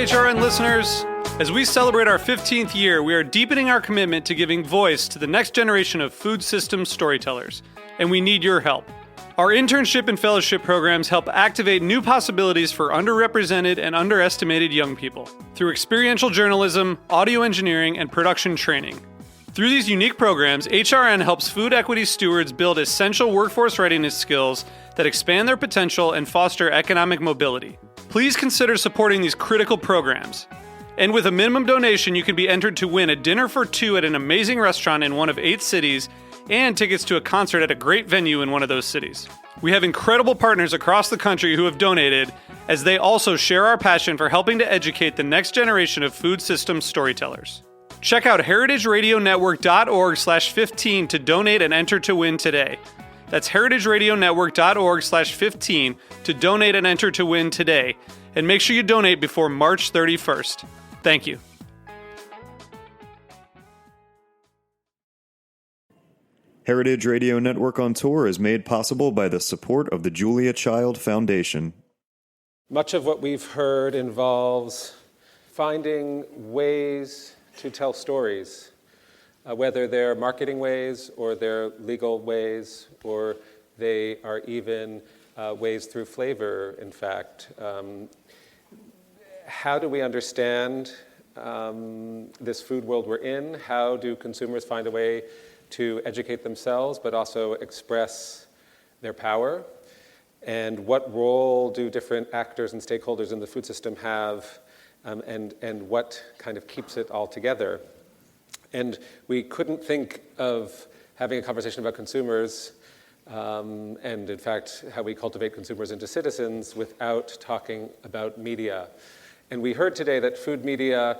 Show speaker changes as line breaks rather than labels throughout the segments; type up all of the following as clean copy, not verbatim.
HRN listeners. As we celebrate our 15th year, we are deepening our commitment to giving voice to the next generation of food systems storytellers, and we need your help. Our internship and fellowship programs help activate new possibilities for underrepresented and underestimated young people through experiential journalism, audio engineering, and production training. Through these unique programs, HRN helps food equity stewards build essential workforce readiness skills that expand their potential and foster economic mobility. Please consider supporting these critical programs. And with a minimum donation, you can be entered to win a dinner for two at an amazing restaurant in one of 8 cities and tickets to a concert at a great venue in one of those cities. We have incredible partners across the country who have donated, as they also share our passion for helping to educate the next generation of food systems storytellers. Check out heritageradionetwork.org/15 to donate and enter to win today. That's heritageradionetwork.org/15 to donate and enter to win today. And make sure you donate before March 31st. Thank you.
Heritage Radio Network on Tour is made possible by the support of the Julia Child Foundation.
Much of what we've heard involves finding ways to tell stories, whether they're marketing ways or they're legal ways, or they are even ways through flavor, in fact. How do we understand this food world we're in? How do consumers find a way to educate themselves, but also express their power? And what role do different actors and stakeholders in the food system have, and what kind of keeps it all together? And we couldn't think of having a conversation about consumers, and in fact, how we cultivate consumers into citizens, without talking about media. And we heard today that food media,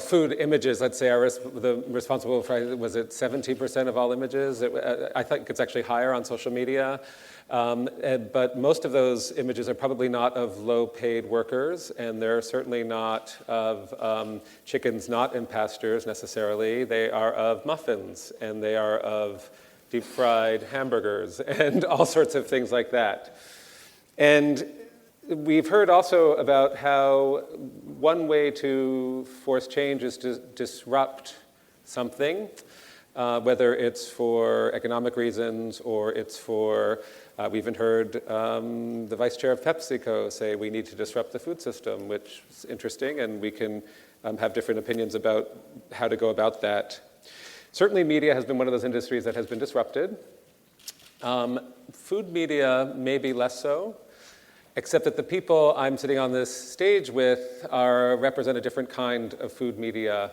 food images, let's say, are responsible for, was it 70% of all images? I think it's actually higher on social media. But most of those images are probably not of low-paid workers, and they're certainly not of chickens not in pastures necessarily. They are of muffins, and they are of deep-fried hamburgers, and all sorts of things like that. And we've heard also about how one way to force change is to disrupt something, whether it's for economic reasons or it's for, we even heard the vice chair of PepsiCo say we need to disrupt the food system, which is interesting, and we can have different opinions about how to go about that. Certainly media has been one of those industries that has been disrupted. Food media maybe less so, except that the people I'm sitting on this stage with represent a different kind of food media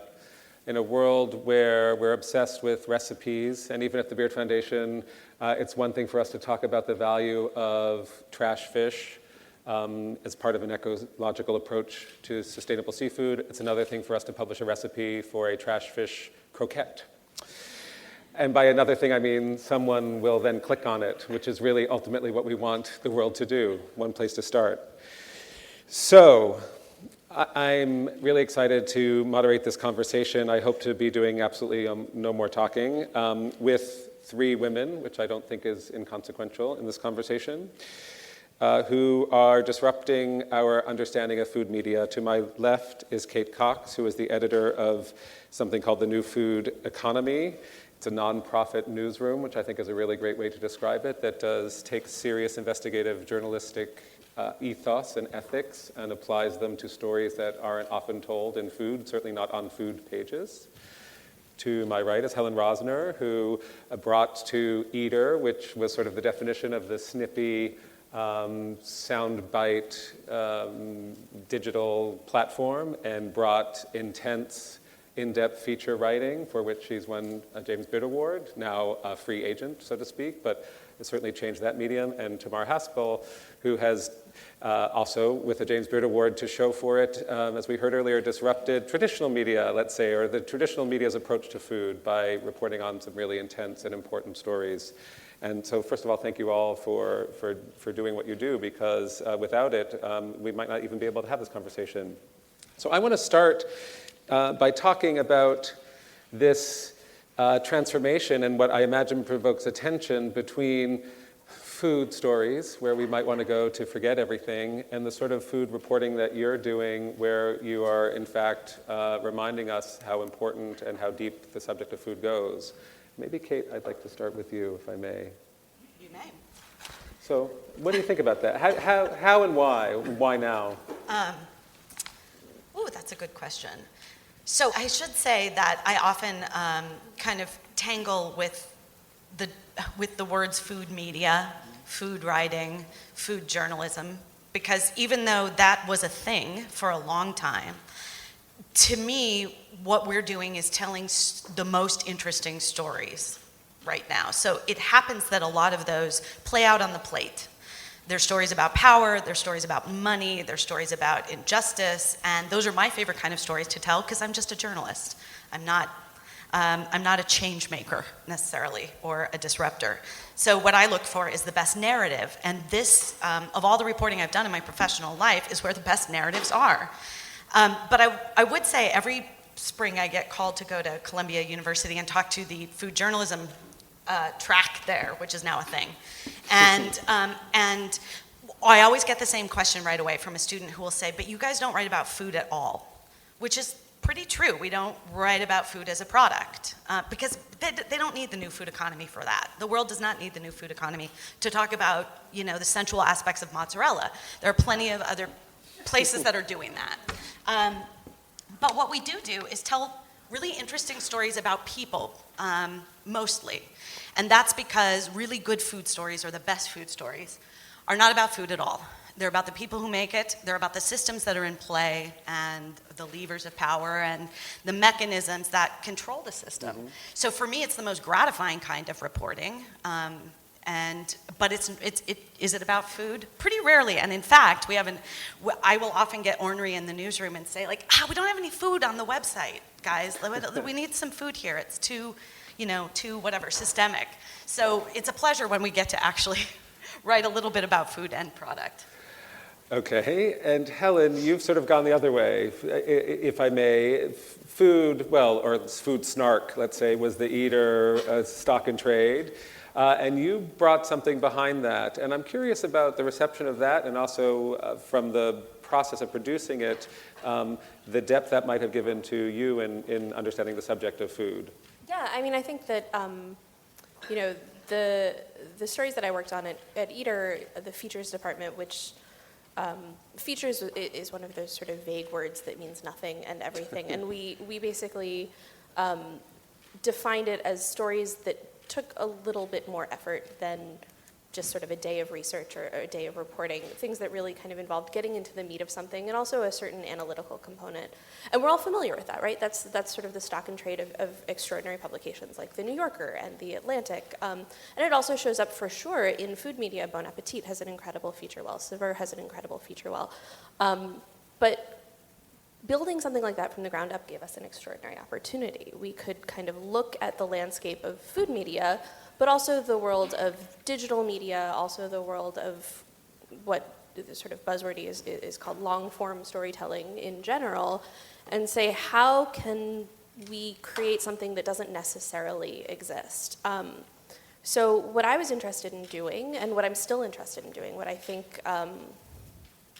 in a world where we're obsessed with recipes. And even at the Beard Foundation, it's one thing for us to talk about the value of trash fish as part of an ecological approach to sustainable seafood. It's another thing for us to publish a recipe for a trash fish croquette. And by another thing, I mean someone will then click on it, which is really ultimately what we want the world to do, one place to start. So I'm really excited to moderate this conversation. I hope to be doing absolutely no more talking with 3 women, which I don't think is inconsequential in this conversation, who are disrupting our understanding of food media. To my left is Kate Cox, who is the editor of something called The New Food Economy. It's a nonprofit newsroom, which I think is a really great way to describe it, that does take serious investigative journalistic ethos and ethics and applies them to stories that aren't often told in food, certainly not on food pages. To my right is Helen Rosner, who brought to Eater, which was sort of the definition of the snippy, soundbite digital platform, and brought intense, in-depth feature writing, for which she's won a James Beard Award, now a free agent, so to speak, but it certainly changed that medium. And Tamar Haspel, who has also, with a James Beard Award to show for it, as we heard earlier, disrupted traditional media, let's say, or the traditional media's approach to food by reporting on some really intense and important stories. And so first of all, thank you all for doing what you do, because without it, we might not even be able to have this conversation. So I want to start by talking about this transformation and what I imagine provokes attention between food stories where we might want to go to forget everything, and the sort of food reporting that you're doing where you are, in fact, reminding us how important and how deep the subject of food goes. Maybe, Kate, I'd like to start with you, if I may.
You may.
So what do you think about that? How and why? Why now?
That's a good question. So I should say that I often kind of tangle with the words food media, food writing, food journalism, because even though that was a thing for a long time, to me, what we're doing is telling the most interesting stories right now. So it happens that a lot of those play out on the plate. There's stories about power, there's stories about money, there's stories about injustice, and those are my favorite kind of stories to tell because I'm just a journalist. I'm not a change maker necessarily, or a disruptor. So what I look for is the best narrative, and this, of all the reporting I've done in my professional life, is where the best narratives are. But I would say every spring I get called to go to Columbia University and talk to the food journalism track there, which is now a thing. And I always get the same question right away from a student who will say, but you guys don't write about food at all, which is pretty true. We don't write about food as a product because they don't need the new food economy for that. The world does not need the new food economy to talk about, the sensual aspects of mozzarella. There are plenty of other places that are doing that. But what we do is tell really interesting stories about people, mostly. And that's because really good food stories, or the best food stories, are not about food at all. They're about the people who make it, they're about the systems that are in play, and the levers of power, and the mechanisms that control the system. Mm-hmm. So for me, it's the most gratifying kind of reporting. But is it about food? Pretty rarely. And in fact, I will often get ornery in the newsroom and say, we don't have any food on the website, guys. We need some food here. It's too whatever, systemic. So it's a pleasure when we get to actually write a little bit about food and product.
Okay, and Helen, you've sort of gone the other way, if I may. Food snark, let's say, was the eater, stock and trade. And you brought something behind that. And I'm curious about the reception of that, and also from the process of producing it, the depth that might have given to you in understanding the subject of food.
Yeah, I think that, the stories that I worked on at Eater, the features department, which features is one of those sort of vague words that means nothing and everything. And we basically defined it as stories that took a little bit more effort than just sort of a day of research or a day of reporting, things that really kind of involved getting into the meat of something, and also a certain analytical component. And we're all familiar with that, right? That's sort of the stock and trade of extraordinary publications like The New Yorker and The Atlantic. And it also shows up for sure in food media. Bon Appetit has an incredible feature well. Saveur has an incredible feature well. But building something like that from the ground up gave us an extraordinary opportunity. We could kind of look at the landscape of food media, but also the world of digital media, also the world of what the sort of buzzword is called long-form storytelling in general, and say, how can we create something that doesn't necessarily exist? So what I was interested in doing, and what I'm still interested in doing, what I think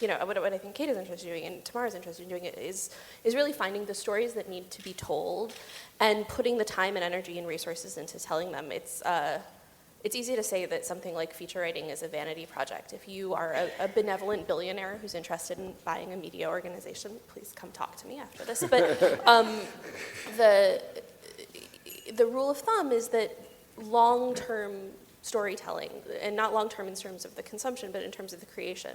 what I think Kate is interested in doing and Tamar is interested in doing is really finding the stories that need to be told and putting the time and energy and resources into telling them. It's easy to say that something like feature writing is a vanity project. If you are a benevolent billionaire who's interested in buying a media organization, please come talk to me after this. But the rule of thumb is that long-term storytelling, and not long-term in terms of the consumption, but in terms of the creation,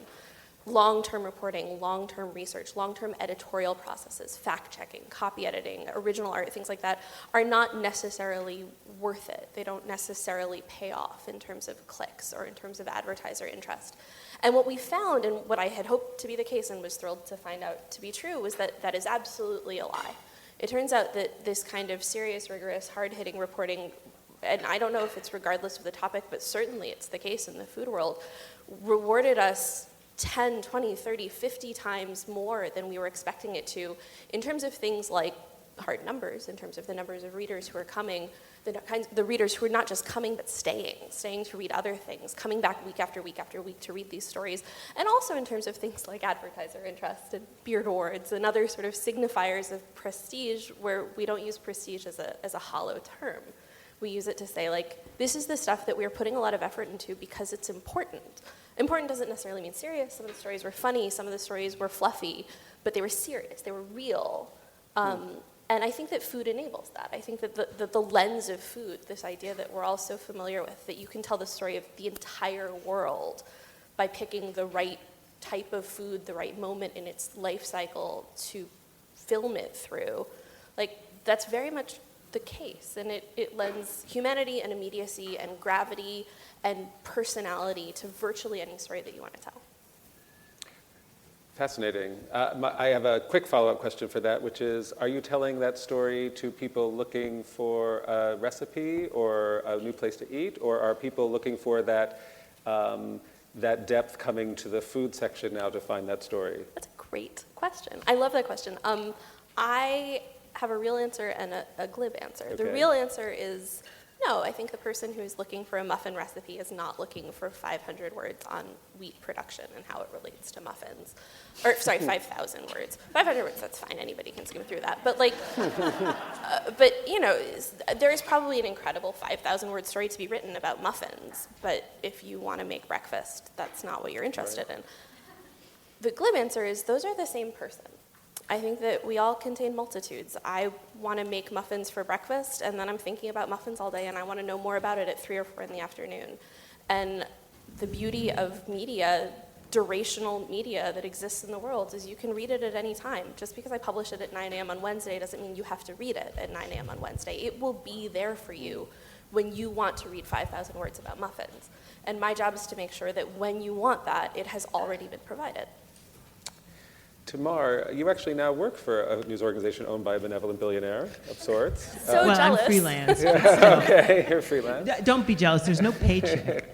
long-term reporting, long-term research, long-term editorial processes, fact-checking, copy editing, original art, things like that, are not necessarily worth it. They don't necessarily pay off in terms of clicks or in terms of advertiser interest. And what we found, and what I had hoped to be the case and was thrilled to find out to be true, was that that is absolutely a lie. It turns out that this kind of serious, rigorous, hard-hitting reporting, and I don't know if it's regardless of the topic, but certainly it's the case in the food world, rewarded us 10, 20, 30, 50 times more than we were expecting it to in terms of things like hard numbers, in terms of the numbers of readers who are coming the readers who are not just coming but staying to read other things, coming back week after week after week to read these stories, and also in terms of things like advertiser interest and beard awards and other sort of signifiers of prestige, where we don't use prestige as a hollow term. We use it to say, like, this is the stuff that we're putting a lot of effort into because it's important. Important doesn't necessarily mean serious. Some of the stories were funny, some of the stories were fluffy, but they were serious, they were real. And I think that food enables that. I think that the lens of food, this idea that we're all so familiar with, that you can tell the story of the entire world by picking the right type of food, the right moment in its life cycle to film it through, like, that's very much the case. And it lends humanity and immediacy and gravity and personality to virtually any story that you want to tell.
Fascinating. I have a quick follow-up question for that, which is, are you telling that story to people looking for a recipe or a new place to eat, or are people looking for that depth coming to the food section now to find that story?
That's a great question. I love that question. I have a real answer and a glib answer.
Okay.
The real answer is no. I think the person who's looking for a muffin recipe is not looking for 500 words on wheat production and how it relates to muffins. Or, sorry, 5,000 words. 500 words, that's fine. Anybody can skim through that. But, like, but, you know, there is probably an incredible 5,000 word story to be written about muffins. But if you want to make breakfast, that's not what you're interested in. The glib answer is those are the same person. I think that we all contain multitudes. I want to make muffins for breakfast, and then I'm thinking about muffins all day, and I want to know more about it at 3 or 4 in the afternoon. And the beauty of media, durational media that exists in the world, is you can read it at any time. Just because I publish it at 9 a.m. on Wednesday doesn't mean you have to read it at 9 a.m. on Wednesday. It will be there for you when you want to read 5,000 words about muffins. And my job is to make sure that when you want that, it has already been provided.
Tamar, you actually now work for a news organization owned by a benevolent billionaire of sorts.
So
well,
jealous.
I'm freelance.
Okay, you're freelance.
Don't be jealous. There's no paycheck.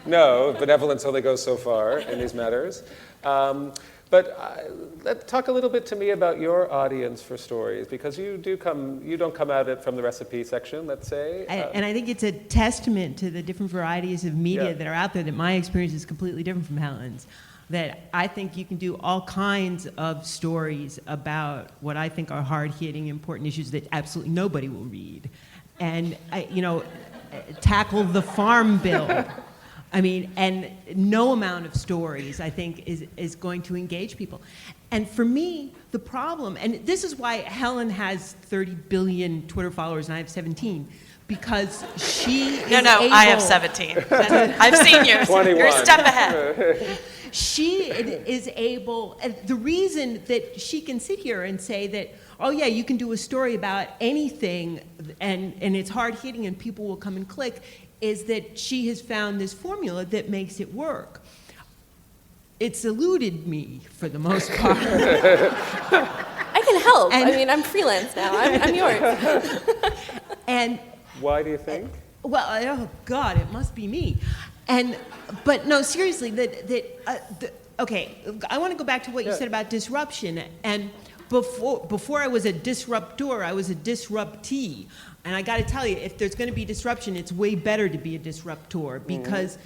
No, benevolence only goes so far in these matters. But let's talk a little bit to me about your audience for stories, because you don't come at it from the recipe section, let's say.
And I think it's a testament to the different varieties of media that are out there that my experience is completely different from Helen's. That I think you can do all kinds of stories about what I think are hard-hitting, important issues that absolutely nobody will read. And, tackle the farm bill. I mean, and no amount of stories, I think, is going to engage people. And for me, the problem, and this is why Helen has 30 billion Twitter followers and I have 17, because she is able...
I have 17. I've seen yours.
21.
You're a step ahead.
She is able, and the reason that she can sit here and say that, oh yeah, you can do a story about anything and it's hard hitting and people will come and click, is that she has found this formula that makes it work. It's eluded me for the most part.
I can help. I'm freelance now. I'm yours.
And
why do you think?
Well, oh God, it must be me. But no, seriously, okay, I want to go back to what you said about disruption. And before I was a disruptor, I was a disruptee. And I got to tell you, if there's going to be disruption, it's way better to be a disruptor, because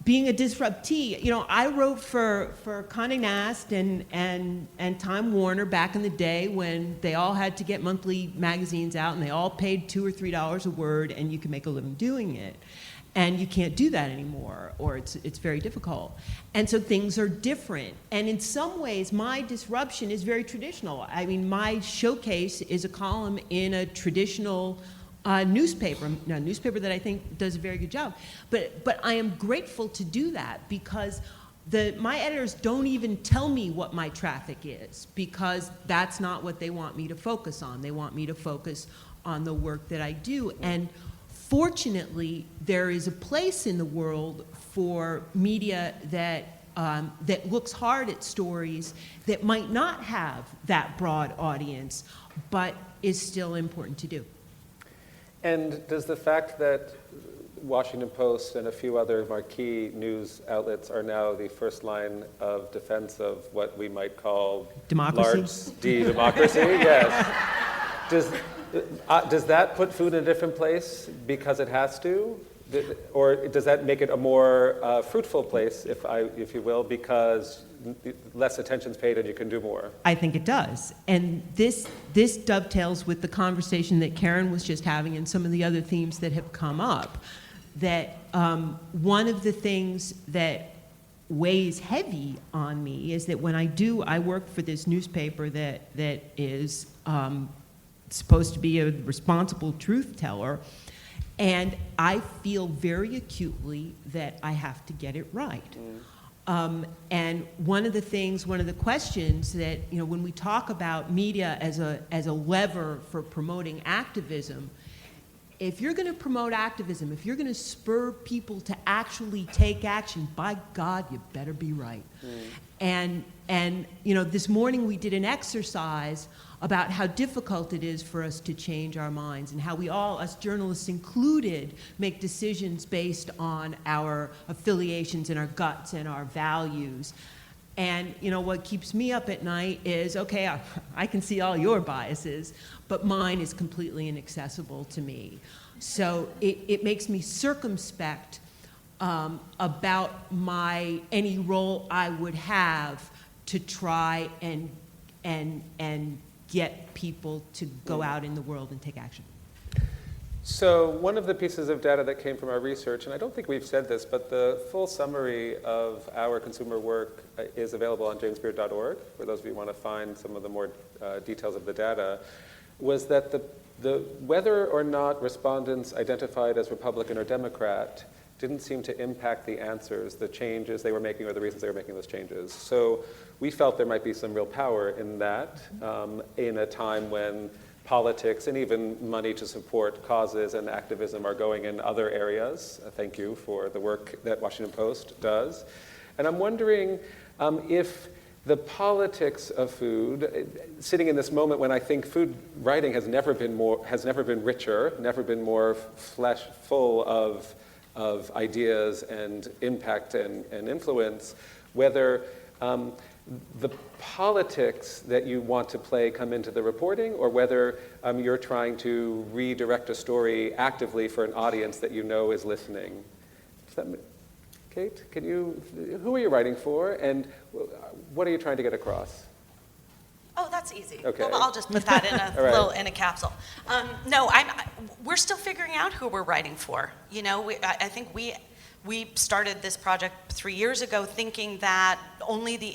being a disruptee, I wrote for Condé Nast and Time Warner back in the day when they all had to get monthly magazines out and they all paid $2 or $3 a word and you could make a living doing it. And you can't do that anymore, or it's very difficult. And so things are different. And in some ways, my disruption is very traditional. I mean, my showcase is a column in a traditional newspaper that I think does a very good job. But I am grateful to do that, because my editors don't even tell me what my traffic is, because that's not what they want me to focus on. They want me to focus on the work that I do. And fortunately, there is a place in the world for media that looks hard at stories that might not have that broad audience, but is still important to do.
And does the fact that Washington Post and a few other marquee news outlets are now the first line of defense of what we might call
democracy?
large D democracy, yes. Does that put food in a different place because it has to? Or does that make it a more fruitful place, if you will, because less attention's paid and you can do more?
I think it does. And this dovetails with the conversation that Karen was just having and some of the other themes that have come up, that one of the things that weighs heavy on me is that when I work for this newspaper that is supposed to be a responsible truth teller, and I feel very acutely that I have to get it right. And one of the questions that, when we talk about media as a lever for promoting activism, if you're going to promote activism, if you're going to spur people to actually take action, by God, you better be right. And this morning we did an exercise about how difficult it is for us to change our minds and how we all, us journalists included, make decisions based on our affiliations and our guts and our values. And what keeps me up at night is, okay, I can see all your biases, but mine is completely inaccessible to me. So it makes me circumspect about any role I would have to try and get people to go out in the world and take action.
So one of the pieces of data that came from our research, and I don't think we've said this, but the full summary of our consumer work is available on jamesbeard.org, for those of you who want to find some of the more details of the data, was that the whether or not respondents identified as Republican or Democrat didn't seem to impact the answers, the changes they were making, or the reasons they were making those changes. So we felt there might be some real power in that, in a time when politics and even money to support causes and activism are going in other areas. Thank you for the work that Washington Post does. And I'm wondering if the politics of food, sitting in this moment when I think food writing has never been richer, never been more full of ideas and impact and influence, whether the politics that you want to play come into the reporting, or whether you're trying to redirect a story actively for an audience that you know is listening. Kate, who are you writing for, and what are you trying to get across?
Oh, that's easy.
Okay.
Well, I'll just put that in a capsule. No, we're still figuring out who we're writing for. I think we started this project 3 years ago thinking that only the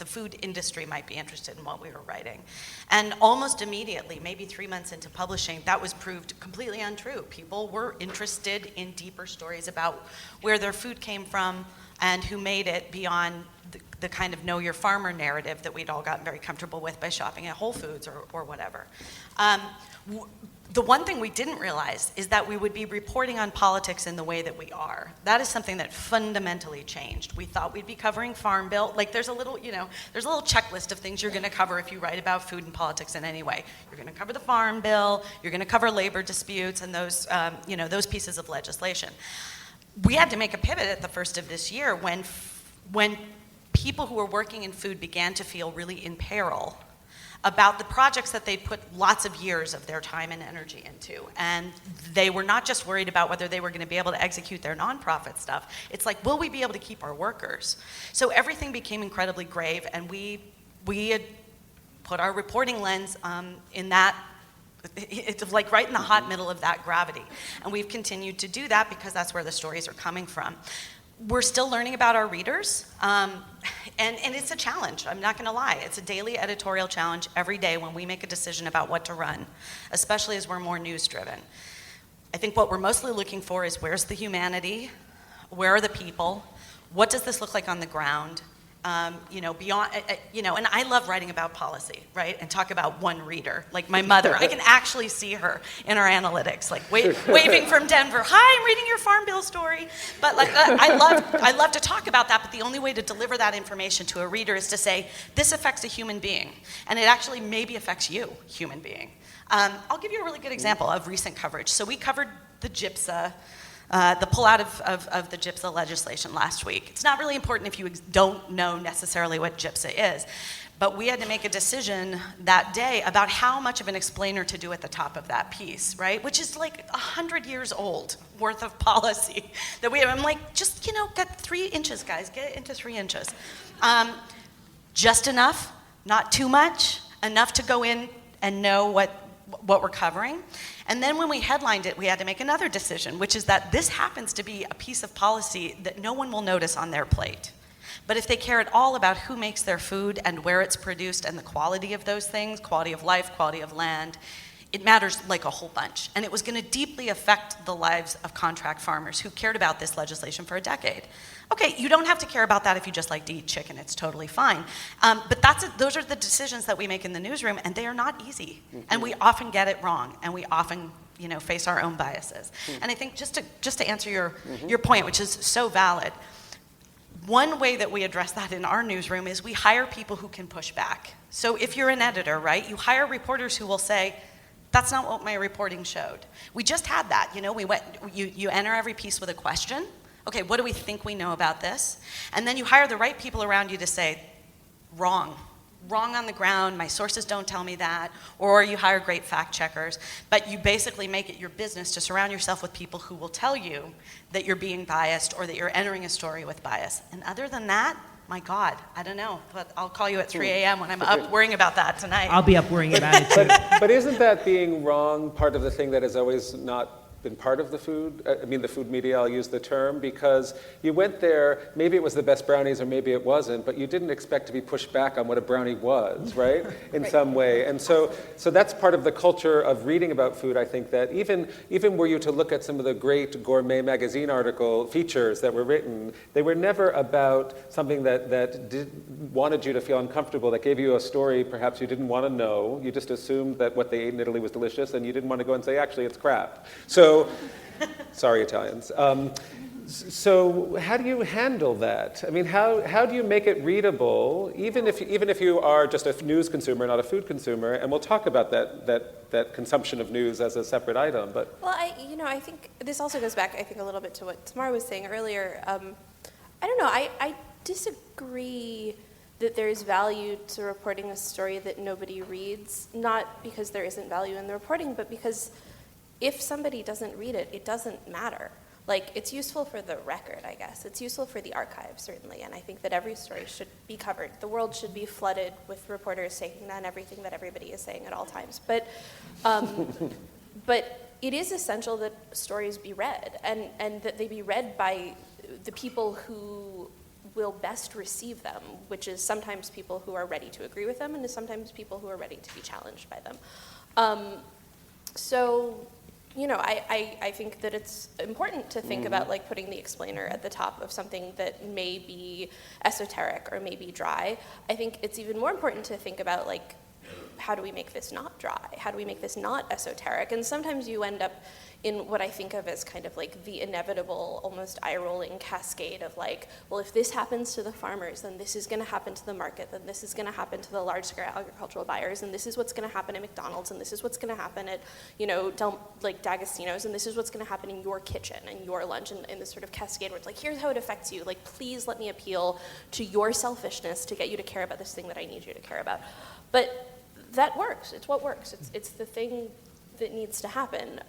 food industry might be interested in what we were writing. And almost immediately, maybe 3 months into publishing, that was proved completely untrue. People were interested in deeper stories about where their food came from and who made it, beyond the kind of know your farmer narrative that we'd all gotten very comfortable with by shopping at Whole Foods or whatever. The one thing we didn't realize is that we would be reporting on politics in the way that we are. That is something that fundamentally changed. We thought we'd be covering Farm Bill. Like there's a little checklist of things you're going to cover if you write about food and politics in any way. You're going to cover the Farm Bill. You're going to cover labor disputes and those pieces of legislation. We had to make a pivot at the first of this year when people who were working in food began to feel really in peril about the projects that they put lots of years of their time and energy into. And they were not just worried about whether they were going to be able to execute their nonprofit stuff. It's like, will we be able to keep our workers? So everything became incredibly grave, and we had put our reporting lens in that. It's like right in the hot middle of that gravity. And we've continued to do that because that's where the stories are coming from. We're still learning about our readers, and it's a challenge. I'm not going to lie. It's a daily editorial challenge every day when we make a decision about what to run, especially as we're more news-driven. I think what we're mostly looking for is, where's the humanity? Where are the people? What does this look like on the ground? Beyond, and I love writing about policy, right? And talk about one reader, like my mother. I can actually see her in our analytics, like waving from Denver. Hi, I'm reading your Farm Bill story. But I love to talk about that. But the only way to deliver that information to a reader is to say, this affects a human being, and it actually maybe affects you, human being. I'll give you a really good example of recent coverage. So we covered the GIPSA the pullout of the GIPSA legislation last week. It's not really important if you don't know necessarily what GIPSA is, but we had to make a decision that day about how much of an explainer to do at the top of that piece, right? Which is like 100 years old worth of policy that we have. I'm like, just, get 3 inches, guys, get it into 3 inches. Just enough, not too much, enough to go in and know what we're covering. And then when we headlined it, we had to make another decision, which is that this happens to be a piece of policy that no one will notice on their plate. But if they care at all about who makes their food and where it's produced and the quality of those things, quality of life, quality of land, it matters like a whole bunch. And it was going to deeply affect the lives of contract farmers who cared about this legislation for a decade. Okay, you don't have to care about that if you just like to eat chicken. It's totally fine. But those are the decisions that we make in the newsroom, and they are not easy. Mm-hmm. And we often get it wrong, and we often face our own biases. Mm-hmm. And I think just to answer your point, which is so valid, one way that we address that in our newsroom is we hire people who can push back. So if you're an editor, right, you hire reporters who will say, that's not what my reporting showed. We just had that, you enter every piece with a question. Okay, what do we think we know about this? And then you hire the right people around you to say, wrong on the ground, my sources don't tell me that, or you hire great fact checkers, but you basically make it your business to surround yourself with people who will tell you that you're being biased or that you're entering a story with bias. And other than that, my God, I don't know, but I'll call you at 3 a.m. when I'm up worrying about that tonight.
I'll be up worrying about it too.
But isn't that being wrong part of the thing that has always not been part of the food media, I'll use the term, because you went there, maybe it was the best brownies or maybe it wasn't, but you didn't expect to be pushed back on what a brownie was, right? In some way. And so that's part of the culture of reading about food, I think, that even were you to look at some of the great gourmet magazine article features that were written, they were never about something that wanted you to feel uncomfortable, that gave you a story perhaps you didn't want to know. You just assumed that what they ate in Italy was delicious and you didn't want to go and say, actually, it's crap. So, sorry, Italians. So how do you handle that? I mean, how do you make it readable, even if you are just a news consumer, not a food consumer? And we'll talk about that consumption of news as a separate item. But
well, I think this also goes back, I think, a little bit to what Tamar was saying earlier. I don't know. I disagree that there's value to reporting a story that nobody reads, not because there isn't value in the reporting, but because if somebody doesn't read it, it doesn't matter. Like, it's useful for the record, I guess. It's useful for the archive, certainly, and I think that every story should be covered. The world should be flooded with reporters taking down everything that everybody is saying at all times. But it is essential that stories be read, and that they be read by the people who will best receive them, which is sometimes people who are ready to agree with them, and is sometimes people who are ready to be challenged by them. I think that it's important to think about like putting the explainer at the top of something that may be esoteric or may be dry. I think it's even more important to think about like, how do we make this not dry? How do we make this not esoteric? And sometimes you end up in what I think of as kind of like the inevitable, almost eye-rolling cascade of like, well, if this happens to the farmers, then this is going to happen to the market, then this is going to happen to the large-scale agricultural buyers, and this is what's going to happen at McDonald's, and this is what's going to happen at, D'Agostino's, and this is what's going to happen in your kitchen and your lunch, and in this sort of cascade where it's like, here's how it affects you. Like, please let me appeal to your selfishness to get you to care about this thing that I need you to care about. But that works. It's what works. It's the thing that needs to happen.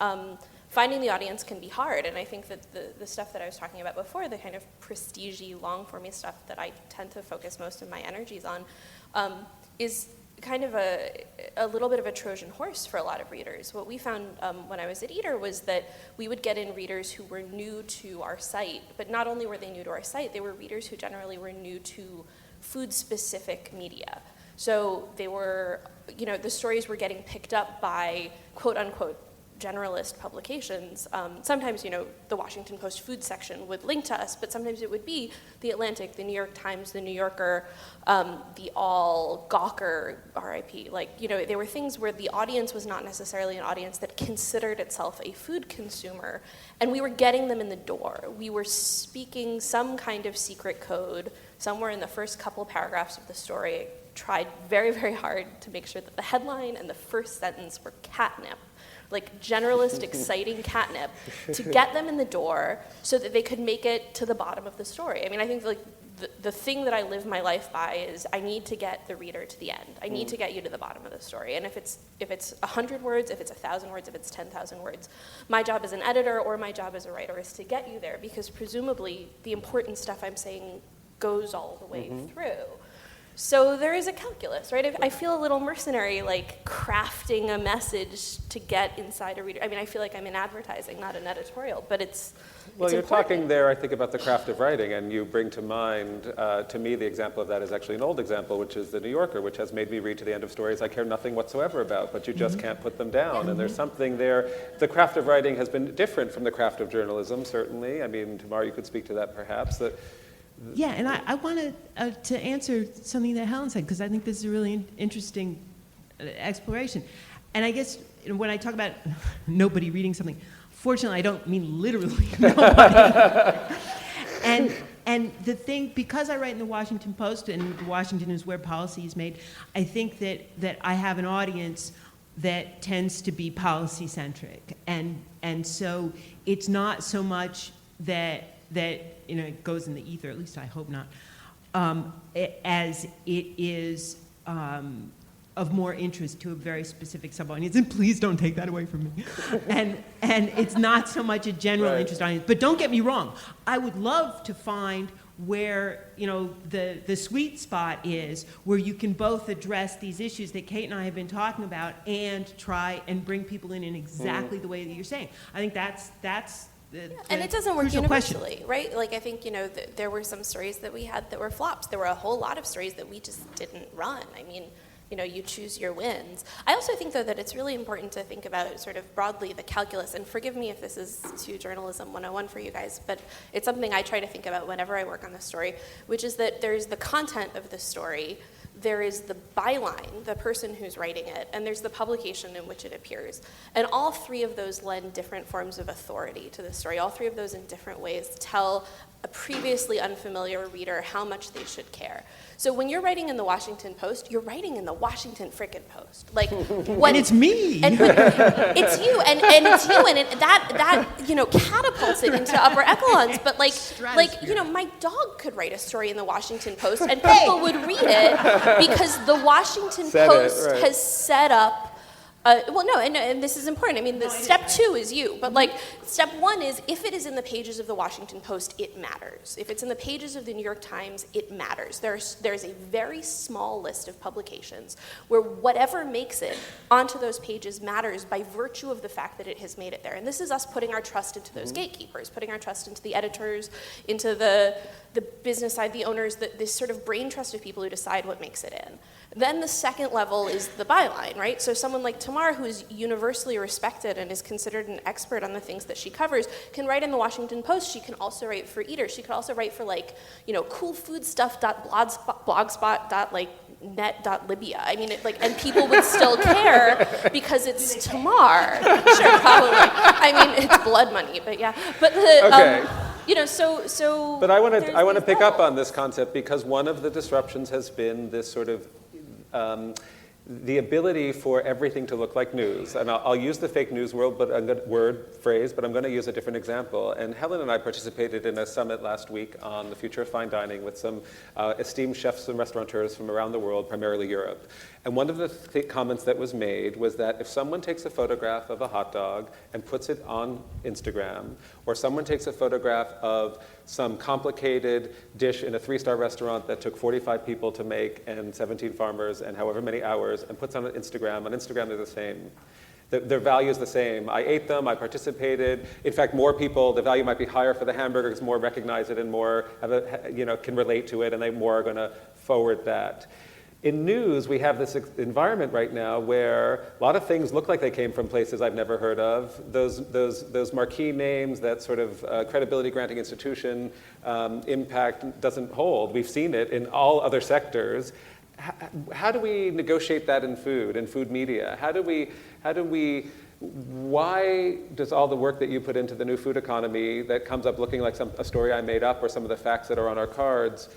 Finding the audience can be hard, and I think that the stuff that I was talking about before, the kind of prestige-y, long-formy stuff that I tend to focus most of my energies on, is kind of a little bit of a Trojan horse for a lot of readers. What we found when I was at Eater was that we would get in readers who were new to our site, but not only were they new to our site, they were readers who generally were new to food-specific media. So they were, the stories were getting picked up by quote-unquote generalist publications. Sometimes, the Washington Post food section would link to us, but sometimes it would be the Atlantic, the New York Times, the New Yorker, the All, Gawker, RIP. There were things where the audience was not necessarily an audience that considered itself a food consumer, and we were getting them in the door. We were speaking some kind of secret code somewhere in the first couple paragraphs of the story. Tried very, very hard to make sure that the headline and the first sentence were catnip like generalist, exciting catnip to get them in the door so that they could make it to the bottom of the story. I mean, I think like the thing that I live my life by is I need to get the reader to the end. I need to get you to the bottom of the story. And if it's 100 words, if it's 1,000 words, if it's 10,000 words, my job as an editor or my job as a writer is to get you there, because presumably the important stuff I'm saying goes all the way through. So there is a calculus, right? I feel a little mercenary, like crafting a message to get inside a reader. I mean, I feel like I'm in advertising, not an editorial, but it's
Well, you're
important.
talking there, I think, about the craft of writing, and you bring to mind, to me, the example of that is actually an old example, which is The New Yorker, which has made me read to the end of stories I care nothing whatsoever about, but you just can't put them down. And there's something there. The craft of writing has been different from the craft of journalism, certainly. I mean, Tamar, you could speak to that perhaps.
Yeah, and I wanted to answer something that Helen said, because I think this is a really interesting exploration. And I guess when I talk about nobody reading something, fortunately, I don't mean literally nobody. And the thing, because I write in the Washington Post, and Washington is where policy is made, I think that I have an audience that tends to be policy-centric. And so it's not so much that it goes in the ether, at least I hope not, as it is of more interest to a very specific sub-audience. And please don't take that away from me. And it's not so much a general interest audience. But don't get me wrong. I would love to find where the sweet spot is, where you can both address these issues that Kate and I have been talking about and try and bring people in exactly the way that you're saying. I think that's
and it doesn't work universally,
question.
right? Like, I think, there were some stories that we had that were flops. There were a whole lot of stories that we just didn't run. I mean, you choose your wins. I also think, though, that it's really important to think about sort of broadly the calculus, and forgive me if this is too journalism 101 for you guys, but it's something I try to think about whenever I work on the story, which is that there's the content of the story, there is the byline, the person who's writing it, and there's the publication in which it appears. And all three of those lend different forms of authority to the story. All three of those in different ways tell a previously unfamiliar reader how much they should care. So when you're writing in the Washington Post, you're writing in the Washington frickin' Post. Like, when
it's me.
And it's you, and it's you, and that catapults it into upper echelons. But my dog could write a story in the Washington Post, and people would read it because the Washington Post has set up. And this is important. I mean, step 2 is you, but step 1 is if it is in the pages of the Washington Post, it matters. If it's in the pages of the New York Times, it matters. There's a very small list of publications where whatever makes it onto those pages matters by virtue of the fact that it has made it there. And this is us putting our trust into those gatekeepers, putting our trust into the editors, into the business side, the owners, this sort of brain trust of people who decide what makes it in. Then the second level is the byline, right? So someone like Tamar, who is universally respected and is considered an expert on the things that she covers, can write in the Washington Post. She can also write for Eater. She could also write for coolfoodstuff.blogspot.net.libya. I mean, and people would still care because it's Tamar. Sure, probably. I mean, it's blood money, but yeah. But
Okay.
so.
But I want to pick up on this concept because one of the disruptions has been this sort of the ability for everything to look like news. And I'll use the fake news phrase, but I'm going to use a different example. And Helen and I participated in a summit last week on the future of fine dining with some esteemed chefs and restaurateurs from around the world, primarily Europe. And one of the comments that was made was that if someone takes a photograph of a hot dog and puts it on Instagram, or someone takes a photograph of some complicated dish in a 3-star restaurant that took 45 people to make and 17 farmers and however many hours and puts on Instagram they're the same. Their value is the same. I ate them, I participated. In fact, more people, the value might be higher for the hamburgers, more recognize it and more can relate to it, and they more are going to forward that. In news, we have this environment right now where a lot of things look like they came from places I've never heard of. Those marquee names, that sort of credibility-granting institution impact doesn't hold. We've seen it in all other sectors. How do we negotiate that in food media? Why does all the work that you put into the new food economy that comes up looking like a story I made up or some of the facts that are on our cards,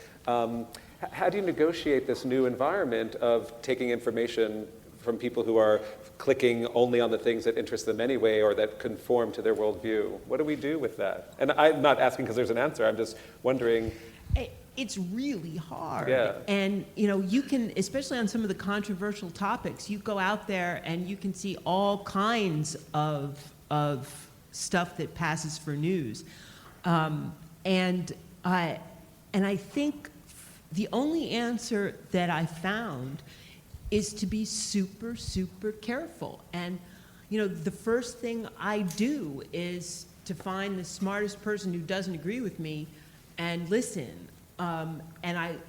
how do you negotiate this new environment of taking information from people who are clicking only on the things that interest them anyway or that conform to their worldview. What do we do with that? And I'm not asking because there's an answer. I'm just wondering.
It's really hard.
Yeah.
And, you can, especially on some of the controversial topics, you go out there and you can see all kinds of stuff that passes for news. And I think the only answer that I found is to be super, super careful. And, the first thing I do is to find the smartest person who doesn't agree with me and listen. And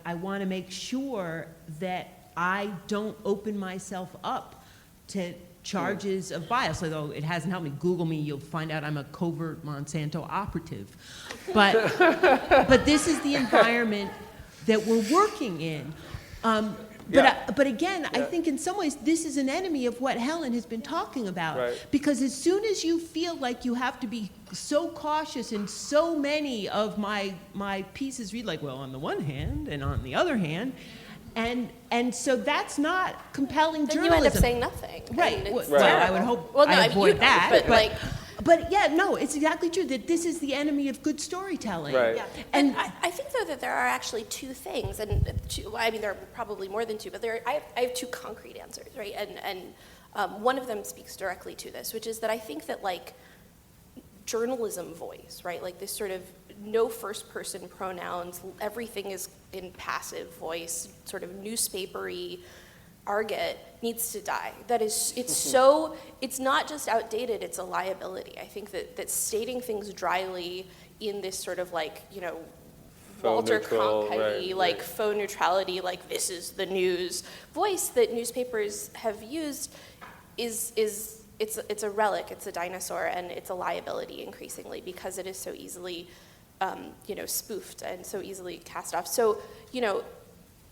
I want to make sure that I don't open myself up to charges of bias, although it hasn't helped me. Google me, you'll find out I'm a covert Monsanto operative. But this is the environment that we're working in. But again, I think in some ways this is an enemy of what Helen has been talking about.
Right.
Because as soon as you feel like you have to be so cautious and so many of my pieces read like, well, on the one hand and on the other hand, and so that's not compelling
Then
journalism.
you end up saying nothing.
Right.
Well,
I would hope I avoid that. But yeah, no, it's exactly true that this is the enemy of good storytelling.
Right.
Yeah. And I think, though, that there are actually two things, and there are probably more than two, but I have two concrete answers, right? And one of them speaks directly to this, which is that I think that, journalism voice, right? Like this sort of no first-person pronouns, everything is in passive voice, sort of newspapery argot needs to die. It's not just outdated, it's a liability. I think that stating things dryly in this sort of Walter Cronkite, faux neutrality, this is the news voice that newspapers have used it's a relic, it's a dinosaur, and it's a liability increasingly because it is so easily spoofed and so easily cast off. So,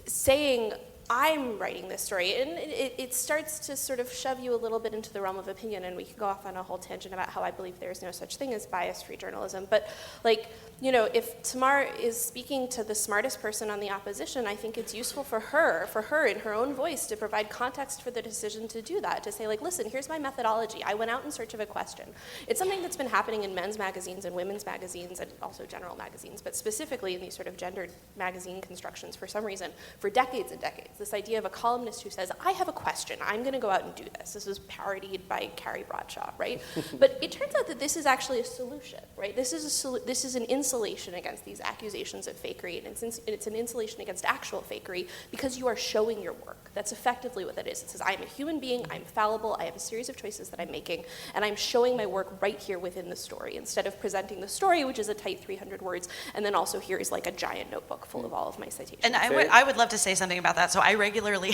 saying I'm writing this story, and it starts to sort of shove you a little bit into the realm of opinion, and we can go off on a whole tangent about how I believe there is no such thing as bias-free journalism. But if Tamar is speaking to the smartest person on the opposition, I think it's useful for her in her own voice to provide context for the decision to do that, to say listen, here's my methodology. I went out in search of a question. It's something that's been happening in men's magazines and women's magazines and also general magazines, but specifically in these sort of gendered magazine constructions for some reason for decades and decades. This idea of a columnist who says, I have a question, I'm going to go out and do this. This is parodied by Carrie Bradshaw, right? But it turns out that this is actually a solution, right? This is an insulation against these accusations of fakery, and it's an insulation against actual fakery because you are showing your work. That's effectively what that is. It says, I'm a human being, I'm fallible, I have a series of choices that I'm making, and I'm showing my work right here within the story, instead of presenting the story, which is a tight 300 words, and then also here is a giant notebook full of all of my citations.
And I would love to say something about that. So I regularly,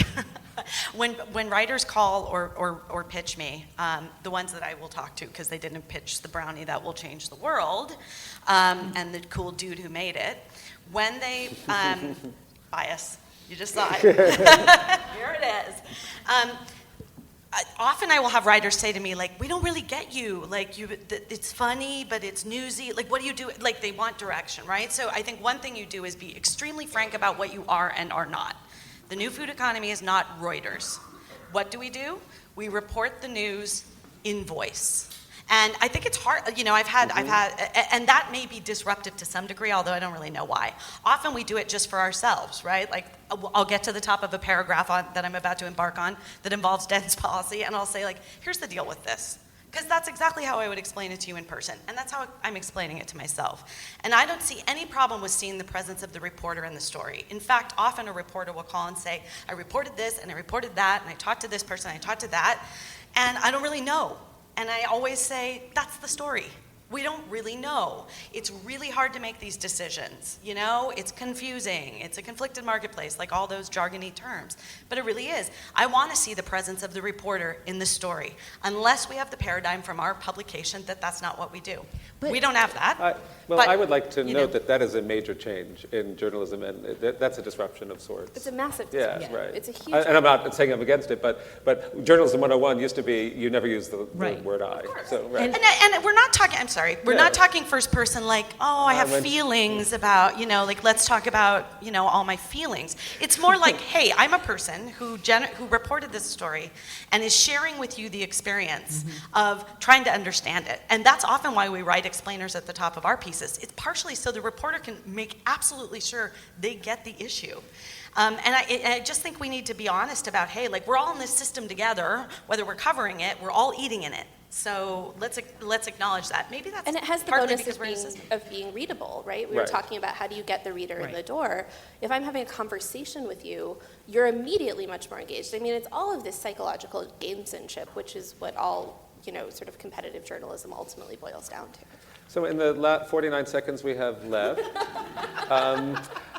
when writers call or pitch me, the ones that I will talk to, because they didn't pitch the brownie that will change the world, and the cool dude who made it, when they, bias, you just saw it. Here it is. Often I will have writers say to me, we don't really get you. It's funny, but it's newsy. What do you do? They want direction, right? So I think one thing you do is be extremely frank about what you are and are not. The new food economy is not Reuters. What do? We report the news in voice. And I think it's hard, I've had, and that may be disruptive to some degree, although I don't really know why. Often we do it just for ourselves, right? I'll get to the top of a paragraph that I'm about to embark on that involves dense policy, and I'll say, here's the deal with this. Because that's exactly how I would explain it to you in person, and that's how I'm explaining it to myself. And I don't see any problem with seeing the presence of the reporter in the story. In fact, often a reporter will call and say, I reported this, and I reported that, and I talked to this person, and I talked to that, and I don't really know. And I always say, that's the story. We don't really know. It's really hard to make these decisions, It's confusing. It's a conflicted marketplace, all those jargony terms. But it really is. I want to see the presence of the reporter in the story, unless we have the paradigm from our publication that that's not what we do. But we don't have that.
I would like to note that is a major change in journalism, and that's a disruption of sorts.
It's a massive
disruption. Yeah, right.
It's a huge.
And I'm not saying I'm against it, but journalism 101 used to be you never use the word I.
So, right. And we're not talking. I'm sorry. We're
Yeah.
not talking first person like, oh, I have feelings about, like, let's talk about, all my feelings. It's more like, hey, I'm a person who reported this story and is sharing with you the experience of trying to understand it. And that's often why we write explainers at the top of our pieces. It's partially so the reporter can make absolutely sure they get the issue. And I just think we need to be honest about, hey, like, we're all in this system together, whether we're covering it, we're all eating in it. So let's acknowledge that. Maybe that's
And it has the
partly
bonus
because we're in a system.
of being readable, right? We were talking about how do you get the reader in the door. If I'm having a conversation with you, you're immediately much more engaged. I mean, it's all of this psychological gamesmanship, which is what all, sort of competitive journalism ultimately boils down to.
So in the 49 seconds we have left,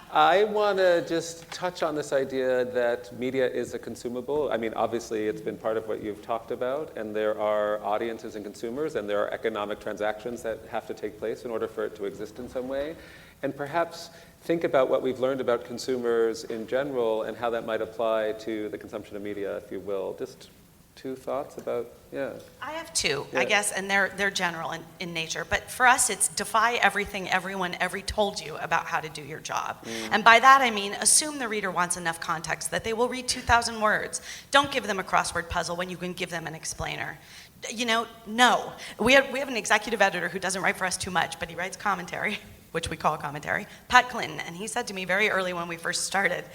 I want to just touch on this idea that media is a consumable. I mean, obviously, it's been part of what you've talked about, and there are audiences and consumers, and there are economic transactions that have to take place in order for it to exist in some way. And perhaps think about what we've learned about consumers in general and how that might apply to the consumption of media, if you will. Just two thoughts about,
I have two,
Yeah.
I guess, and they're general in nature. But for us, it's defy everything everyone ever told you about how to do your job. And by that, I mean, assume the reader wants enough context that they will read 2,000 words. Don't give them a crossword puzzle when you can give them an explainer. No. We have an executive editor who doesn't write for us too much, but he writes commentary, which we call commentary, Pat Clinton. And he said to me very early when we first started,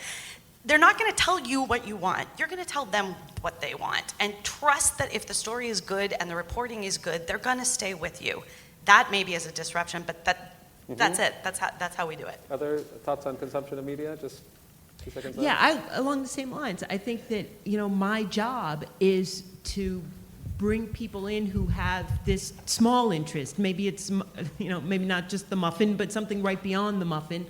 they're not going to tell you what you want. You're going to tell them what they want. And trust that if the story is good and the reporting is good, they're going to stay with you. That maybe is a disruption, but that's it. That's how we do it.
Other thoughts on consumption of media? Just 2 seconds left.
Yeah, along the same lines. I think that, my job is to bring people in who have this small interest. Maybe it's, maybe not just the muffin, but something right beyond the muffin,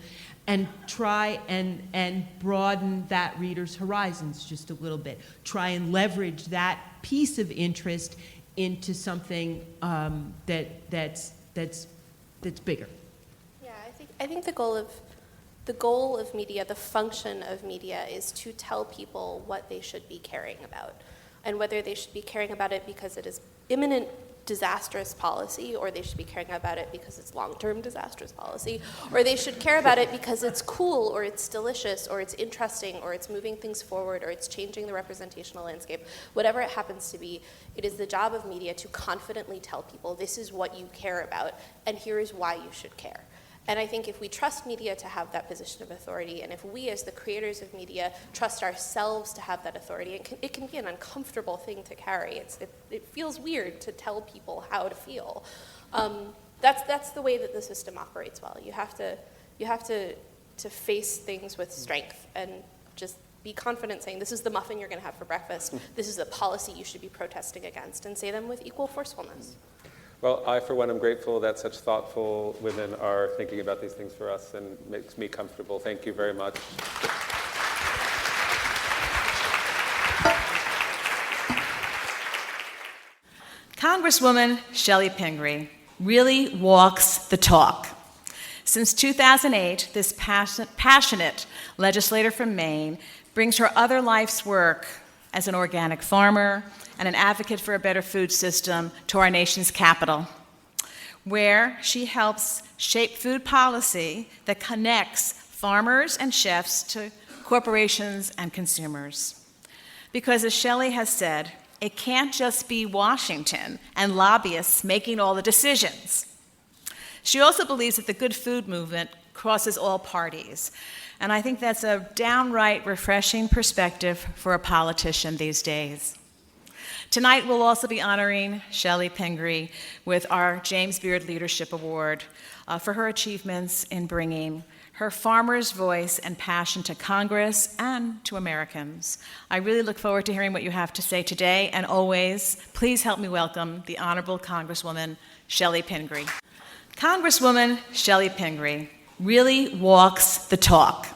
and try and broaden that reader's horizons just a little bit. Try and leverage that piece of interest into something that's bigger.
Yeah, I think the goal of media, the function of media, is to tell people what they should be caring about, and whether they should be caring about it because it is imminent disastrous policy, or they should be caring about it because it's long-term disastrous policy, or they should care about it because it's cool, or it's delicious, or it's interesting, or it's moving things forward, or it's changing the representational landscape. Whatever it happens to be, it is the job of media to confidently tell people this is what you care about, and here is why you should care. And I think if we trust media to have that position of authority, and if we as the creators of media trust ourselves to have that authority, it can be an uncomfortable thing to carry. It feels weird to tell people how to feel. That's the way that the system operates well. You have to face things with strength and just be confident saying, this is the muffin you're going to have for breakfast. This is the policy you should be protesting against, and say them with equal forcefulness.
Well, I, for one, am grateful that such thoughtful women are thinking about these things for us, and makes me comfortable. Thank you very much.
Congresswoman Shelley Pingree really walks the talk. Since 2008, this passionate legislator from Maine brings her other life's work as an organic farmer and an advocate for a better food system to our nation's capital, where she helps shape food policy that connects farmers and chefs to corporations and consumers. Because as Shelley has said, it can't just be Washington and lobbyists making all the decisions. She also believes that the good food movement crosses all parties. And I think that's a downright refreshing perspective for a politician these days. Tonight, we'll also be honoring Shelley Pingree with our James Beard Leadership Award for her achievements in bringing her farmer's voice and passion to Congress and to Americans. I really look forward to hearing what you have to say today, and always, please help me welcome the Honorable Congresswoman Shelley Pingree. Congresswoman Shelley Pingree really walks the talk.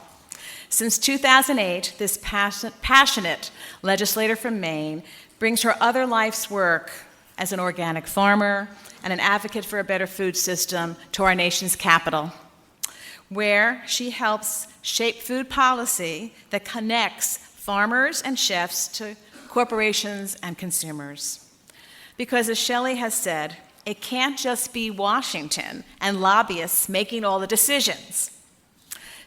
Since 2008, this passionate legislator from Maine brings her other life's work as an organic farmer and an advocate for a better food system to our nation's capital, where she helps shape food policy that connects farmers and chefs to corporations and consumers. Because as Shelley has said, It can't just be Washington and lobbyists making all the decisions.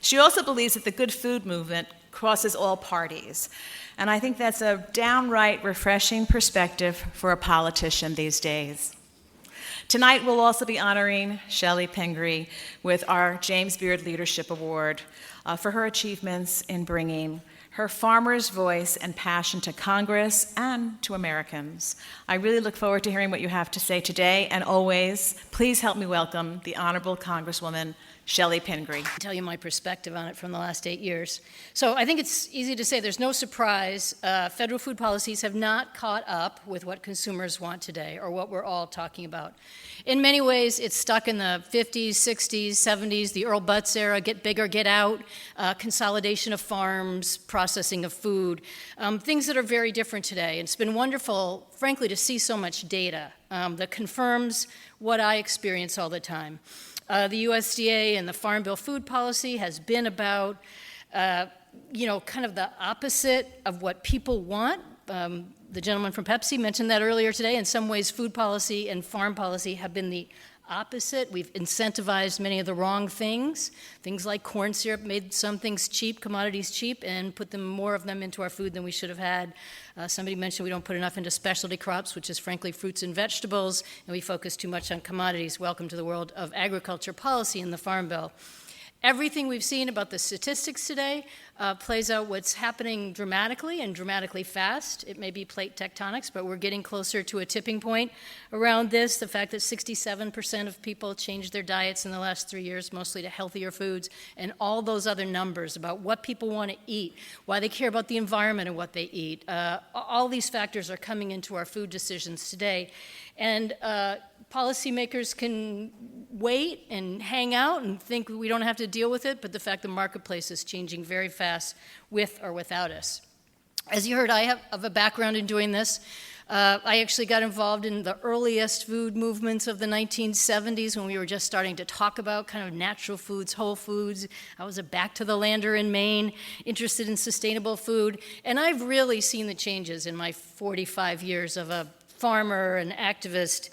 She also believes that the good food movement crosses all parties. And I think that's a downright refreshing perspective for a politician these days. Tonight, we'll also be honoring Shelley Pingree with our James Beard Leadership Award for her achievements in bringing her farmer's voice and passion to Congress and to Americans. I really look forward to hearing what you have to say today, and always, please help me welcome the Honorable Congresswoman Shelley Pingree.
I'll tell you my perspective on it from the last 8 years. So I think it's easy to say there's no surprise federal food policies have not caught up with what consumers want today or what we're all talking about. In many ways, it's stuck in the 50s, 60s, 70s, the Earl Butz era, get bigger, get out, consolidation of farms, processing of food, things that are very different today. And it's been wonderful, frankly, to see so much data that confirms what I experience all the time. The USDA and the Farm Bill food policy has been about, kind of the opposite of what people want. The gentleman from Pepsi mentioned that earlier today. In some ways, food policy and farm policy have been the opposite. We've incentivized many of the wrong things. Things like corn syrup made some things cheap, commodities cheap, and put more of them into our food than we should have had. Somebody mentioned we don't put enough into specialty crops, which is frankly fruits and vegetables, and we focus too much on commodities. Welcome to the world of agriculture policy in the Farm Bill. Everything we've seen about the statistics today plays out what's happening dramatically and dramatically fast. It may be plate tectonics, but we're getting closer to a tipping point around this. The fact that 67% of people changed their diets in the last 3 years, mostly to healthier foods, and all those other numbers about what people want to eat, why they care about the environment and what they eat. All these factors are coming into our food decisions today. And policymakers can wait and hang out and think we don't have to deal with it, but the fact the marketplace is changing very fast with or without us. As you heard, I have a background in doing this. I actually got involved in the earliest food movements of the 1970s when we were just starting to talk about kind of natural foods, whole foods. I was a back to the lander in Maine, interested in sustainable food, and I've really seen the changes in my 45 years of a farmer, an activist,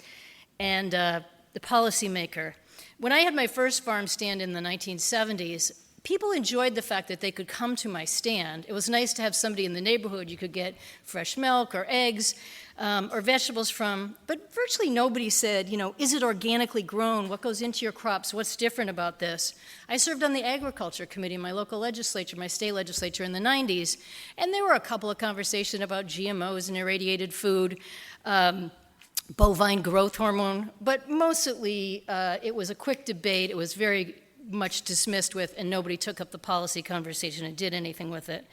and the policymaker. When I had my first farm stand in the 1970s, people enjoyed the fact that they could come to my stand. It was nice to have somebody in the neighborhood you could get fresh milk or eggs or vegetables from, but virtually nobody said, is it organically grown? What goes into your crops? What's different about this? I served on the agriculture committee in my local legislature, my state legislature in the 90s, and there were a couple of conversations about GMOs and irradiated food, bovine growth hormone, but mostly it was a quick debate. It was very much dismissed with, and nobody took up the policy conversation and did anything with it.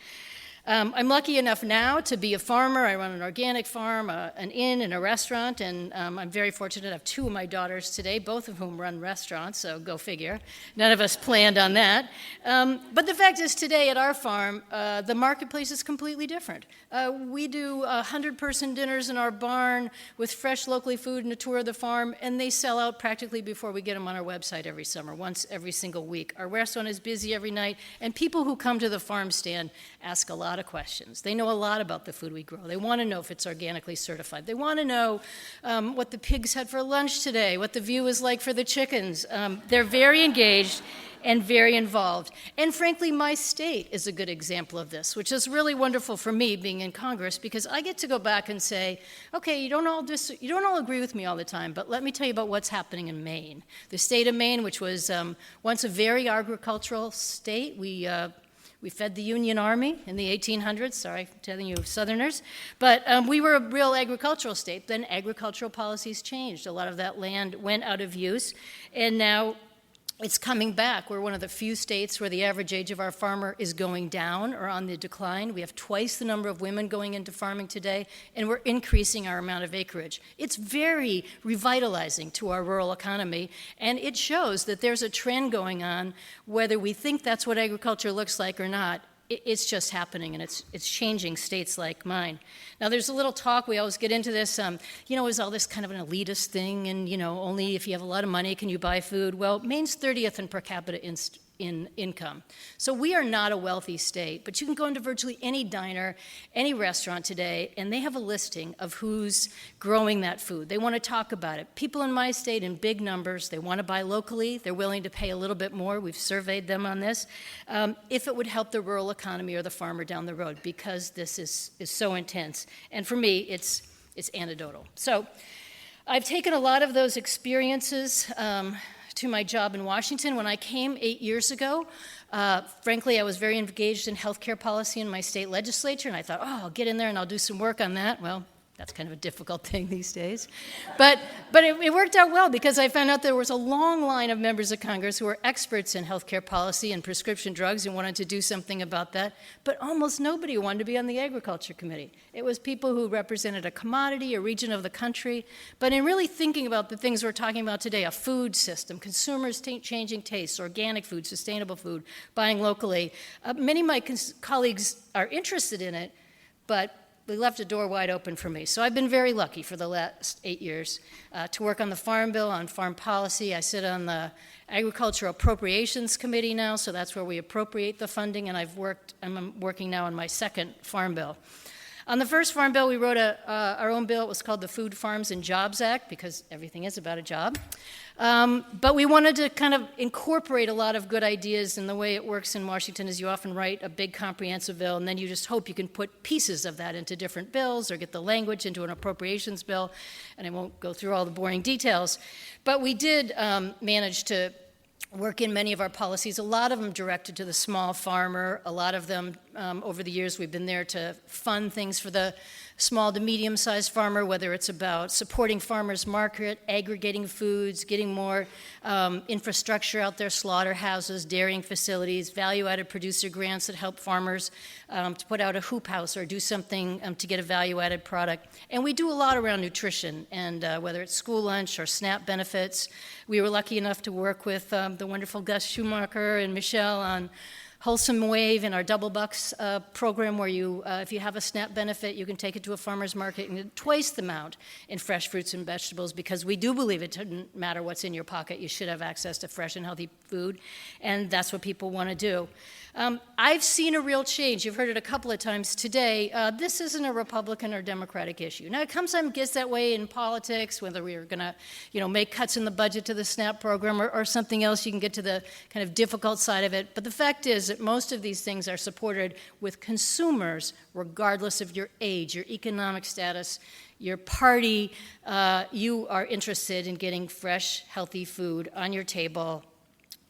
I'm lucky enough now to be a farmer. I run an organic farm, an inn, and a restaurant, and I'm very fortunate. I have two of my daughters today, both of whom run restaurants, so go figure. None of us planned on that. But the fact is, today at our farm, the marketplace is completely different. We do 100-person dinners in our barn with fresh, locally food and a tour of the farm, and they sell out practically before we get them on our website every summer, once every single week. Our restaurant is busy every night, and people who come to the farm stand ask a lot of questions. They know a lot about the food we grow. They want to know if it's organically certified. They want to know what the pigs had for lunch today, what the view is like for the chickens. They're very engaged and very involved. And frankly, my state is a good example of this, which is really wonderful for me being in Congress, because I get to go back and say, okay, you don't all agree with me all the time, but let me tell you about what's happening in Maine. The state of Maine, which was once a very agricultural state, we fed the Union Army in the 1800s, sorry for telling you Southerners, but we were a real agricultural state. Then agricultural policies changed. A lot of that land went out of use, and now it's coming back. We're one of the few states where the average age of our farmer is going down or on the decline. We have twice the number of women going into farming today, and we're increasing our amount of acreage. It's very revitalizing to our rural economy, and it shows that there's a trend going on, whether we think that's what agriculture looks like or not. It's just happening, and it's changing states like mine. Now, there's a little talk, we always get into this, is all this kind of an elitist thing, and, only if you have a lot of money can you buy food? Well, Maine's 30th in per capita in income. So we are not a wealthy state, but you can go into virtually any diner, any restaurant today, and they have a listing of who's growing that food. They want to talk about it. People in my state in big numbers, they want to buy locally. They're willing to pay a little bit more. We've surveyed them on this. If it would help the rural economy or the farmer down the road, because this is so intense. And for me, it's anecdotal. So I've taken a lot of those experiences to my job in Washington. When I came 8 years ago, frankly, I was very engaged in healthcare policy in my state legislature, and I thought, oh, I'll get in there and I'll do some work on that. Well, that's kind of a difficult thing these days. But it worked out well, because I found out there was a long line of members of Congress who were experts in healthcare policy and prescription drugs and wanted to do something about that, but almost nobody wanted to be on the Agriculture Committee. It was people who represented a commodity, a region of the country. But in really thinking about the things we're talking about today, a food system, consumers changing tastes, organic food, sustainable food, buying locally, many of my colleagues are interested in it, but they left a door wide open for me. So I've been very lucky for the last 8 years to work on the Farm Bill, on farm policy. I sit on the Agricultural Appropriations Committee now, so that's where we appropriate the funding, and I'm working now on my second Farm Bill. On the first Farm Bill, we wrote our own bill. It was called the Food, Farms, and Jobs Act, because everything is about a job. But we wanted to kind of incorporate a lot of good ideas, and the way it works in Washington is you often write a big comprehensive bill, and then you just hope you can put pieces of that into different bills or get the language into an appropriations bill, and I won't go through all the boring details. But we did manage to work in many of our policies, a lot of them directed to the small farmer, a lot of them over the years we've been there to fund things for the small to medium-sized farmer, whether it's about supporting farmers market, aggregating foods, getting more infrastructure out there, slaughterhouses, dairying facilities, value-added producer grants that help farmers to put out a hoop house or do something to get a value-added product. And we do a lot around nutrition, and whether it's school lunch or SNAP benefits. We were lucky enough to work with the wonderful Gus Schumacher and Michelle on Wholesome Wave in our Double Bucks program, where you, if you have a SNAP benefit, you can take it to a farmer's market and get twice the amount in fresh fruits and vegetables, because we do believe it doesn't matter what's in your pocket. You should have access to fresh and healthy food, and that's what people want to do. I've seen a real change. You've heard it a couple of times today. This isn't a Republican or Democratic issue. Now, it sometimes gets that way in politics, whether we're going to, make cuts in the budget to the SNAP program or something else. You can get to the kind of difficult side of it. But the fact is that most of these things are supported with consumers, regardless of your age, your economic status, your party. You are interested in getting fresh, healthy food on your table,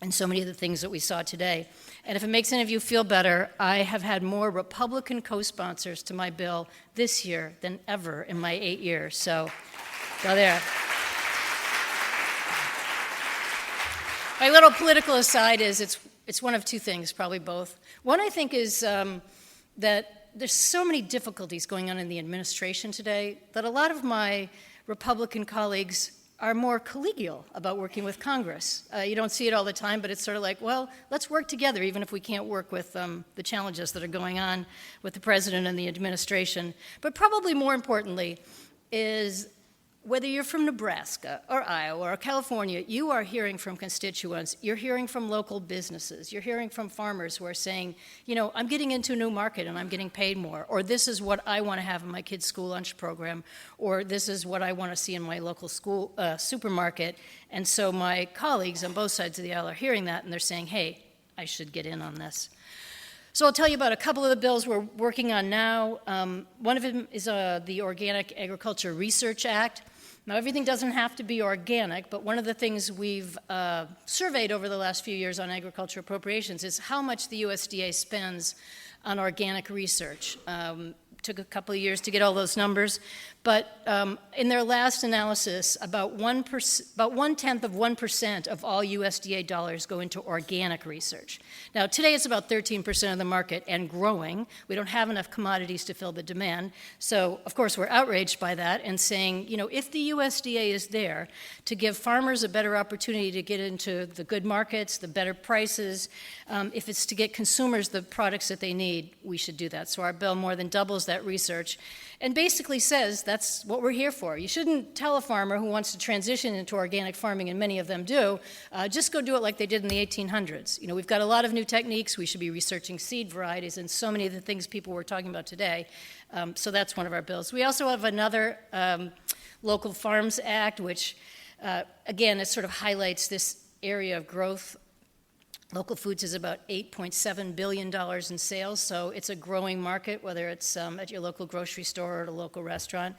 and so many of the things that we saw today. And if it makes any of you feel better, I have had more Republican co-sponsors to my bill this year than ever in my 8 years. So, go there. My little political aside is it's one of two things, probably both. One, I think, is that there's so many difficulties going on in the administration today that a lot of my Republican colleagues are more collegial about working with Congress. You don't see it all the time, but it's sort of like, well, let's work together, even if we can't work with the challenges that are going on with the president and the administration. But probably more importantly is whether you're from Nebraska or Iowa or California, you are hearing from constituents, you're hearing from local businesses, you're hearing from farmers who are saying, I'm getting into a new market and I'm getting paid more, or this is what I want to have in my kids' school lunch program, or this is what I want to see in my local school supermarket. And so my colleagues on both sides of the aisle are hearing that, and they're saying, hey, I should get in on this. So I'll tell you about a couple of the bills we're working on now. One of them is the Organic Agriculture Research Act. Now, everything doesn't have to be organic, but one of the things we've surveyed over the last few years on agriculture appropriations is how much the USDA spends on organic research. Took a couple of years to get all those numbers, but in their last analysis, about 1/10 of 1% of all USDA dollars go into organic research. Now, today it's about 13% of the market and growing. We don't have enough commodities to fill the demand, so of course we're outraged by that and saying, if the USDA is there to give farmers a better opportunity to get into the good markets, the better prices, if it's to get consumers the products that they need, we should do that. So our bill more than doubles that that research and basically says that's what we're here for. You shouldn't tell a farmer who wants to transition into organic farming, and many of them do, just go do it like they did in the 1800s. You know, we've got a lot of new techniques. We should be researching seed varieties and so many of the things people were talking about today. So that's one of our bills. We also have another Local Farms Act, which, again, it sort of highlights this area of growth. Local Foods is about $8.7 billion in sales, so it's a growing market, whether it's at your local grocery store or at a local restaurant.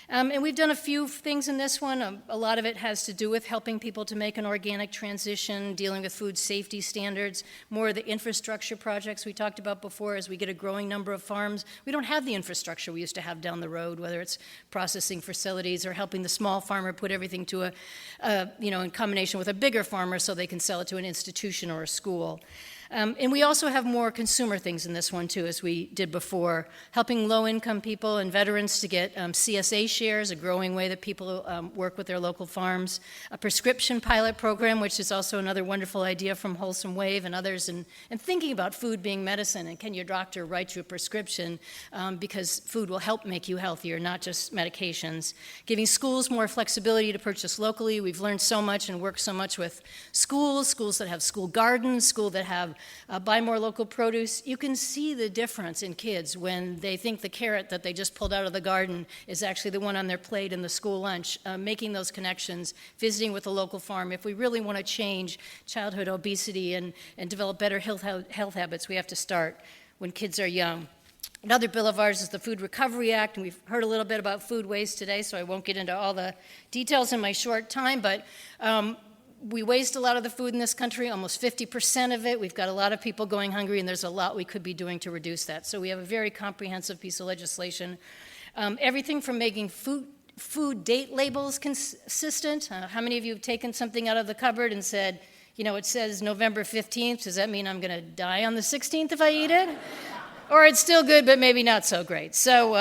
And we've done a few things in this one. A lot of it has to do with helping people to make an organic transition, dealing with food safety standards, more of the infrastructure projects we talked about before. As we get a growing number of farms, we don't have the infrastructure we used to have down the road, whether it's processing facilities or helping the small farmer put everything to in combination with a bigger farmer so they can sell it to an institution or a school. And we also have more consumer things in this one, too, as we did before, helping low-income people and veterans to get CSA shares, a growing way that people work with their local farms, a prescription pilot program, which is also another wonderful idea from Wholesome Wave and others, and thinking about food being medicine, and can your doctor write you a prescription because food will help make you healthier, not just medications. Giving schools more flexibility to purchase locally. We've learned so much and worked so much with schools that have school gardens, schools that have buy more local produce. You can see the difference in kids when they think the carrot that they just pulled out of the garden is actually the one on their plate in the school lunch, making those connections, visiting with a local farm. If we really want to change childhood obesity and develop better health habits, we have to start when kids are young. Another bill of ours is the Food Recovery Act, and we've heard a little bit about food waste today, so I won't get into all the details in my short time, but we waste a lot of the food in this country, almost 50% of it. We've got a lot of people going hungry, and there's a lot we could be doing to reduce that. So we have a very comprehensive piece of legislation. Everything from making food date labels consistent. How many of you have taken something out of the cupboard and said, you know, it says November 15th. Does that mean I'm going to die on the 16th if I eat it? Or it's still good, but maybe not so great. So,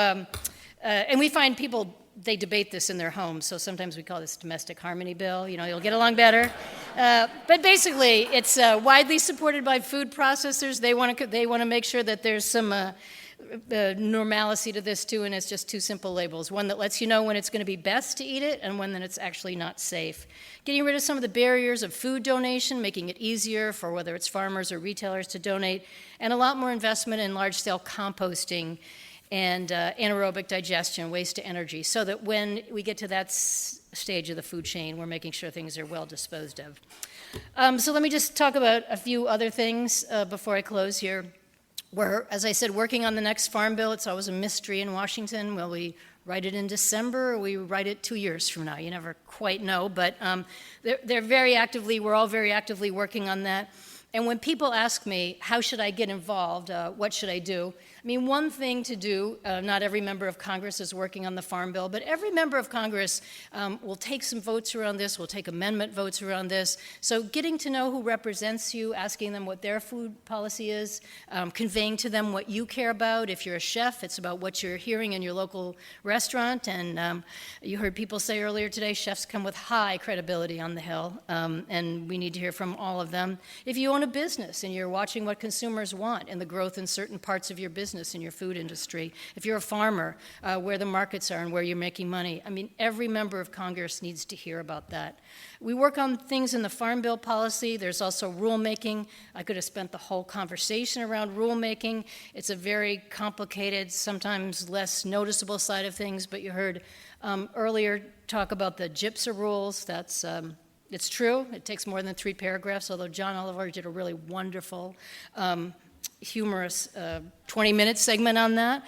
and we find people, they debate this in their homes, so sometimes we call this domestic harmony bill. You know, you'll get along better. But basically, it's widely supported by food processors. They want to make sure that there's some normalcy to this too, and it's just two simple labels: one that lets you know when it's going to be best to eat it, and one that it's actually not safe. Getting rid of some of the barriers of food donation, making it easier for whether it's farmers or retailers to donate, and a lot more investment in large-scale composting and anaerobic digestion, waste to energy, so that when we get to that stage of the food chain, we're making sure things are well disposed of. So let me just talk about a few other things before I close here. We're, as I said, working on the next farm bill. It's always a mystery in Washington. Will we write it in December or will we write it 2 years from now? You never quite know, but we're all very actively working on that. And when people ask me, how should I get involved, what should I do? I mean, one thing to do, not every member of Congress is working on the Farm Bill, but every member of Congress will take some votes around this, will take amendment votes around this. So getting to know who represents you, asking them what their food policy is, conveying to them what you care about. If you're a chef, it's about what you're hearing in your local restaurant. And you heard people say earlier today, chefs come with high credibility on the Hill, and we need to hear from all of them. If you own a business and you're watching what consumers want and the growth in certain parts of your business, in your food industry, if you're a farmer, where the markets are and where you're making money. I mean, every member of Congress needs to hear about that. We work on things in the Farm Bill policy. There's also rulemaking. I could have spent the whole conversation around rulemaking. It's a very complicated, sometimes less noticeable side of things, but you heard earlier talk about the GIPSA rules. That's it's true. It takes more than 3 paragraphs, although John Oliver did a really wonderful humorous 20-minute segment on that.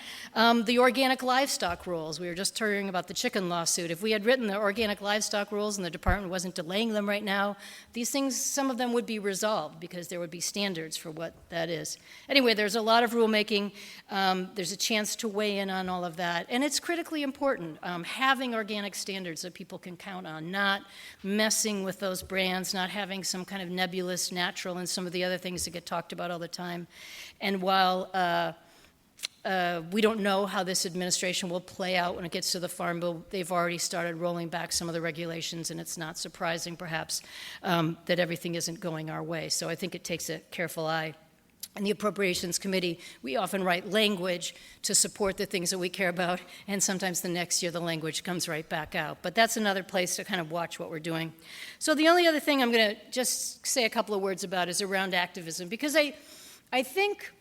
The organic livestock rules. We were just hearing about the chicken lawsuit. If we had written the organic livestock rules and the department wasn't delaying them right now, these things, some of them would be resolved because there would be standards for what that is. Anyway, there's a lot of rulemaking. There's a chance to weigh in on all of that. And it's critically important, having organic standards that people can count on, not messing with those brands, not having some kind of nebulous natural and some of the other things that get talked about all the time. And while we don't know how this administration will play out when it gets to the Farm Bill, they've already started rolling back some of the regulations, and it's not surprising, perhaps, that everything isn't going our way. So I think it takes a careful eye. in the Appropriations Committee, we often write language to support the things that we care about, and sometimes the next year the language comes right back out. But that's another place to kind of watch what we're doing. So the only other thing I'm going to just say a couple of words about is around activism, because I think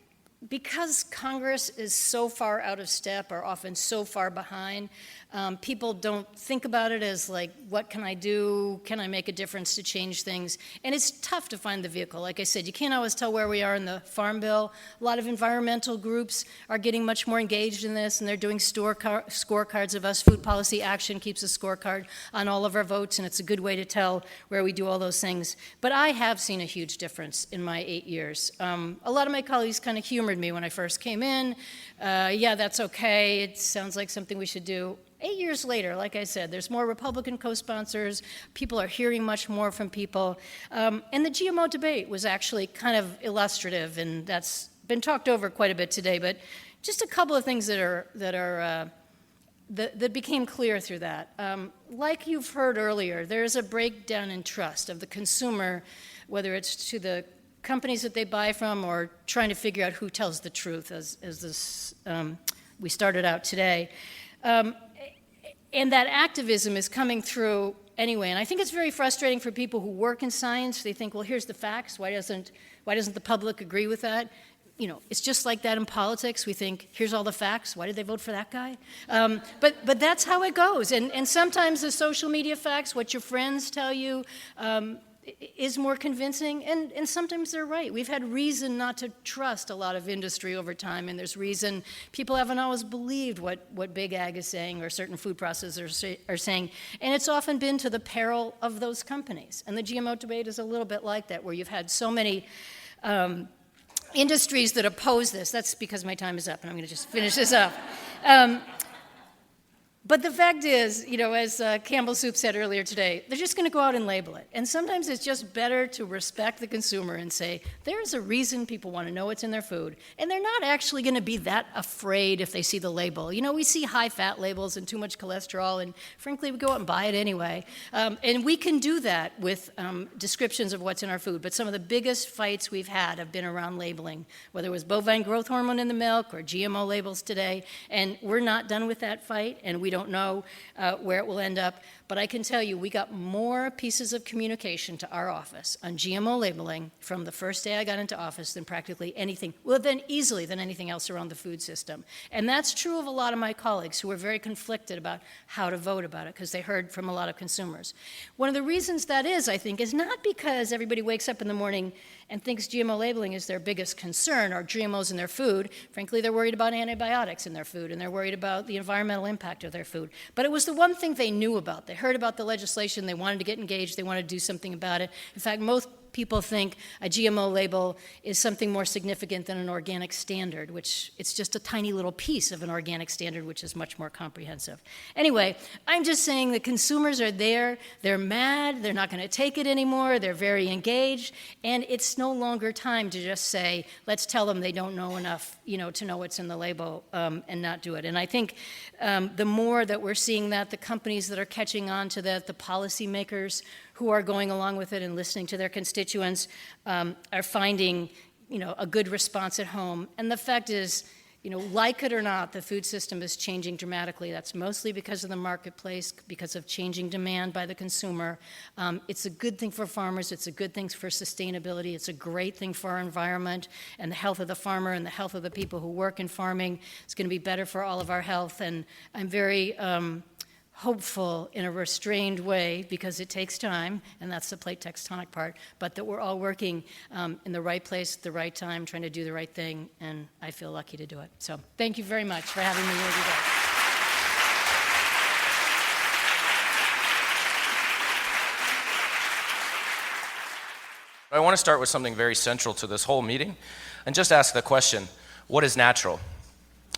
because Congress is so far out of step or often so far behind, people don't think about it as like, what can I do? Can I make a difference to change things? And it's tough to find the vehicle. Like I said, you can't always tell where we are in the Farm Bill. A lot of environmental groups are getting much more engaged in this, and they're doing scorecards of us. Food Policy Action keeps a scorecard on all of our votes, and it's a good way to tell where we do all those things. But I have seen a huge difference in my 8 years. A lot of my colleagues kind of humored me when I first came in. Yeah, that's okay. It sounds like something we should do. 8 years later, like I said, there's more Republican co-sponsors. People are hearing much more from people. And the GMO debate was actually kind of illustrative, and that's been talked over quite a bit today. But just a couple of things that became clear through that. Like you've heard earlier, there's a breakdown in trust of the consumer, whether it's to the companies that they buy from or trying to figure out who tells the truth, as this we started out today. And that activism is coming through anyway. And I think it's very frustrating for people who work in science. They think, well, here's the facts. Why doesn't the public agree with that? You know, it's just like that in politics. We think, here's all the facts. Why did they vote for that guy? But that's how it goes. And sometimes the social media facts, what your friends tell you, is more convincing, and sometimes they're right. We've had reason not to trust a lot of industry over time, and there's reason people haven't always believed what Big Ag is saying or certain food processors are saying, and it's often been to the peril of those companies. And the GMO debate is a little bit like that, where you've had so many industries that oppose this. That's because my time is up, and I'm going to just finish this up. But the fact is, you know, as Campbell Soup said earlier today, they're just going to go out and label it. And sometimes it's just better to respect the consumer and say, there's a reason people want to know what's in their food. And they're not actually going to be that afraid if they see the label. You know, we see high-fat labels and too much cholesterol, and frankly, we go out and buy it anyway. And we can do that with descriptions of what's in our food. But some of the biggest fights we've had have been around labeling, whether it was bovine growth hormone in the milk or GMO labels today. And we're not done with that fight, and we don't know where it will end up, but I can tell you we got more pieces of communication to our office on GMO labeling from the first day I got into office than practically anything, well, then easily than anything else around the food system. And that's true of a lot of my colleagues who were very conflicted about how to vote about it because they heard from a lot of consumers. One of the reasons that is, I think, is not because everybody wakes up in the morning and thinks GMO labeling is their biggest concern, or GMOs in their food. Frankly, they're worried about antibiotics in their food, and they're worried about the environmental impact of their food. But it was the one thing they knew about. They heard about the legislation, they wanted to get engaged, they wanted to do something about it. In fact, most people think a GMO label is something more significant than an organic standard, which it's just a tiny little piece of an organic standard, which is much more comprehensive. Anyway, I'm just saying the consumers are there, they're mad, they're not going to take it anymore, they're very engaged, and it's no longer time to just say, let's tell them they don't know enough, you know, to know what's in the label and not do it. And I think the more that we're seeing that, the companies that are catching on to that, the policymakers who are going along with it and listening to their constituents are finding, you know, a good response at home. And the fact is, you know, like it or not, the food system is changing dramatically. That's mostly because of the marketplace, because of changing demand by the consumer. It's a good thing for farmers. It's a good thing for sustainability. It's a great thing for our environment and the health of the farmer and the health of the people who work in farming. It's going to be better for all of our health. And I'm very hopeful in a restrained way, because it takes time, and that's the plate tectonic part, but that we're all working in the right place at the right time, trying to do the right thing, and I feel lucky to do it. So thank you very much for having me here today.
I want to start with something very central to this whole meeting and just ask the question, what is natural?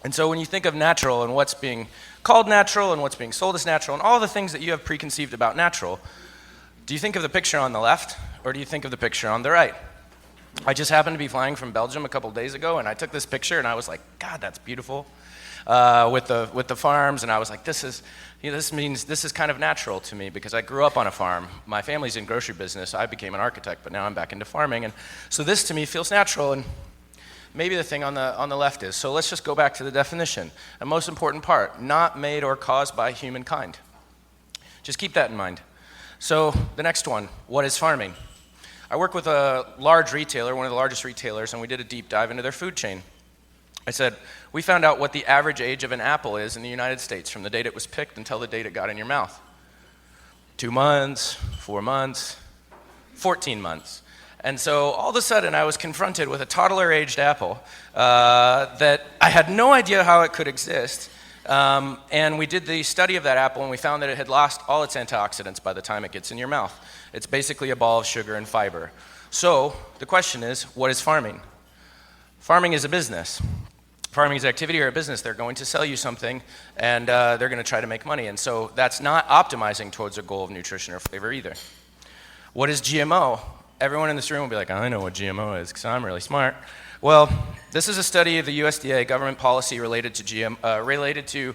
And so when you think of natural and what's being called natural and what's being sold as natural and all the things that you have preconceived about natural, do you think of the picture on the left or do you think of the picture on the right? I just happened to be flying from Belgium a couple days ago, and I took this picture and I was like, God, that's beautiful, with the farms, and I was like, this is kind of natural to me because I grew up on a farm. My family's in grocery business. I became an architect, but now I'm back into farming, and so this to me feels natural. And maybe the thing on the left is. So let's just go back to the definition. The most important part, not made or caused by humankind. Just keep that in mind. So the next one, what is farming? I work with a large retailer, one of the largest retailers, and we did a deep dive into their food chain. I said, we found out what the average age of an apple is in the United States from the date it was picked until the date it got in your mouth. 2 months, 4 months, 14 months. And so all of a sudden I was confronted with a toddler-aged apple that I had no idea how it could exist. And we did the study of that apple and we found that it had lost all its antioxidants by the time it gets in your mouth. It's basically a ball of sugar and fiber. So the question is, what is farming? Farming is a business. Farming is an activity or a business. They're going to sell you something and they're going to try to make money. And so that's not optimizing towards a goal of nutrition or flavor either. What is GMO? Everyone in this room will be like, I know what GMO is because I'm really smart. Well, this is a study of the USDA government policy related to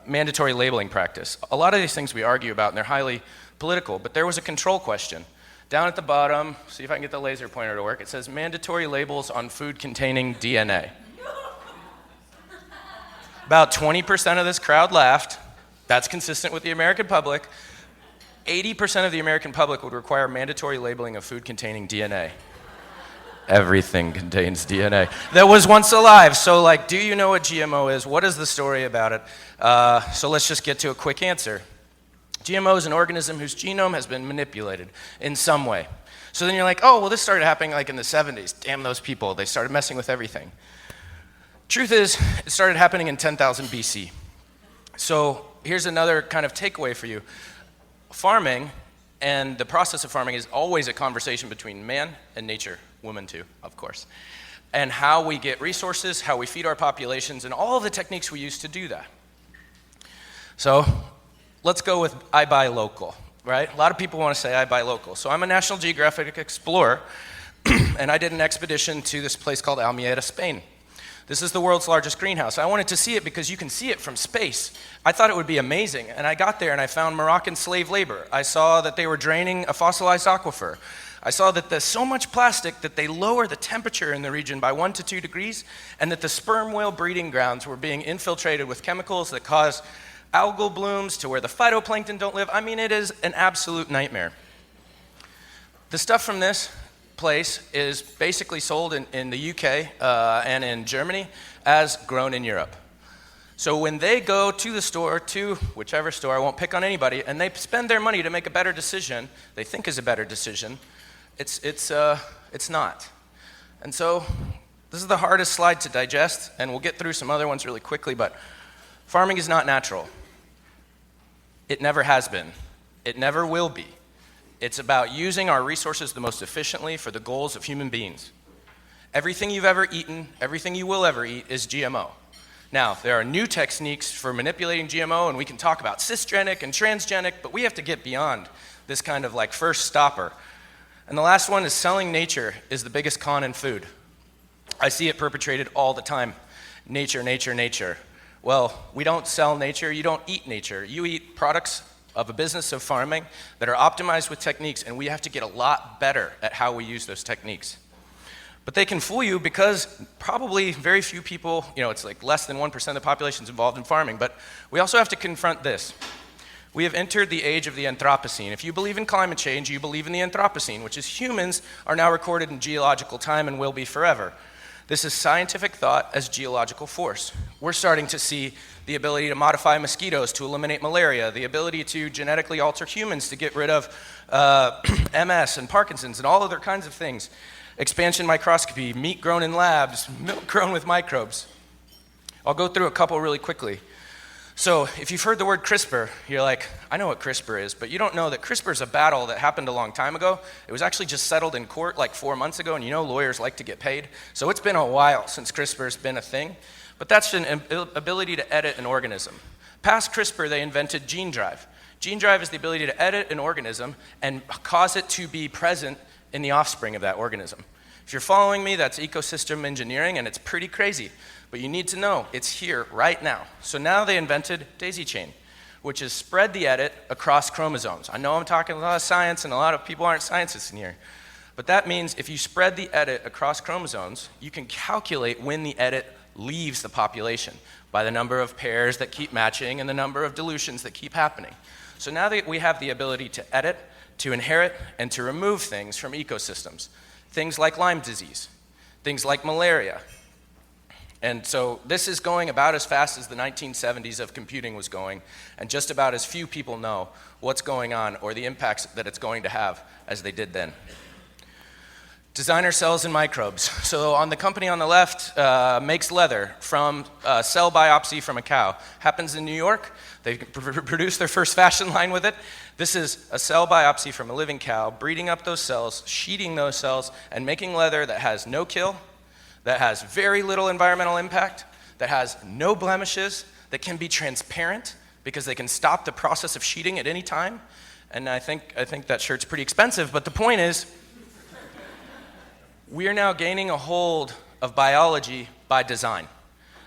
mandatory labeling practice. A lot of these things we argue about and they're highly political, but there was a control question. Down at the bottom, see if I can get the laser pointer to work, it says mandatory labels on food containing DNA. About 20% of this crowd laughed. That's consistent with the American public. 80% of the American public would require mandatory labeling of food containing DNA. Everything contains DNA that was once alive. So like, do you know what GMO is? What is the story about it? So let's just get to a quick answer. GMO is an organism whose genome has been manipulated in some way. So then you're like, oh, well, this started happening like in the 70s. Damn those people. They started messing with everything. Truth is, it started happening in 10,000 BC. So here's another kind of takeaway for you. Farming and the process of farming is always a conversation between man and nature, woman too, of course, and how we get resources, how we feed our populations, and all of the techniques we use to do that. So let's go with I buy local, right? A lot of people want to say I buy local. So I'm a National Geographic explorer, and I did an expedition to this place called Almeida, Spain. This is the world's largest greenhouse. I wanted to see it because you can see it from space. I thought it would be amazing. And I got there and I found Moroccan slave labor. I saw that they were draining a fossilized aquifer. I saw that there's so much plastic that they lower the temperature in the region by 1 to 2 degrees, and that the sperm whale breeding grounds were being infiltrated with chemicals that cause algal blooms to where the phytoplankton don't live. I mean, it is an absolute nightmare. The stuff from this place is basically sold in the UK and in Germany as grown in Europe. So when they go to the store, to whichever store, I won't pick on anybody, and they spend their money to make a better decision, they think is a better decision, it's not. And so this is the hardest slide to digest, and we'll get through some other ones really quickly, but farming is not natural. It never has been. It never will be. It's about using our resources the most efficiently for the goals of human beings. Everything you've ever eaten, everything you will ever eat is GMO. Now, there are new techniques for manipulating GMO, and we can talk about cisgenic and transgenic, but we have to get beyond this kind of like first stopper. And the last one is selling nature is the biggest con in food. I see it perpetrated all the time. Nature, nature, nature. Well, we don't sell nature, you don't eat nature. You eat products of a business of farming that are optimized with techniques, and we have to get a lot better at how we use those techniques. But they can fool you because probably very few people, it's like less than 1% of the population is involved in farming, but we also have to confront this. We have entered the age of the Anthropocene. If you believe in climate change, you believe in the Anthropocene, which is humans are now recorded in geological time and will be forever. This is scientific thought as geological force. We're starting to see the ability to modify mosquitoes to eliminate malaria, the ability to genetically alter humans to get rid of MS and Parkinson's and all other kinds of things. Expansion microscopy, meat grown in labs, milk grown with microbes. I'll go through a couple really quickly. So if you've heard the word CRISPR, you're like, I know what CRISPR is, but you don't know that CRISPR is a battle that happened a long time ago. It was actually just settled in court like 4 months ago, and lawyers like to get paid. So it's been a while since CRISPR's been a thing, but that's an ability to edit an organism. Past CRISPR, they invented gene drive. Gene drive is the ability to edit an organism and cause it to be present in the offspring of that organism. If you're following me, that's ecosystem engineering, and it's pretty crazy. But you need to know it's here right now. So now they invented daisy chain, which is spread the edit across chromosomes. I know I'm talking a lot of science, and a lot of people aren't scientists in here. But that means if you spread the edit across chromosomes, you can calculate when the edit leaves the population by the number of pairs that keep matching and the number of dilutions that keep happening. So now that we have the ability to edit, to inherit, and to remove things from ecosystems, things like Lyme disease, things like malaria. And so this is going about as fast as the 1970s of computing was going, and just about as few people know what's going on or the impacts that it's going to have as they did then. Designer cells and microbes. So on the company on the left makes leather from cell biopsy from a cow. Happens in New York. They produced their first fashion line with it. This is a cell biopsy from a living cow, breeding up those cells, sheeting those cells, and making leather that has no kill, that has very little environmental impact, that has no blemishes, that can be transparent because they can stop the process of sheeting at any time. And I think that shirt's pretty expensive, but the point is, we are now gaining a hold of biology by design.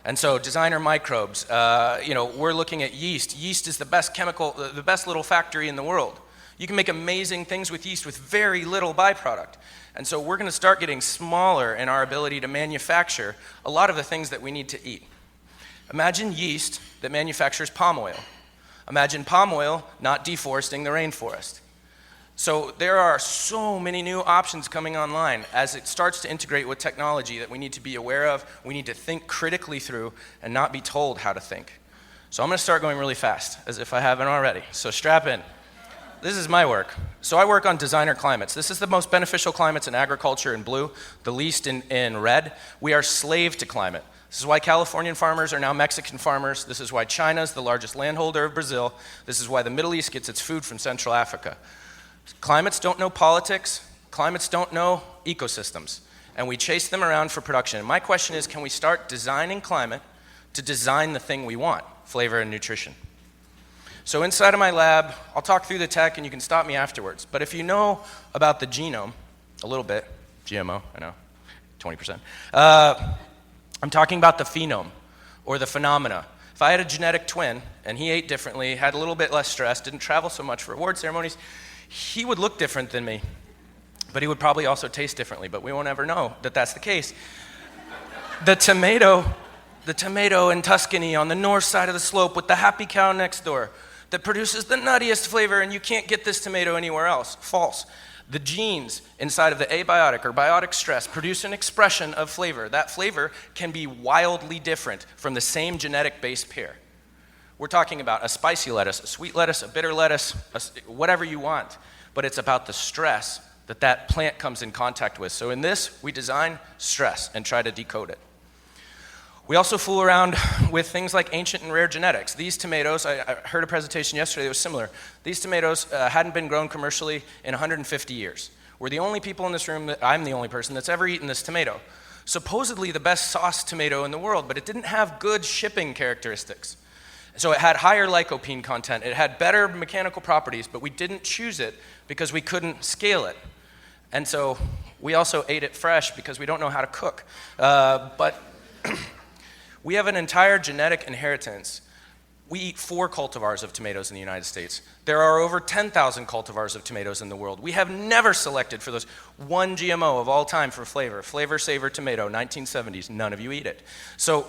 And so designer microbes, we're looking at yeast. Yeast is the best chemical, the best little factory in the world. You can make amazing things with yeast with very little byproduct. And so we're going to start getting smaller in our ability to manufacture a lot of the things that we need to eat. Imagine yeast that manufactures palm oil. Imagine palm oil not deforesting the rainforest. So there are so many new options coming online as it starts to integrate with technology that we need to be aware of, we need to think critically through, and not be told how to think. So I'm going to start going really fast, as if I haven't already. So strap in. This is my work. So I work on designer climates. This is the most beneficial climates in agriculture in blue, the least in red. We are slave to climate. This is why Californian farmers are now Mexican farmers. This is why China is the largest landholder of Brazil. This is why the Middle East gets its food from Central Africa. Climates don't know politics, climates don't know ecosystems, and we chase them around for production. And my question is, can we start designing climate to design the thing we want, flavor and nutrition? So inside of my lab, I'll talk through the tech and you can stop me afterwards. But if you know about the genome, a little bit, GMO, I know, 20%, I'm talking about the phenome, or the phenomena. If I had a genetic twin, and he ate differently, had a little bit less stress, didn't travel so much for award ceremonies, he would look different than me, but he would probably also taste differently, but we won't ever know that that's the case. The tomato in Tuscany on the north side of the slope with the happy cow next door that produces the nuttiest flavor, and you can't get this tomato anywhere else. False. The genes inside of the abiotic or biotic stress produce an expression of flavor. That flavor can be wildly different from the same genetic base pair. We're talking about a spicy lettuce, a sweet lettuce, a bitter lettuce, whatever you want. But it's about the stress that that plant comes in contact with. So in this, we design stress and try to decode it. We also fool around with things like ancient and rare genetics. These tomatoes, I heard a presentation yesterday that was similar. These tomatoes hadn't been grown commercially in 150 years. We're the only people in this room, I'm the only person that's ever eaten this tomato. Supposedly the best sauce tomato in the world, but it didn't have good shipping characteristics. So it had higher lycopene content, it had better mechanical properties, but we didn't choose it because we couldn't scale it. And so we also ate it fresh because we don't know how to cook. But we have an entire genetic inheritance. We eat 4 cultivars of tomatoes in the United States. There are over 10,000 cultivars of tomatoes in the world. We have never selected for those one GMO of all time for flavor. Flavor Saver tomato, 1970s, none of you eat it. So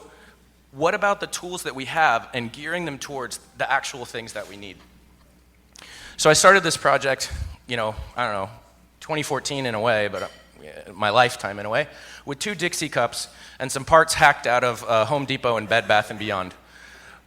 what about the tools that we have and gearing them towards the actual things that we need? So I started this project, 2014 in a way, but my lifetime in a way, with 2 Dixie cups and some parts hacked out of Home Depot and Bed Bath & Beyond.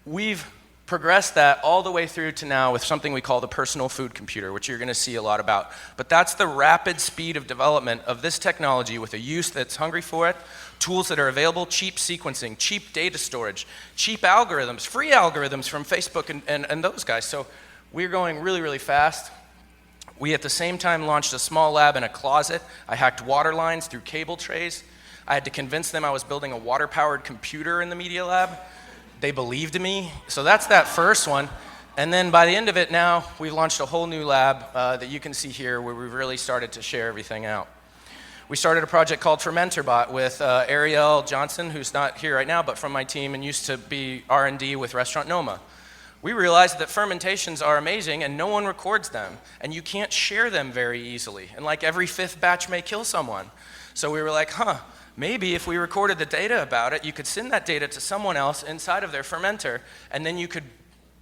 We've progressed that all the way through to now with something we call the personal food computer, which you're going to see a lot about. But that's the rapid speed of development of this technology with a use that's hungry for it, tools that are available, cheap sequencing, cheap data storage, cheap algorithms, free algorithms from Facebook and those guys. So we're going really, really fast. We at the same time launched a small lab in a closet. I hacked water lines through cable trays. I had to convince them I was building a water-powered computer in the media lab. They believed me. So that's that first one. And then by the end of it now, we've launched a whole new lab that you can see here where we've really started to share everything out. We started a project called FermentorBot with Ariel Johnson, who's not here right now, but from my team and used to be R&D with Restaurant Noma. we realized that fermentations are amazing and no one records them, and you can't share them very easily, and like every 5th batch may kill someone. So we were like, maybe if we recorded the data about it, you could send that data to someone else inside of their fermenter, and then you could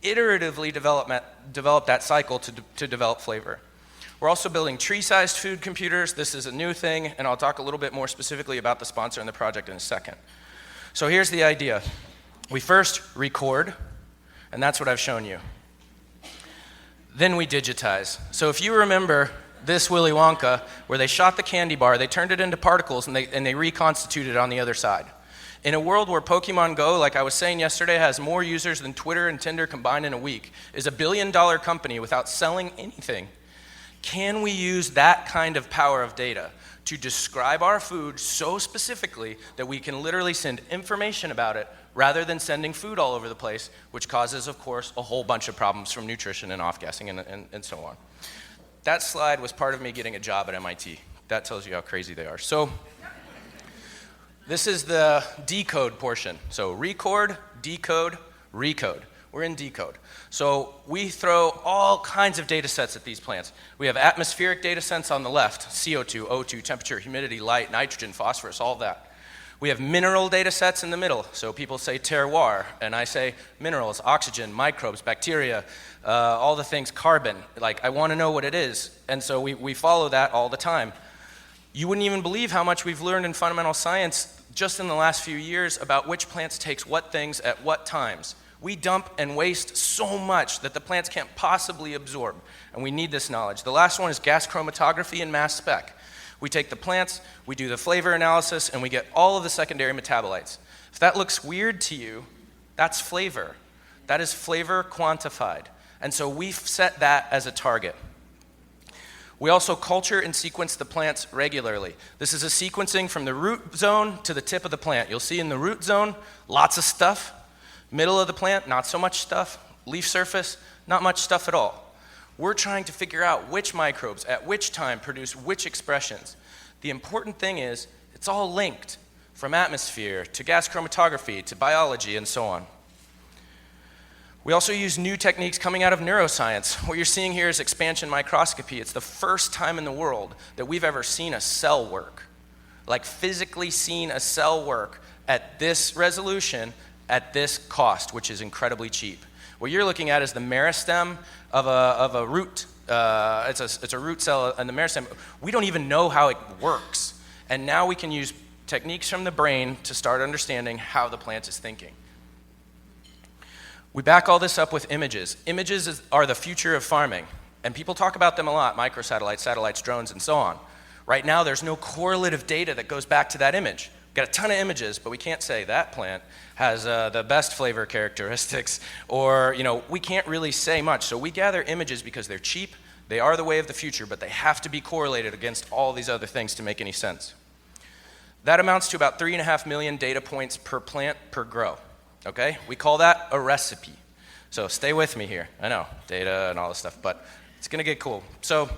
iteratively develop that cycle to develop flavor. We're also building tree-sized food computers. This is a new thing, and I'll talk a little bit more specifically about the sponsor and the project in a second. So here's the idea. We first record, and that's what I've shown you. Then we digitize. So if you remember this Willy Wonka, where they shot the candy bar, they turned it into particles, and they reconstituted it on the other side. In a world where Pokemon Go, like I was saying yesterday, has more users than Twitter and Tinder combined in a week, is a billion-dollar company without selling anything, can we use that kind of power of data to describe our food so specifically that we can literally send information about it rather than sending food all over the place, which causes, of course, a whole bunch of problems from nutrition and off-gassing and so on. That slide was part of me getting a job at MIT. That tells you how crazy they are. So this is the decode portion. So record, decode, recode. We're in decode. So we throw all kinds of data sets at these plants. We have atmospheric data sets on the left, CO2, O2, temperature, humidity, light, nitrogen, phosphorus, all that. We have mineral data sets in the middle. So people say terroir, and I say minerals, oxygen, microbes, bacteria, all the things, carbon. Like, I want to know what it is. And so we follow that all the time. You wouldn't even believe how much we've learned in fundamental science just in the last few years about which plants takes what things at what times. We dump and waste so much that the plants can't possibly absorb, and we need this knowledge. The last one is gas chromatography and mass spec. We take the plants, we do the flavor analysis, and we get all of the secondary metabolites. If that looks weird to you, that's flavor. That is flavor quantified. And so we've set that as a target. We also culture and sequence the plants regularly. This is a sequencing from the root zone to the tip of the plant. You'll see in the root zone, lots of stuff. Middle of the plant, not so much stuff. Leaf surface, not much stuff at all. We're trying to figure out which microbes at which time produce which expressions. The important thing is it's all linked, from atmosphere to gas chromatography to biology and so on. We also use new techniques coming out of neuroscience. What you're seeing here is expansion microscopy. It's the first time in the world that we've ever seen a cell work, like physically seen a cell work at this resolution at this cost, which is incredibly cheap. What you're looking at is the meristem of a root. It's a root cell, and the meristem, we don't even know how it works. And now we can use techniques from the brain to start understanding how the plant is thinking. We back all this up with images. Images are the future of farming, and people talk about them a lot, microsatellites, satellites, drones, and so on. Right now, there's no correlative data that goes back to that image. We've got a ton of images, but we can't say that plant has the best flavor characteristics, or, we can't really say much. So we gather images because they're cheap, they are the way of the future, but they have to be correlated against all these other things to make any sense. That amounts to about 3.5 million data points per plant per grow, okay? We call that a recipe. So stay with me here. I know, data and all this stuff, but it's gonna get cool. So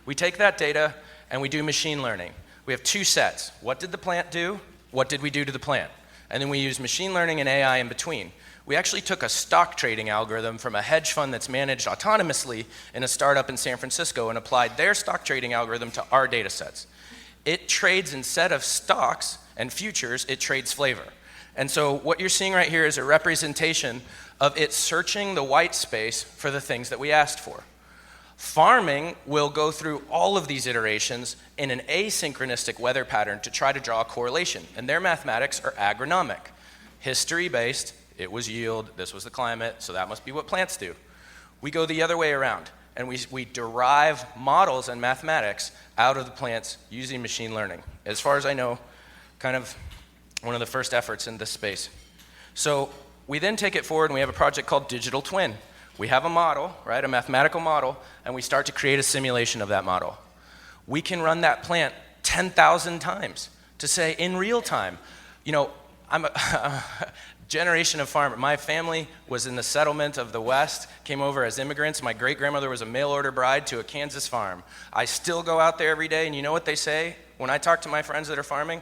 we take that data and we do machine learning. We have two sets. What did the plant do? What did we do to the plant? And then we use machine learning and AI in between. We actually took a stock trading algorithm from a hedge fund that's managed autonomously in a startup in San Francisco and applied their stock trading algorithm to our data sets. It trades, instead of stocks and futures, it trades flavor. And so what you're seeing right here is a representation of it searching the white space for the things that we asked for. Farming will go through all of these iterations in an asynchronistic weather pattern to try to draw a correlation, and their mathematics are agronomic. History-based, it was yield, this was the climate, so that must be what plants do. We go the other way around, and we derive models and mathematics out of the plants using machine learning. As far as I know, kind of one of the first efforts in this space. So we then take it forward, and we have a project called Digital Twin. We have a model, right, a mathematical model, and we start to create a simulation of that model. We can run that plant 10,000 times to say, in real time, I'm a generation of farmer. My family was in the settlement of the West, came over as immigrants. My great-grandmother was a mail-order bride to a Kansas farm. I still go out there every day, and you know what they say when I talk to my friends that are farming?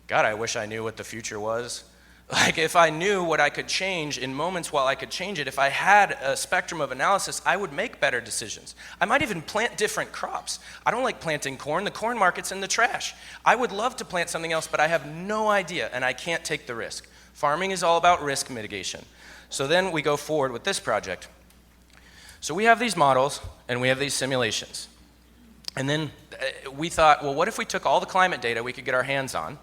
God, I wish I knew what the future was. Like, if I knew what I could change in moments while I could change it, if I had a spectrum of analysis, I would make better decisions. I might even plant different crops. I don't like planting corn. The corn market's in the trash. I would love to plant something else, but I have no idea, and I can't take the risk. Farming is all about risk mitigation. So then we go forward with this project. So we have these models, and we have these simulations. And then we thought, well, what if we took all the climate data we could get our hands on,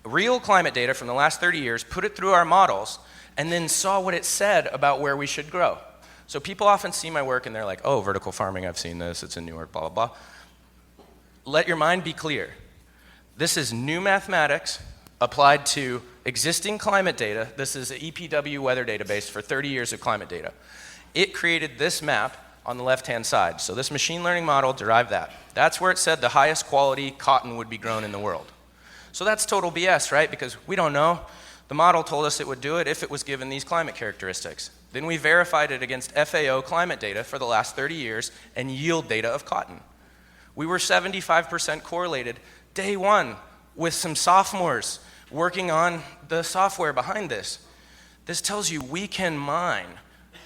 real climate data from the last 30 years, put it through our models, and then saw what it said about where we should grow. So people often see my work and they're like, oh, vertical farming, I've seen this, it's in New York, blah, blah, blah. Let your mind be clear. This is new mathematics applied to existing climate data. This is an EPW weather database for 30 years of climate data. It created this map on the left-hand side. So this machine learning model derived that. That's where it said the highest quality cotton would be grown in the world. So that's total BS, right? Because we don't know. The model told us it would do it if it was given these climate characteristics. Then we verified it against FAO climate data for the last 30 years and yield data of cotton. We were 75% correlated day one with some sophomores working on the software behind this. This tells you we can mine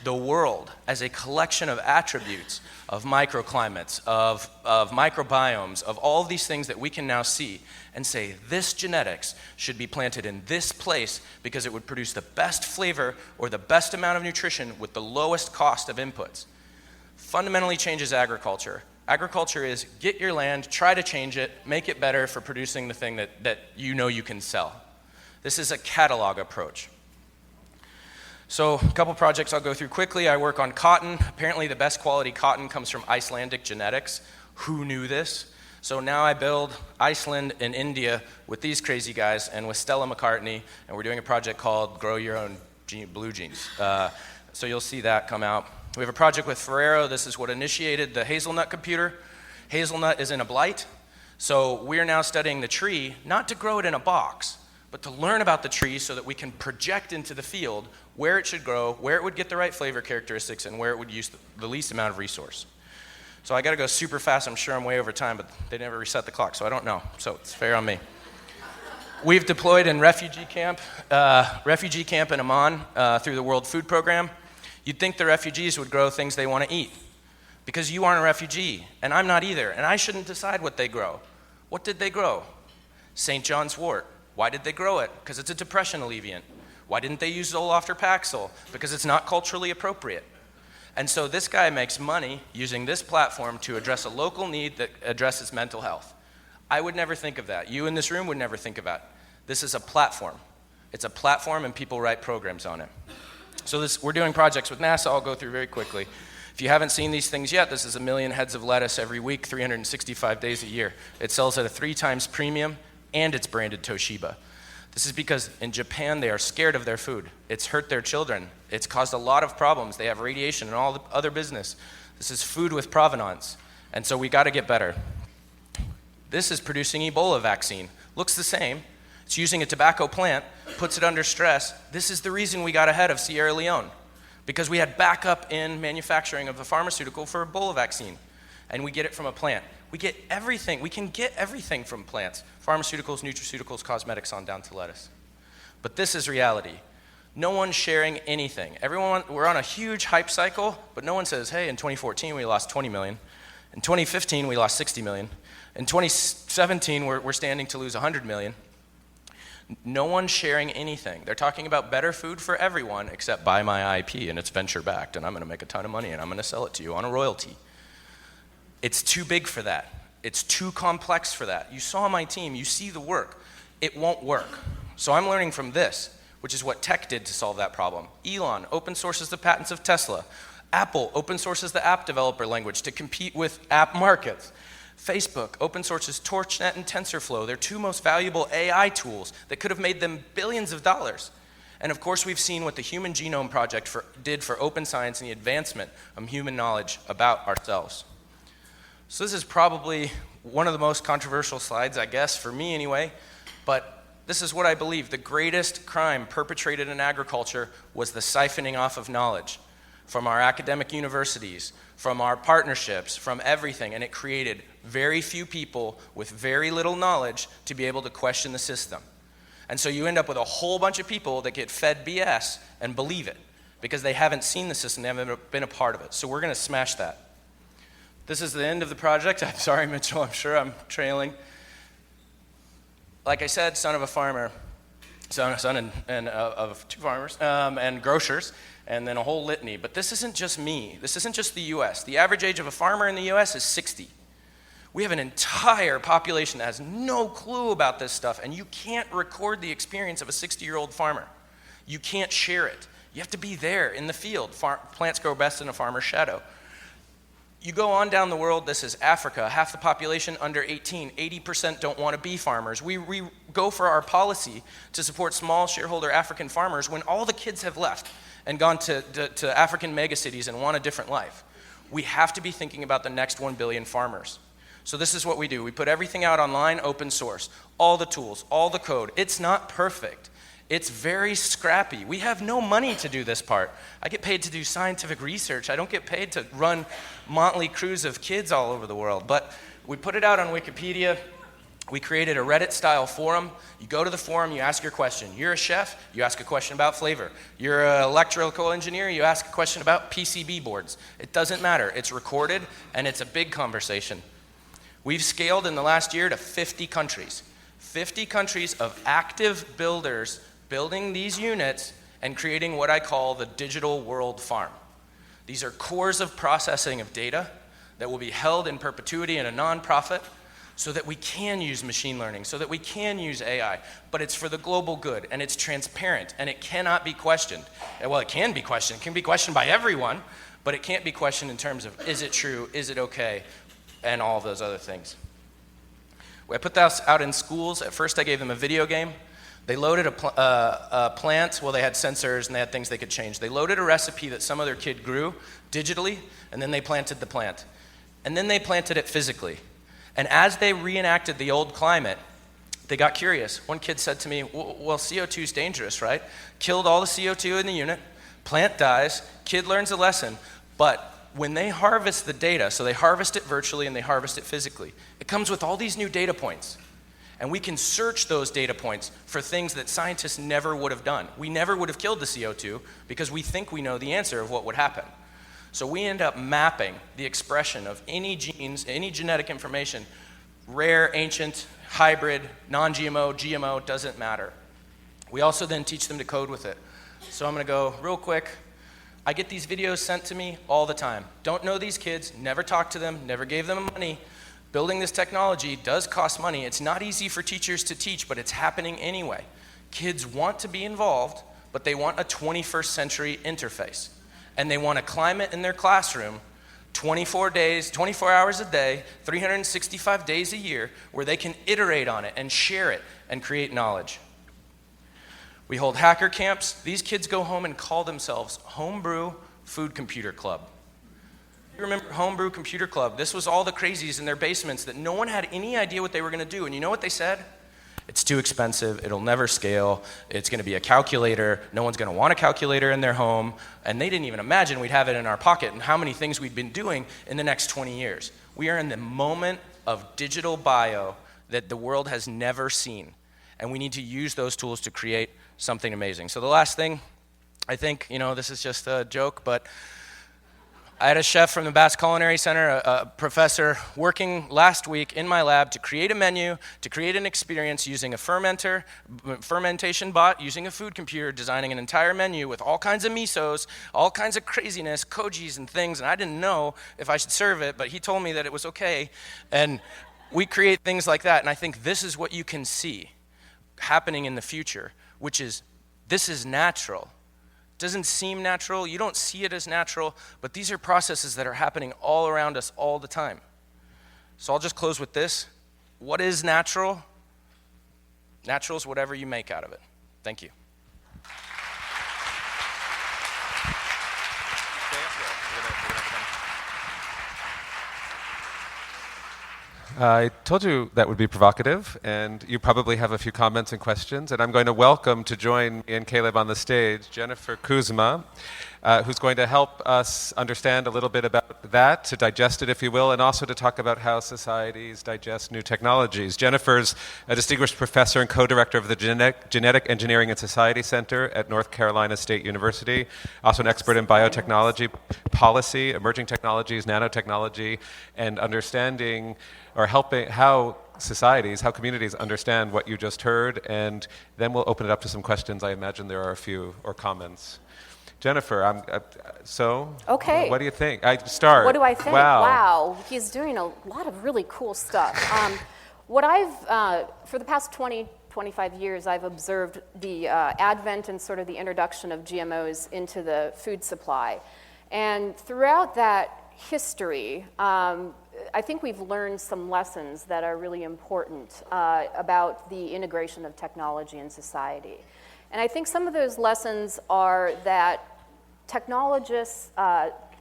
the world as a collection of attributes, of microclimates, of microbiomes, of all of these things that we can now see and say, this genetics should be planted in this place because it would produce the best flavor or the best amount of nutrition with the lowest cost of inputs. Fundamentally changes agriculture. Agriculture is get your land, try to change it, make it better for producing the thing that you know you can sell. This is a catalog approach. So a couple projects I'll go through quickly. I work on cotton. Apparently the best quality cotton comes from Icelandic genetics. Who knew this? So now I build Iceland and India with these crazy guys and with Stella McCartney, and we're doing a project called Grow Your Own Blue Jeans. So you'll see that come out. We have a project with Ferrero. This is what initiated the hazelnut computer. Hazelnut is in a blight. So we're now studying the tree, not to grow it in a box, but to learn about the tree so that we can project into the field where it should grow, where it would get the right flavor characteristics, and where it would use the least amount of resource. So I gotta go super fast. I'm sure I'm way over time, but they never reset the clock, so I don't know. So it's fair on me. We've deployed in refugee camp in Amman through the World Food Program. You'd think the refugees would grow things they want to eat because you aren't a refugee, and I'm not either, and I shouldn't decide what they grow. What did they grow? St. John's wort. Why did they grow it? Because it's a depression alleviant. Why didn't they use Zoloft or Paxil? Because it's not culturally appropriate. And so this guy makes money using this platform to address a local need that addresses mental health. I would never think of that. You in this room would never think of that. This is a platform. It's a platform and people write programs on it. So we're doing projects with NASA. I'll go through very quickly. If you haven't seen these things yet, this is 1 million heads of lettuce every week, 365 days a year. It sells at a 3 times premium, and it's branded Toshiba. This is because in Japan, they are scared of their food. It's hurt their children. It's caused a lot of problems. They have radiation and all the other business. This is food with provenance. And so we got to get better. This is producing Ebola vaccine. Looks the same. It's using a tobacco plant, puts it under stress. This is the reason we got ahead of Sierra Leone, because we had backup in manufacturing of the pharmaceutical for Ebola vaccine. And we get it from a plant. We get everything. We can get everything from plants. Pharmaceuticals, nutraceuticals, cosmetics, on down to lettuce. But this is reality. No one's sharing anything. We're on a huge hype cycle, but no one says, hey, in 2014 we lost 20 million. In 2015 we lost 60 million. In 2017 we're standing to lose 100 million. No one's sharing anything. They're talking about better food for everyone except buy my IP and it's venture backed and I'm going to make a ton of money and I'm going to sell it to you on a royalty. It's too big for that. It's too complex for that. You saw my team. You see the work. It won't work. So I'm learning from this, which is what tech did to solve that problem. Elon open sources the patents of Tesla. Apple open sources the app developer language to compete with app markets. Facebook open sources TorchNet and TensorFlow, their 2 most valuable AI tools that could have made them billions of dollars. And of course, we've seen what the Human Genome Project did for open science and the advancement of human knowledge about ourselves. So this is probably one of the most controversial slides, I guess, for me anyway, but this is what I believe. The greatest crime perpetrated in agriculture was the siphoning off of knowledge from our academic universities, from our partnerships, from everything, and it created very few people with very little knowledge to be able to question the system. And so you end up with a whole bunch of people that get fed BS and believe it because they haven't seen the system, they haven't been a part of it. So we're going to smash that. This is the end of the project. I'm sorry, Mitchell, I'm sure I'm trailing. Like I said, son of a farmer, son of two farmers and grocers, and then a whole litany. But this isn't just me. This isn't just the U.S. The average age of a farmer in the U.S. is 60. We have an entire population that has no clue about this stuff, and you can't record the experience of a 60-year-old farmer. You can't share it. You have to be there in the field. Plants grow best in a farmer's shadow. You go on down the world, this is Africa, half the population under 18, 80% don't want to be farmers. We go for our policy to support small shareholder African farmers when all the kids have left and gone to African megacities and want a different life. We have to be thinking about the next 1 billion farmers. So this is what we do. We put everything out online, open source, all the tools, all the code. It's not perfect. It's very scrappy. We have no money to do this part. I get paid to do scientific research. I don't get paid to run motley crews of kids all over the world. But we put it out on Wikipedia. We created a Reddit-style forum. You go to the forum, you ask your question. You're a chef, you ask a question about flavor. You're an electrical engineer, you ask a question about PCB boards. It doesn't matter. It's recorded, and it's a big conversation. We've scaled in the last year to 50 countries. 50 countries of active builders building these units and creating what I call the digital world farm. These are cores of processing of data that will be held in perpetuity in a nonprofit so that we can use machine learning, so that we can use AI, but it's for the global good, and it's transparent, and it cannot be questioned. Well, it can be questioned. It can be questioned by everyone, but it can't be questioned in terms of, is it true, is it okay, and all of those other things. I put this out in schools. At first, I gave them a video game. They loaded a plant. Well, they had sensors and they had things they could change. They loaded a recipe that some other kid grew digitally, and then they planted the plant. And then they planted it physically. And as they reenacted the old climate, they got curious. One kid said to me, well, CO2 is dangerous, right? Killed all the CO2 in the unit, plant dies, kid learns a lesson, but when they harvest the data, so they harvest it virtually and they harvest it physically, it comes with all these new data points. And we can search those data points for things that scientists never would have done. We never would have killed the CO2 because we think we know the answer of what would happen. So we end up mapping the expression of any genes, any genetic information, rare, ancient, hybrid, non-GMO, GMO, doesn't matter. We also then teach them to code with it. So I'm going to go real quick. I get these videos sent to me all the time. Don't know these kids, never talked to them, never gave them money. Building this technology does cost money. It's not easy for teachers to teach, but it's happening anyway. Kids want to be involved, but they want a 21st century interface. And they want a climate in their classroom 24 hours a day, 365 days a year, where they can iterate on it and share it and create knowledge. We hold hacker camps. These kids go home and call themselves Homebrew Food Computer Club. You remember Homebrew Computer Club? This was all the crazies in their basements that no one had any idea what they were going to do. And you know what they said? It's too expensive. It'll never scale. It's going to be a calculator. No one's going to want a calculator in their home. And they didn't even imagine we'd have it in our pocket and how many things we'd been doing in the next 20 years. We are in the moment of digital bio that the world has never seen. And we need to use those tools to create something amazing. So the last thing, I think, this is just a joke, but I had a chef from the Basque Culinary Center, a professor, working last week in my lab to create a menu, to create an experience using a fermentation bot, using a food computer, designing an entire menu with all kinds of misos, all kinds of craziness, kojis and things, and I didn't know if I should serve it, but he told me that it was okay, and we create things like that, and I think this is what you can see happening in the future, which is, this is natural. Doesn't seem natural, you don't see it as natural, but these are processes that are happening all around us all the time. So I'll just close with this. What is natural? Natural is whatever you make out of it. Thank you.
I told you that would be provocative, and you probably have a few comments and questions, and I'm going to welcome to join me and Caleb on the stage Jennifer Kuzma, who's going to help us understand a little bit about that, to digest it, if you will, and also to talk about how societies digest new technologies. Jennifer's a distinguished professor and co-director of the Genetic Engineering and Society Center at North Carolina State University, also an expert in biotechnology policy, emerging technologies, nanotechnology, and understanding or helping how societies, how communities understand what you just heard, and then we'll open it up to some questions. I imagine there are a few, or comments. Jennifer,
okay.
What do you think? I start.
What do I think?
Wow.
He's doing a lot of really cool stuff. For the past 20, 25 years, I've observed the advent and sort of the introduction of GMOs into the food supply. And throughout that history, I think we've learned some lessons that are really important about the integration of technology in society. And I think some of those lessons are that technologists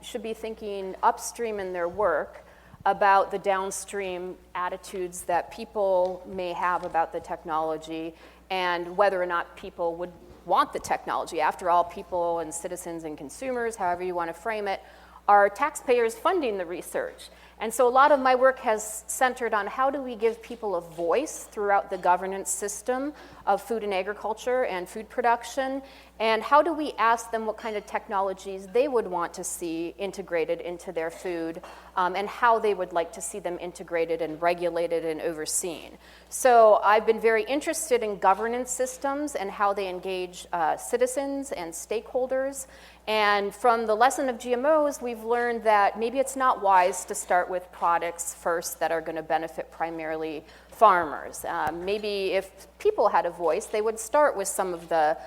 should be thinking upstream in their work about the downstream attitudes that people may have about the technology and whether or not people would want the technology. After all, people and citizens and consumers, however you want to frame it, are taxpayers funding the research. And so a lot of my work has centered on how do we give people a voice throughout the governance system of food and agriculture and food production, and how do we ask them what kind of technologies they would want to see integrated into their food, and how they would like to see them integrated and regulated and overseen. So I've been very interested in governance systems and how they engage citizens and stakeholders. And from the lesson of GMOs, we've learned that maybe it's not wise to start with products first that are going to benefit primarily farmers. Maybe if people had a voice, they would start with some of the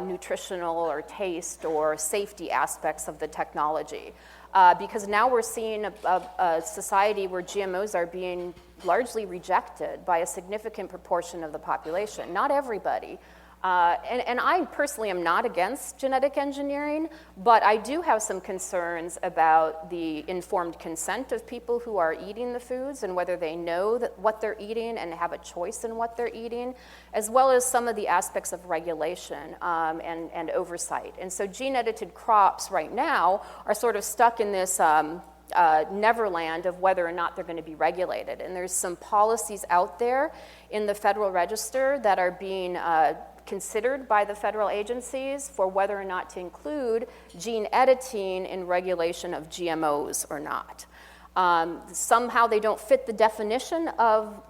nutritional or taste or safety aspects of the technology. Because now we're seeing a society where GMOs are being largely rejected by a significant proportion of the population. Not everybody. And I personally am not against genetic engineering, but I do have some concerns about the informed consent of people who are eating the foods and whether they know what they're eating and have a choice in what they're eating, as well as some of the aspects of regulation and oversight. And so gene-edited crops right now are sort of stuck in this neverland of whether or not they're going to be regulated. And there's some policies out there in the Federal Register that are being considered by the federal agencies for whether or not to include gene editing in regulation of GMOs or not. Somehow they don't fit the definition of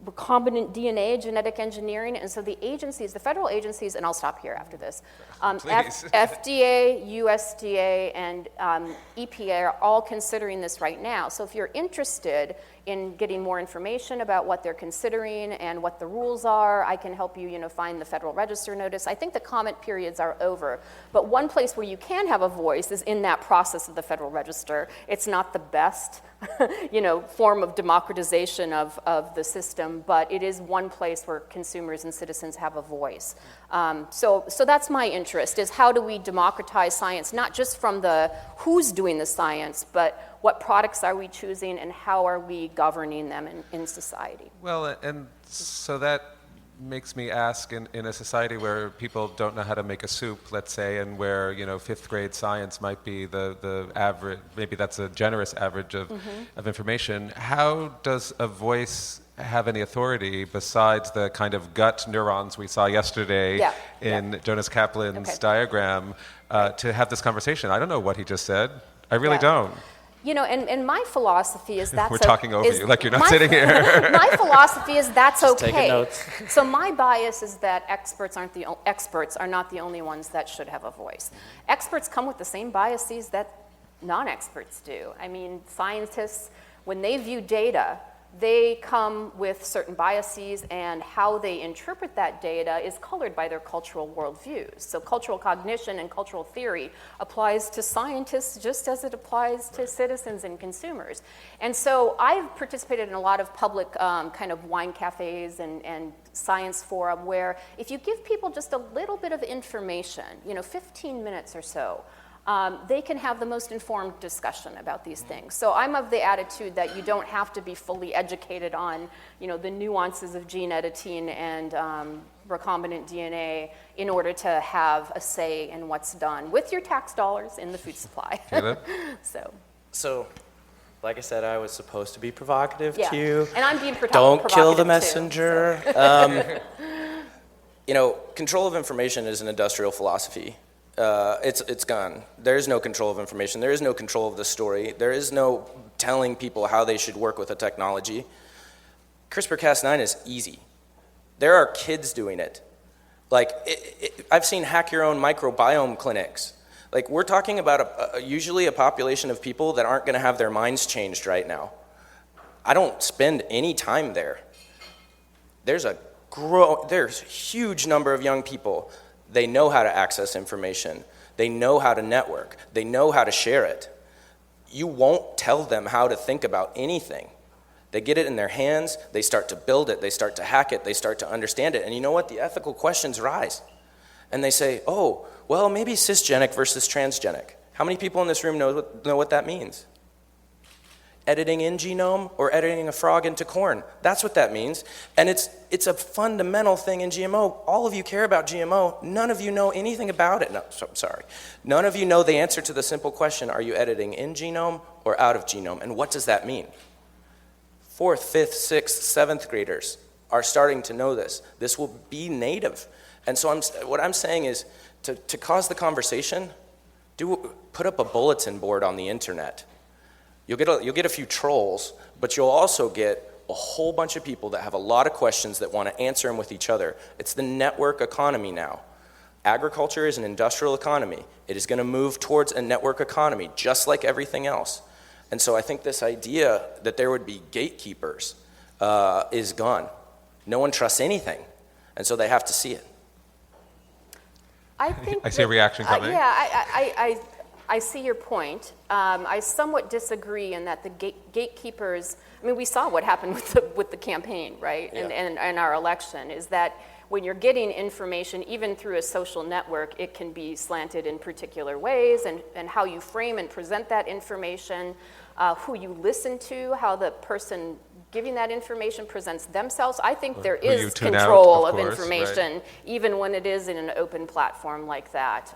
recombinant DNA genetic engineering, and so the agencies, the federal agencies, and I'll stop here after this, FDA, USDA, and EPA are all considering this right now. So if you're interested in getting more information about what they're considering and what the rules are, I can help you, find the Federal Register notice. I think the comment periods are over, but one place where you can have a voice is in that process of the Federal Register. It's not the best, form of democratization of the system, but it is one place where consumers and citizens have a voice. So that's my interest, is how do we democratize science, not just from the who's doing the science, but what products are we choosing and how are we governing them in society?
Well, and so that makes me ask, in a society where people don't know how to make a soup, let's say, and where fifth grade science might be the average, maybe that's a generous average of information, how does a voice have any authority besides the kind of gut neurons we saw yesterday in Jonas Kaplan's diagram to have this conversation? I don't know what he just said. I really don't.
And my philosophy is that's
we're talking over you, like you're not sitting here.
My philosophy is that's
Just
okay.
taking notes.
So my bias is that experts are not the only ones that should have a voice. Experts come with the same biases that non-experts do. I mean, scientists, when they view data, they come with certain biases, and how they interpret that data is colored by their cultural worldviews. So cultural cognition and cultural theory applies to scientists just as it applies to citizens and consumers. And so I've participated in a lot of public kind of wine cafes and science forum where if you give people just a little bit of information, 15 minutes or so, they can have the most informed discussion about these things. So I'm of the attitude that you don't have to be fully educated on, the nuances of gene editing and recombinant DNA in order to have a say in what's done with your tax dollars in the food supply.
Caleb?
So.
So, like I said, I was supposed to be provocative
Yeah.
to you.
And I'm being
Don't kill the
provocative, too,
messenger. Control of information is an industrial philosophy. It's gone. There is no control of information. There is no control of the story. There is no telling people how they should work with a technology. CRISPR-Cas9 is easy. There are kids doing it. I've seen hack your own microbiome clinics. We're talking about usually a population of people that aren't going to have their minds changed right now. I don't spend any time there. There's a huge number of young people. They know how to access information. They know how to network. They know how to share it. You won't tell them how to think about anything. They get it in their hands. They start to build it. They start to hack it. They start to understand it. And you know what? The ethical questions rise. And they say, oh, well, maybe cisgenic versus transgenic. How many people in this room know what that means? Editing in genome or editing a frog into corn. That's what that means. And it's a fundamental thing in GMO. All of you care about GMO. None of you know anything about it. No, sorry. None of you know the answer to the simple question, are you editing in genome or out of genome? And what does that mean? 4th, 5th, 6th, 7th graders are starting to know this. This will be native. And so what I'm saying is to cause the conversation, put up a bulletin board on the internet. You'll get a few trolls, but you'll also get a whole bunch of people that have a lot of questions that want to answer them with each other. It's the network economy now. Agriculture is an industrial economy. It is going to move towards a network economy, just like everything else. And so I think this idea that there would be gatekeepers is gone. No one trusts anything, and so they have to see it.
I see a reaction coming.
I see your point. I somewhat disagree in that the gatekeepers, we saw what happened with the campaign, right?
Yeah.
And our election, is that when you're getting information, even through a social network, it can be slanted in particular ways, and how you frame and present that information, who you listen to, how the person giving that information presents themselves. I think there is control of information, right, even when it is in an open platform like that.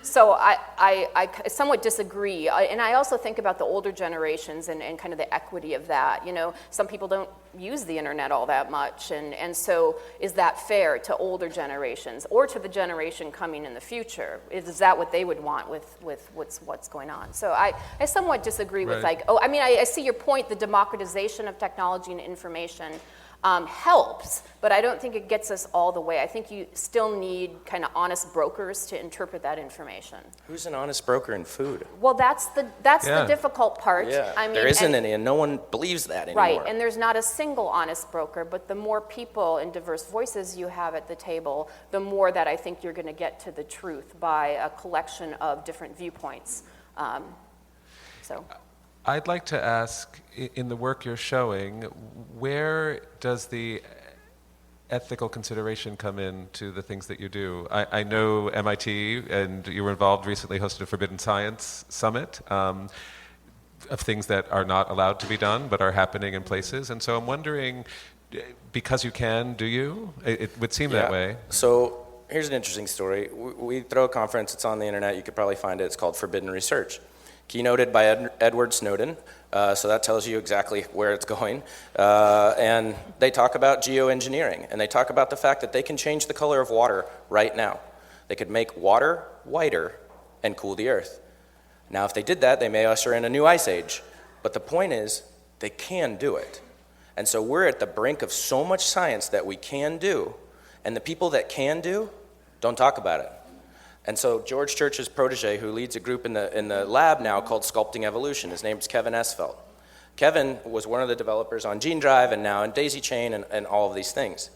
So I somewhat disagree. And I also think about the older generations and kind of the equity of that. Some people don't use the internet all that much. And so is that fair to older generations or to the generation coming in the future? Is that what they would want with what's going on? So I somewhat disagree with I see your point, the democratization of technology and information helps, but I don't think it gets us all the way. I think you still need kind of honest brokers to interpret that information.
Who's an honest broker in food?
Well, that's the difficult part.
Yeah. There isn't any, and no one believes that anymore.
Right, and there's not a single honest broker, but the more people and diverse voices you have at the table, the more that I think you're going to get to the truth by a collection of different viewpoints.
I'd like to ask, in the work you're showing, where does the ethical consideration come into the things that you do? I know MIT, and you were involved, recently hosted a Forbidden Science Summit of things that are not allowed to be done but are happening in places. And so I'm wondering, because you can, do you? It would seem that way.
So here's an interesting story. We throw a conference, it's on the internet, you could probably find it, it's called Forbidden Research. Keynoted by Edward Snowden, so that tells you exactly where it's going. And they talk about geoengineering, and they talk about the fact that they can change the color of water right now. They could make water whiter and cool the earth. Now, if they did that, they may usher in a new ice age. But the point is, they can do it. And so we're at the brink of so much science that we can do, and the people that can do don't talk about it. And so George Church's protege, who leads a group in the lab now called Sculpting Evolution, his name's Kevin Esfeld. Kevin was one of the developers on Gene Drive and now in Daisy Chain and all of these things.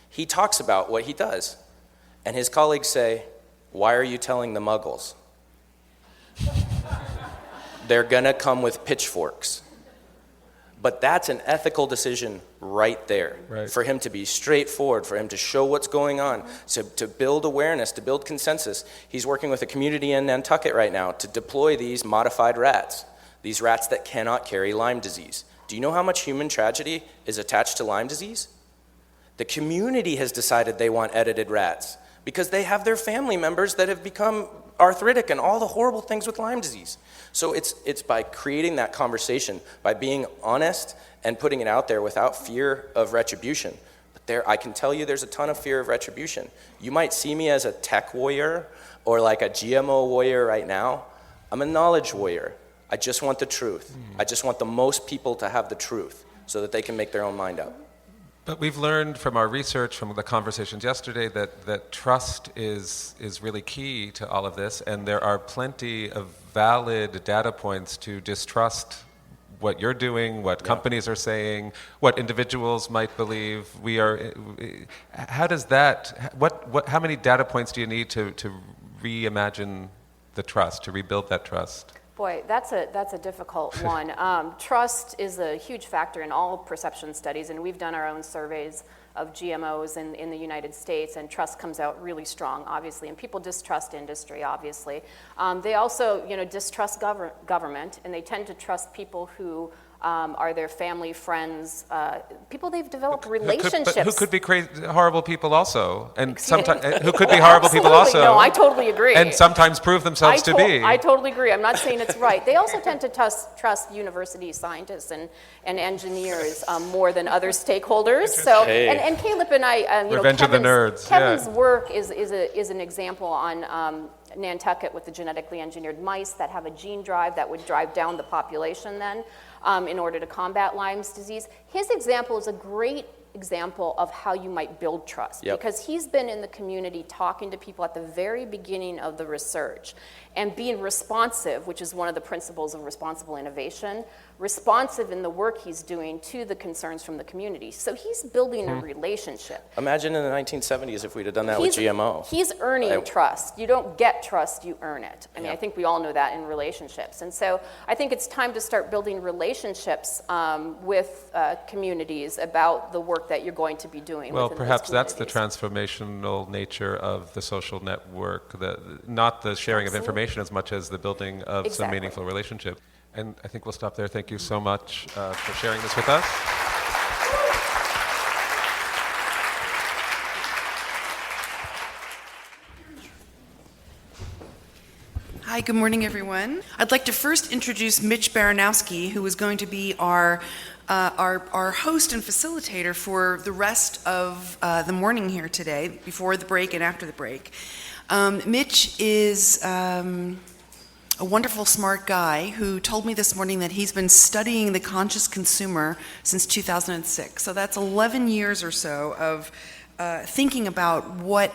He talks about what he does. And his colleagues say, why are you telling the muggles? They're going to come with pitchforks. But that's an ethical decision right there. Right. For him to be straightforward, for him to show what's going on, to build awareness, to build consensus. He's working with a community in Nantucket right now to deploy these modified rats, these rats that cannot carry Lyme disease. Do you know how much human tragedy is attached to Lyme disease? The community has decided they want edited rats, because they have their family members that have become arthritic and all the horrible things with Lyme disease. So it's by creating that conversation, by being honest and putting it out there without fear of retribution. But I can tell you there's a ton of fear of retribution. You might see me as a tech warrior or like a GMO warrior right now. I'm a knowledge warrior. I just want the truth. I just want the most people to have the truth so that they can make their own mind up.
But we've learned from our research, from the conversations yesterday, that trust is really key to all of this, and there are plenty of valid data points to distrust what you're doing, what companies are saying, what individuals might believe. How does that? How many data points do you need to reimagine the trust, to rebuild that trust?
Boy, that's a difficult one. Trust is a huge factor in all perception studies, and we've done our own surveys of GMOs in the United States, and trust comes out really strong, obviously, and people distrust industry, obviously. They also, distrust government, and they tend to trust people who are their family, friends, people they've developed relationships.
Who could be horrible people also, and sometimes who could be horrible people also.
No, I totally agree.
And sometimes prove themselves to be.
I totally agree. I'm not saying it's right. They also tend to trust university scientists and engineers more than other stakeholders. So, and Caleb and I,
Revenge of the nerds.
Kevin's work is an example on Nantucket with the genetically engineered mice that have a gene drive that would drive down the population then. In order to combat Lyme's disease. His example is a great example of how you might build trust, because he's been in the community talking to people at the very beginning of the research and being responsive, which is one of the principles of responsible innovation, responsive in the work he's doing to the concerns from the community. So he's building a relationship.
Imagine in the 1970s if we'd have done that with GMO.
He's earning trust. You don't get trust, you earn it. I mean, I think we all know that in relationships. And so I think it's time to start building relationships with communities about the work that you're going to be doing.
Well, perhaps that's the transformational nature of the social network, not the sharing of information as much as the building of some meaningful relationship. And I think we'll stop there. Thank you so much for sharing this with us.
Hi, good morning, everyone. I'd like to first introduce Mitch Baranowski, who is going to be our host and facilitator for the rest of the morning here today, before the break and after the break. Mitch is a wonderful, smart guy who told me this morning that he's been studying the conscious consumer since 2006. So that's 11 years or so of thinking about what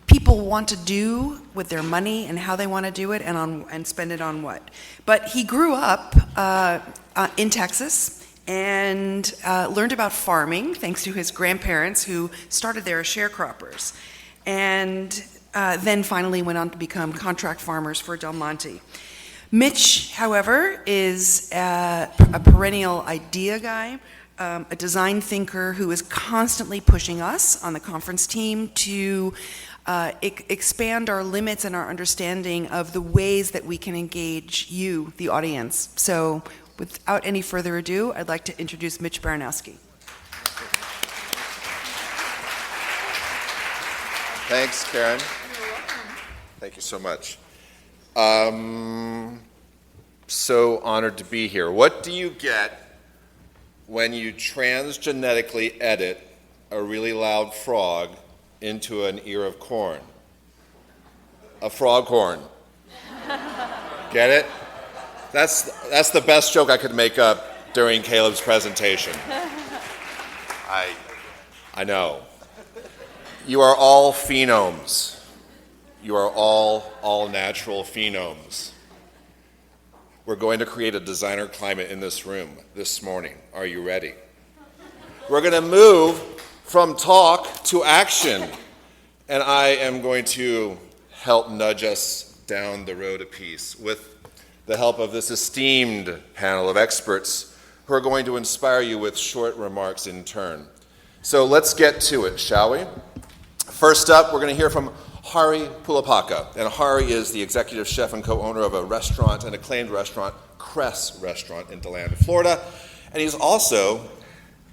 people want to do with their money and how they want to do it and spend it on what. But he grew up in Texas and learned about farming thanks to his grandparents who started there as sharecroppers. And then finally went on to become contract farmers for Del Monte. Mitch, however, is a perennial idea guy, a design thinker who is constantly pushing us on the conference team to expand our limits and our understanding of the ways that we can engage you, the audience. So without any further ado, I'd like to introduce Mitch Baranowski.
Thanks, Karen. Thank you so much. So honored to be here. What do you get when you transgenetically edit a really loud frog into an ear of corn? A frog horn. Get it? That's the best joke I could make up during Caleb's presentation. I know. You are all phenomes. You are all natural phenomes. We're going to create a designer climate in this room this morning. Are you ready? We're going to move from talk to action. And I am going to help nudge us down the road a piece with the help of this esteemed panel of experts who are going to inspire you with short remarks in turn. So let's get to it, shall we? First up, we're going to hear from Hari Pulapaka. And Hari is the executive chef and co-owner of a restaurant, an acclaimed restaurant, Cress Restaurant in DeLand, Florida. And he's also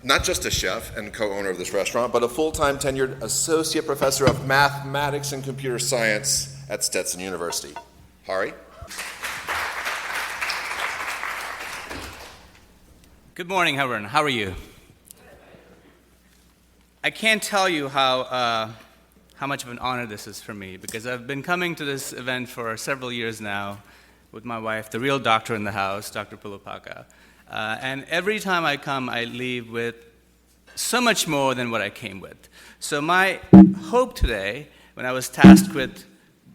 not just a chef and co-owner of this restaurant, but a full-time tenured associate professor of mathematics and computer science at Stetson University. Hari?
Good morning, everyone. How are you? I can't tell you how much of an honor this is for me, because I've been coming to this event for several years now with my wife, the real doctor in the house, Dr. Pulupaka. And every time I come, I leave with so much more than what I came with. So my hope today, when I was tasked with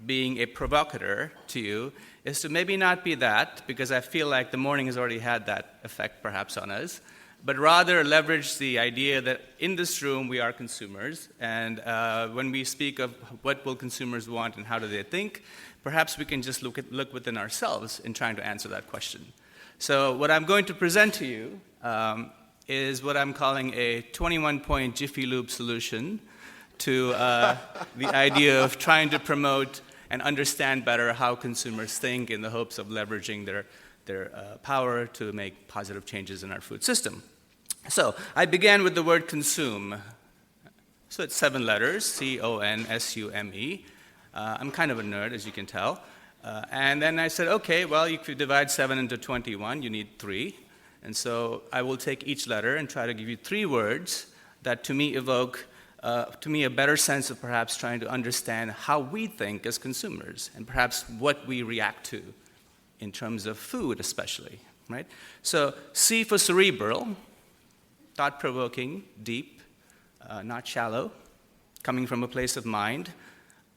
being a provocateur to you, is to maybe not be that, because I feel like the morning has already had that effect perhaps on us, but rather leverage the idea that in this room we are consumers, and when we speak of what will consumers want and how do they think, perhaps we can just look within ourselves in trying to answer that question. So what I'm going to present to you is what I'm calling a 21-point Jiffy Lube solution to the idea of trying to promote and understand better how consumers think in the hopes of leveraging their power to make positive changes in our food system. So I began with the word consume. So it's 7 letters, C-O-N-S-U-M-E. I'm kind of a nerd, as you can tell. And then I said, okay, well, if you divide 7 into 21, you need 3. And so I will take each letter and try to give you 3 words that to me evoke, to me, a better sense of perhaps trying to understand how we think as consumers and perhaps what we react to in terms of food especially, right? So C for cerebral, thought-provoking, deep, not shallow, coming from a place of mind.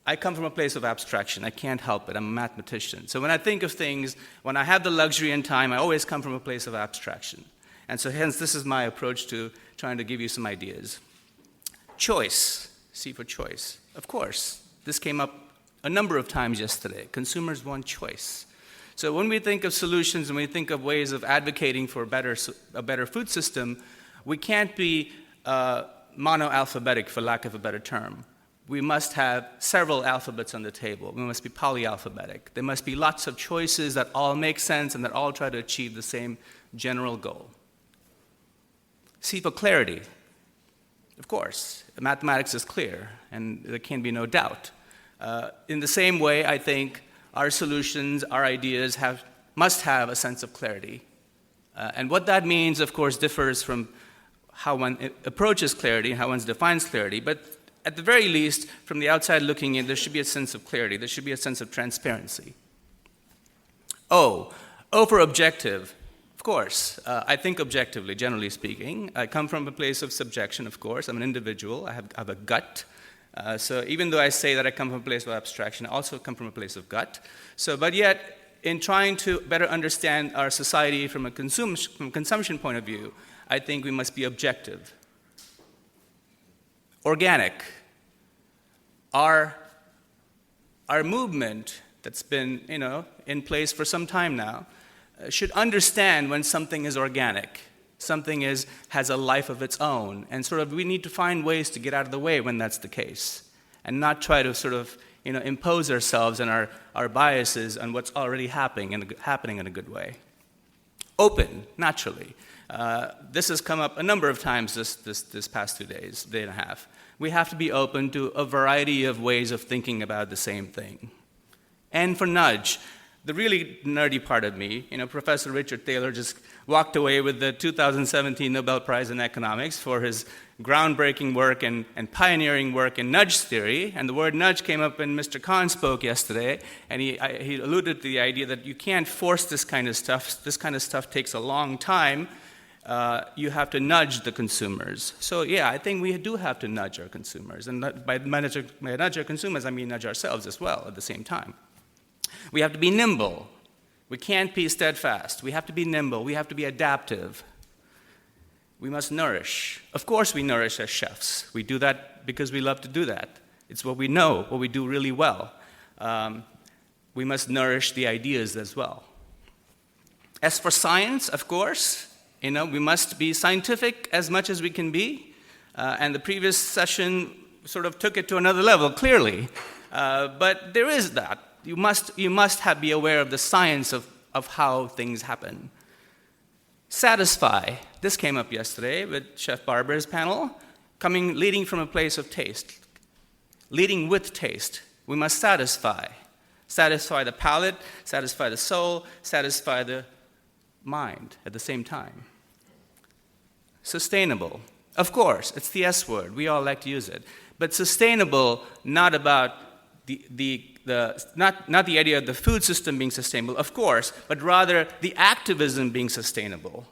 I come from a place of abstraction. I can't help it. I'm a mathematician. So when I think of things, when I have the luxury and time, I always come from a place of abstraction. And so hence, this is my approach to trying to give you some ideas. Choice, C for choice. Of course, this came up a number of times yesterday. Consumers want choice. So when we think of solutions and we think of ways of advocating for a better food system, we can't be monoalphabetic, for lack of a better term. We must have several alphabets on the table. We must be polyalphabetic. There must be lots of choices that all make sense and that all try to achieve the same general goal. C for clarity. Of course, mathematics is clear, and there can be no doubt. In the same way, I think our solutions, our ideas must have a sense of clarity. And what that means, of course, differs from how one approaches clarity and how one defines clarity, but at the very least, from the outside looking in, there should be a sense of clarity. There should be a sense of transparency. O for objective. Of course, I think objectively, generally speaking. I come from a place of subjection, of course. I'm an individual. I have a gut. So even though I say that I come from a place of abstraction, I also come from a place of gut. So, but yet, in trying to better understand our society from a consumption point of view, I think we must be objective. Organic. Our movement that's been, in place for some time now should understand when something is organic, something has a life of its own, and sort of we need to find ways to get out of the way when that's the case, and not try to sort of impose ourselves and our biases on what's already happening in a good way. Open, naturally. This has come up a number of times this past 2 days, day and a half. We have to be open to a variety of ways of thinking about the same thing. And for nudge, the really nerdy part of me, Professor Richard Thaler just walked away with the 2017 Nobel Prize in Economics for his groundbreaking work and pioneering work in nudge theory. And the word nudge came up when Mr. Khan spoke yesterday, and he alluded to the idea that you can't force this kind of stuff. This kind of stuff takes a long time. You have to nudge the consumers. So yeah, I think we do have to nudge our consumers. And by nudge our consumers, I mean nudge ourselves as well at the same time. We have to be nimble. We can't be steadfast. We have to be nimble. We have to be adaptive. We must nourish. Of course we nourish as chefs. We do that because we love to do that. It's what we know, what we do really well. We must nourish the ideas as well. As for science, of course, we must be scientific as much as we can be. And the previous session sort of took it to another level, clearly. But there is that. You must be aware of the science of how things happen. Satisfy. This came up yesterday with Chef Barber's panel, leading from a place of taste. Leading with taste. We must satisfy. Satisfy the palate, satisfy the soul, satisfy the mind at the same time. Sustainable. Of course, it's the S word. We all like to use it. But sustainable, not about not the idea of the food system being sustainable, of course, but rather the activism being sustainable.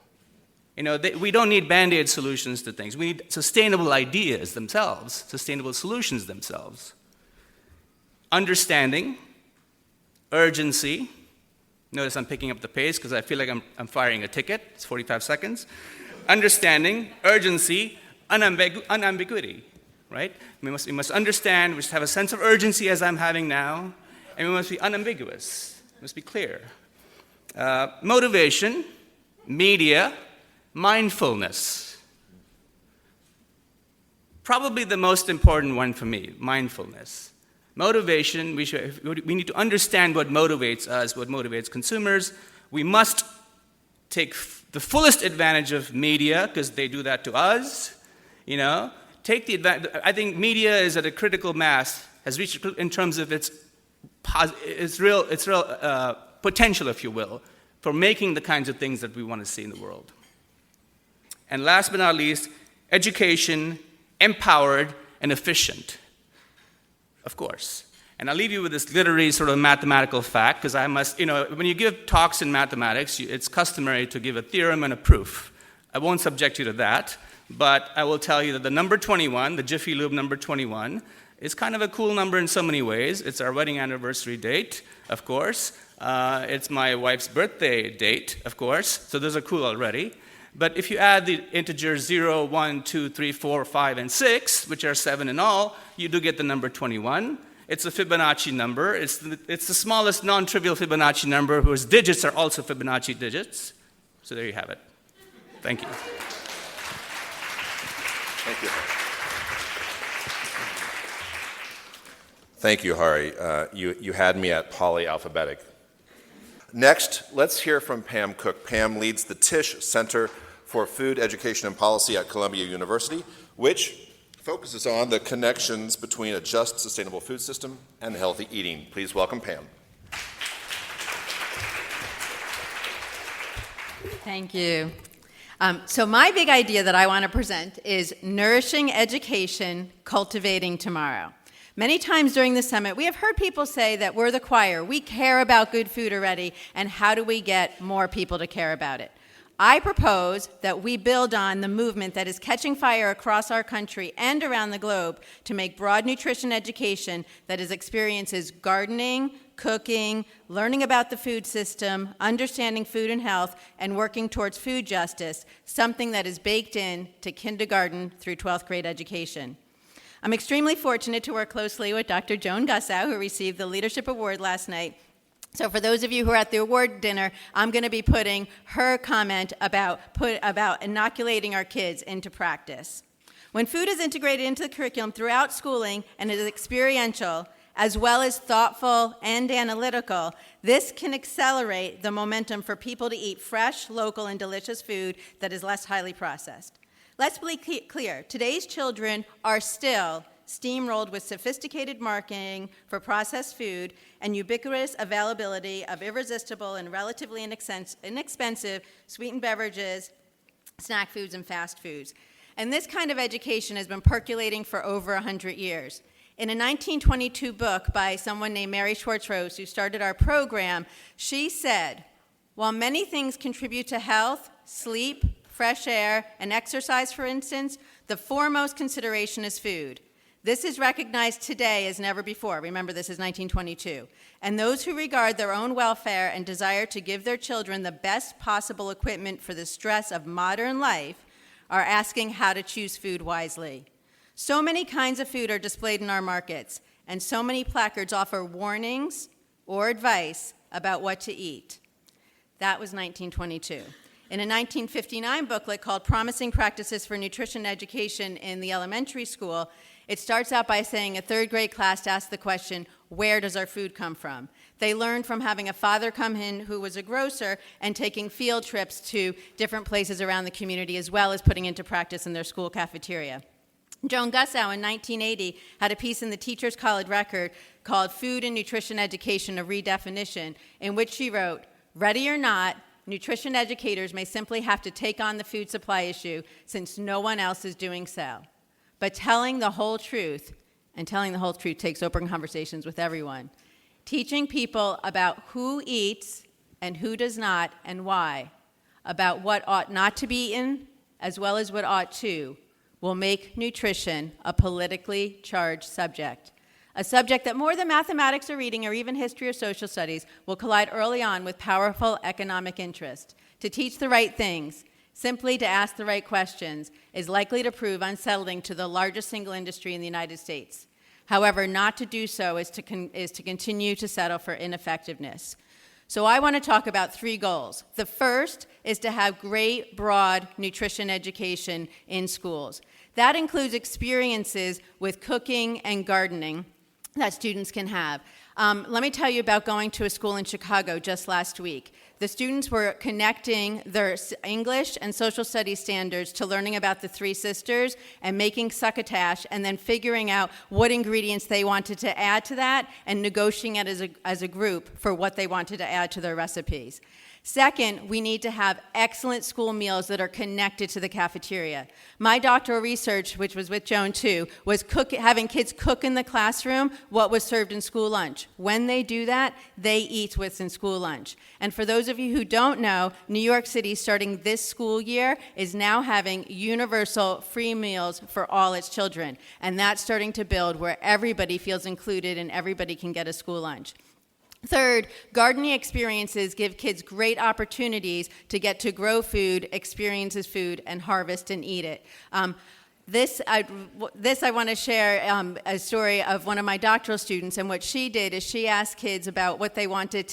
We don't need Band-Aid solutions to things. We need sustainable ideas themselves, sustainable solutions themselves. Understanding, urgency. Notice I'm picking up the pace because I feel like I'm firing a ticket. It's 45 seconds. Understanding, urgency, unambiguity, right? We must understand, we must have a sense of urgency as I'm having now, and we must be unambiguous. We must be clear. Motivation, media, mindfulness. Probably the most important one for me, mindfulness. Motivation, we need to understand what motivates us, what motivates consumers. We must take the fullest advantage of media, because they do that to us. Take the advantage. I think media is at a critical mass, has reached in terms of its real potential, if you will, for making the kinds of things that we want to see in the world. And last but not least, education, empowered, and efficient. Of course. And I'll leave you with this literary sort of mathematical fact, because I must, when you give talks in mathematics, it's customary to give a theorem and a proof. I won't subject you to that, but I will tell you that the number 21, the Jiffy Lube number 21, is kind of a cool number in so many ways. It's our wedding anniversary date, of course. It's my wife's birthday date, of course, so those are cool already. But if you add the integers 0, 1, 2, 3, 4, 5, and 6, which are 7 in all, you do get the number 21. It's a Fibonacci number. It's the smallest non-trivial Fibonacci number whose digits are also Fibonacci digits. So there you have it. Thank you.
Thank you. Thank you, Hari. You had me at polyalphabetic. Next, let's hear from Pam Cook. Pam leads the Tisch Center for Food Education and Policy at Columbia University, which focuses on the connections between a just, sustainable food system and healthy eating. Please welcome Pam.
Thank you. So my big idea that I want to present is nourishing education, cultivating tomorrow. Many times during the summit, we have heard people say that we're the choir. We care about good food already, and how do we get more people to care about it? I propose that we build on the movement that is catching fire across our country and around the globe to make broad nutrition education that experiences gardening, cooking, learning about the food system, understanding food and health, and working towards food justice, something that is baked in to kindergarten through 12th grade education. I'm extremely fortunate to work closely with Dr. Joan Gussow, who received the Leadership Award last night. So for those of you who are at the award dinner, I'm going to be putting her comment about inoculating our kids into practice. When food is integrated into the curriculum throughout schooling and is experiential, as well as thoughtful and analytical, this can accelerate the momentum for people to eat fresh, local, and delicious food that is less highly processed. Let's be clear, today's children are still steamrolled with sophisticated marketing for processed food and ubiquitous availability of irresistible and relatively inexpensive sweetened beverages, snack foods, and fast foods. And this kind of education has been percolating for over 100 years. In a 1922 book by someone named Mary Schwartz-Rose, who started our program, she said, while many things contribute to health, sleep, fresh air, and exercise, for instance, the foremost consideration is food. This is recognized today as never before. Remember, this is 1922. And those who regard their own welfare and desire to give their children the best possible equipment for the stress of modern life are asking how to choose food wisely. So many kinds of food are displayed in our markets, and so many placards offer warnings or advice about what to eat. That was 1922. In a 1959 booklet called Promising Practices for Nutrition Education in the Elementary School, It starts out by saying a third grade class asked the question, where does our food come from? They learned from having a father come in who was a grocer and taking field trips to different places around the community, as well as putting into practice in their school cafeteria. Joan Gussow in 1980 had a piece in the Teachers College Record called Food and Nutrition Education, a Redefinition, in which she wrote, ready or not, nutrition educators may simply have to take on the food supply issue since no one else is doing so. But telling the whole truth, and telling the whole truth takes open conversations with everyone, teaching people about who eats and who does not and why, about what ought not to be eaten as well as what ought to, will make nutrition a politically charged subject. A subject that more than mathematics or reading or even history or social studies will collide early on with powerful economic interest. To teach the right things, simply to ask the right questions, is likely to prove unsettling to the largest single industry in the United States. However, not to do so is to continue to settle for ineffectiveness. So I want to talk about 3 goals. The first is to have great, broad nutrition education in schools. That includes experiences with cooking and gardening that students can have. Let me tell you about going to a school in Chicago just last week. The students were connecting their English and social studies standards to learning about the 3 sisters and making succotash and then figuring out what ingredients they wanted to add to that and negotiating it as a group for what they wanted to add to their recipes. Second, we need to have excellent school meals that are connected to the cafeteria. My doctoral research, which was with Joan too, was having kids cook in the classroom what was served in school lunch. When they do that, they eat what's in school lunch. And for those of you who don't know, New York City, starting this school year, is now having universal free meals for all its children. And that's starting to build where everybody feels included and everybody can get a school lunch. Third, gardening experiences give kids great opportunities to get to grow food, experience food, and harvest and eat it. This I want to share a story of one of my doctoral students, and what she did is she asked kids about what they wanted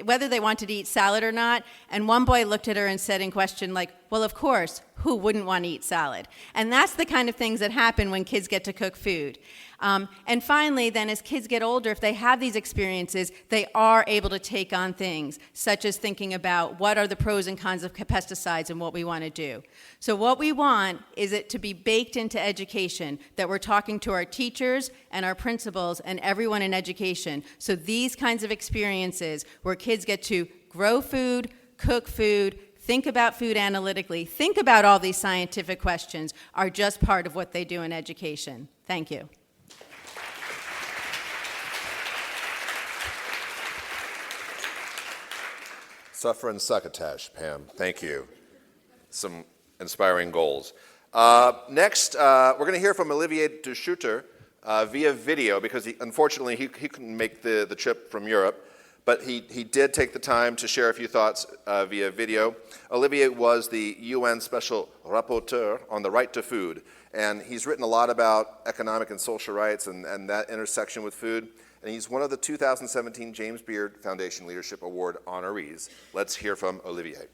whether they wanted to eat salad or not, and one boy looked at her and said in question, like, well, of course, who wouldn't want to eat salad? And that's the kind of things that happen when kids get to cook food. And finally, then, as kids get older, if they have these experiences, they are able to take on things, such as thinking about what are the pros and cons of pesticides and what we want to do. So what we want is it to be baked into education, that we're talking to our teachers and our principals and everyone in education. So these kinds of experiences where kids get to grow food, cook food, think about food analytically, think about all these scientific questions, are just part of what they do in education. Thank you.
Suffer and succotash, Pam. Thank you. Some inspiring goals. Next, we're going to hear from Olivier de Schutter via video, because unfortunately he couldn't make the trip from Europe, but he did take the time to share a few thoughts via video. Olivier was the UN Special Rapporteur on the right to food, and he's written a lot about economic and social rights and that intersection with food. And he's one of the 2017 James Beard Foundation Leadership Award honorees. Let's hear from Olivier.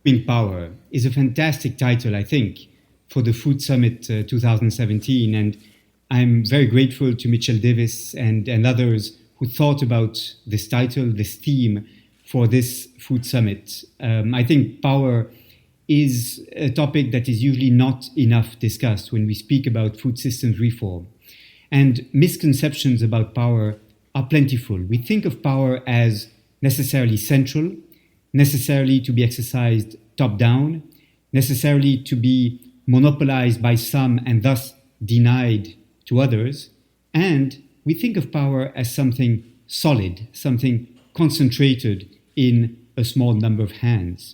Consuming Power is a fantastic title, I think, for the Food Summit 2017. And I'm very grateful to Mitchell Davis and others who thought about this title, this theme for this Food Summit. I think power is a topic that is usually not enough discussed when we speak about food systems reform. And misconceptions about power are plentiful. We think of power as necessarily central, necessarily to be exercised top-down, necessarily to be monopolized by some and thus denied to others. And we think of power as something solid, something concentrated in a small number of hands.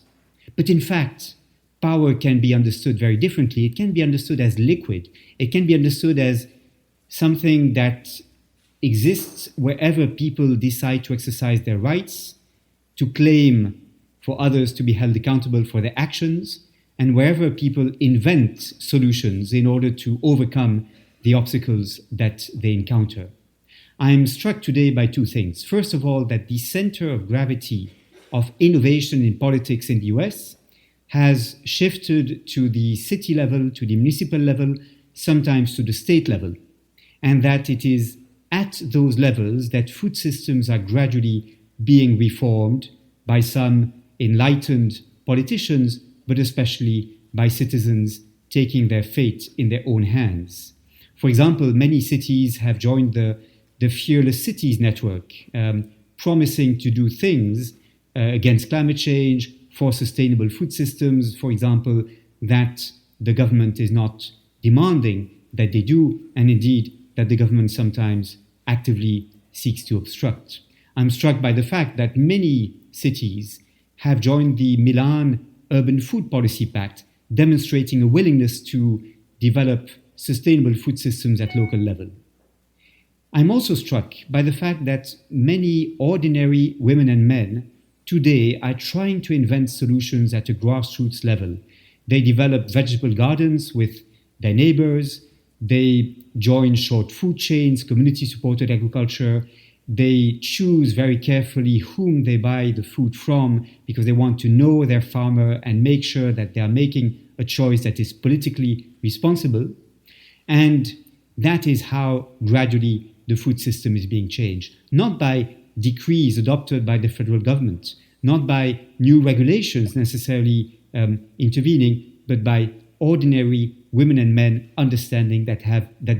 But in fact, power can be understood very differently. It can be understood as liquid. It can be understood as something that exists wherever people decide to exercise their rights, to claim for others to be held accountable for their actions, and wherever people invent solutions in order to overcome the obstacles that they encounter. I'm struck today by 2 things. First of all, that the center of gravity of innovation in politics in the US has shifted to the city level, to the municipal level, sometimes to the state level, and that it is at those levels that food systems are gradually being reformed by some enlightened politicians, but especially by citizens taking their fate in their own hands. For example, many cities have joined the Fearless Cities network, promising to do things against climate change, for sustainable food systems, for example, that the government is not demanding that they do, and indeed that the government sometimes actively seeks to obstruct. I'm struck by the fact that many cities have joined the Milan Urban Food Policy Pact, demonstrating a willingness to develop sustainable food systems at local level. I'm also struck by the fact that many ordinary women and men today are trying to invent solutions at a grassroots level. They develop vegetable gardens with their neighbors. They join short food chains, community-supported agriculture. They choose very carefully whom they buy the food from because they want to know their farmer and make sure that they are making a choice that is politically responsible. And that is how gradually the food system is being changed, not by decrees adopted by the federal government, not by new regulations necessarily intervening, but by ordinary women and men understanding that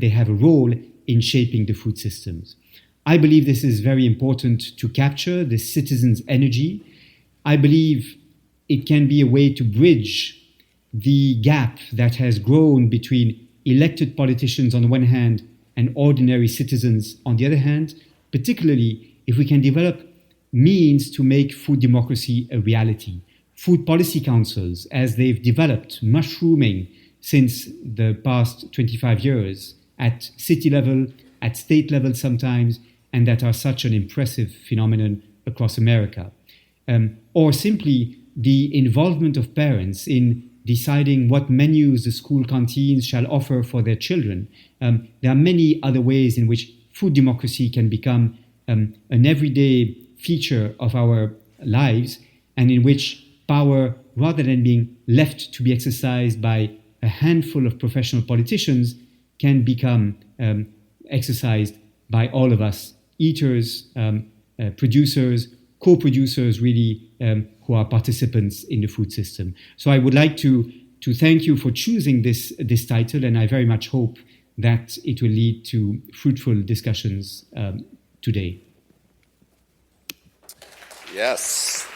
they have a role in shaping the food systems. I believe this is very important to capture the citizens' energy. I believe it can be a way to bridge the gap that has grown between elected politicians on the one hand and ordinary citizens on the other hand, particularly if we can develop means to make food democracy a reality. Food policy councils, as they've developed, mushrooming since the past 25 years, at city level, at state level sometimes, and that are such an impressive phenomenon across America. Or simply the involvement of parents in deciding what menus the school canteens shall offer for their children. There are many other ways in which food democracy can become an everyday feature of our lives, and in which power, rather than being left to be exercised by a handful of professional politicians, can become exercised by all of us, eaters, producers, co-producers really, who are participants in the food system. So I would like to thank you for choosing this title, and I very much hope that it will lead to fruitful discussions today.
Yes.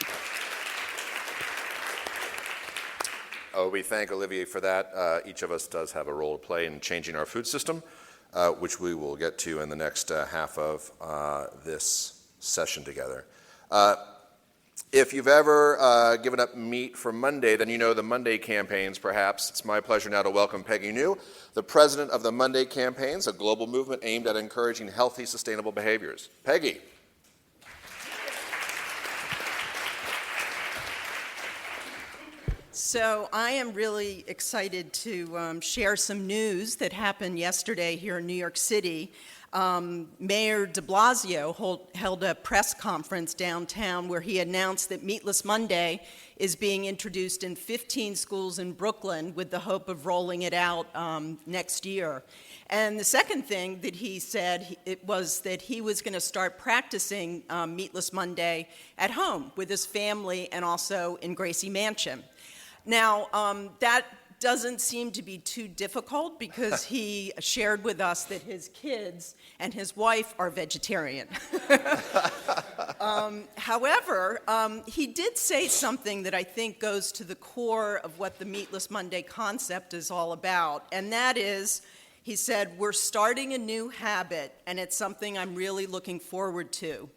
We thank Olivier for that. Each of us does have a role to play in changing our food system, which we will get to in the next half of this session together. If you've ever given up meat for Monday, then you know the Monday campaigns, perhaps. It's my pleasure now to welcome Peggy New, the president of the Monday Campaigns, a global movement aimed at encouraging healthy, sustainable behaviors. Peggy.
So I am really excited to share some news that happened yesterday here in New York City. Mayor de Blasio held a press conference downtown where he announced that Meatless Monday is being introduced in 15 schools in Brooklyn with the hope of rolling it out next year. And the second thing that he said was that he was going to start practicing Meatless Monday at home with his family and also in Gracie Mansion. Now, that doesn't seem to be too difficult because he shared with us that his kids and his wife are vegetarian. However, he did say something that I think goes to the core of what the Meatless Monday concept is all about, and that is, he said, we're starting a new habit, and it's something I'm really looking forward to.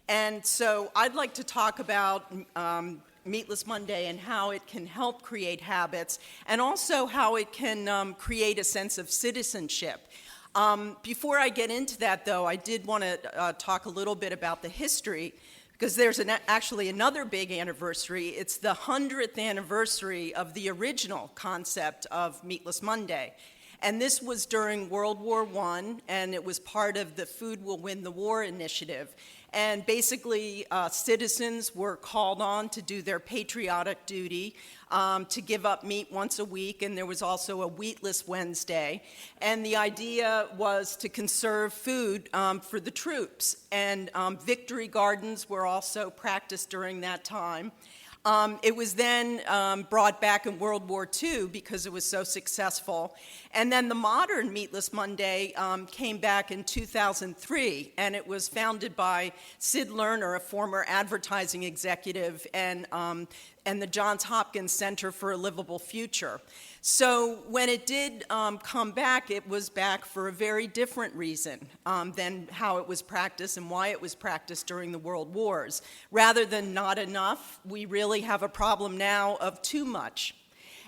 And so I'd like to talk about Meatless Monday and how it can help create habits, and also how it can create a sense of citizenship. Before I get into that, though, I did want to talk a little bit about the history, because there's actually another big anniversary. It's the 100th anniversary of the original concept of Meatless Monday. And this was during World War I, and it was part of the Food Will Win the War initiative. And basically, citizens were called on to do their patriotic duty, to give up meat once a week, and there was also a Wheatless Wednesday. And the idea was to conserve food for the troops. And victory gardens were also practiced during that time. It was then brought back in World War II because it was so successful. And then the modern Meatless Monday came back in 2003, and it was founded by Sid Lerner, a former advertising executive, and the Johns Hopkins Center for a Livable Future. So when it did come back, it was back for a very different reason than how it was practiced and why it was practiced during the World Wars. Rather than not enough, we really have a problem now of too much.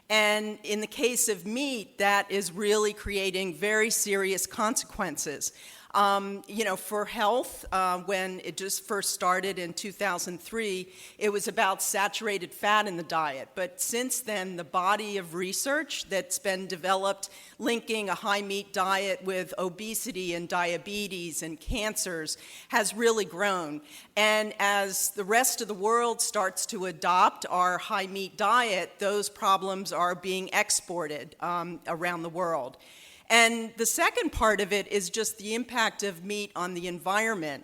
And in the case of meat, that is really creating very serious consequences. For health, when it just first started in 2003, it was about saturated fat in the diet. But since then, the body of research that's been developed linking a high meat diet with obesity and diabetes and cancers has really grown. And as the rest of the world starts to adopt our high meat diet, those problems are being exported around the world. And the second part of it is just the impact of meat on the environment.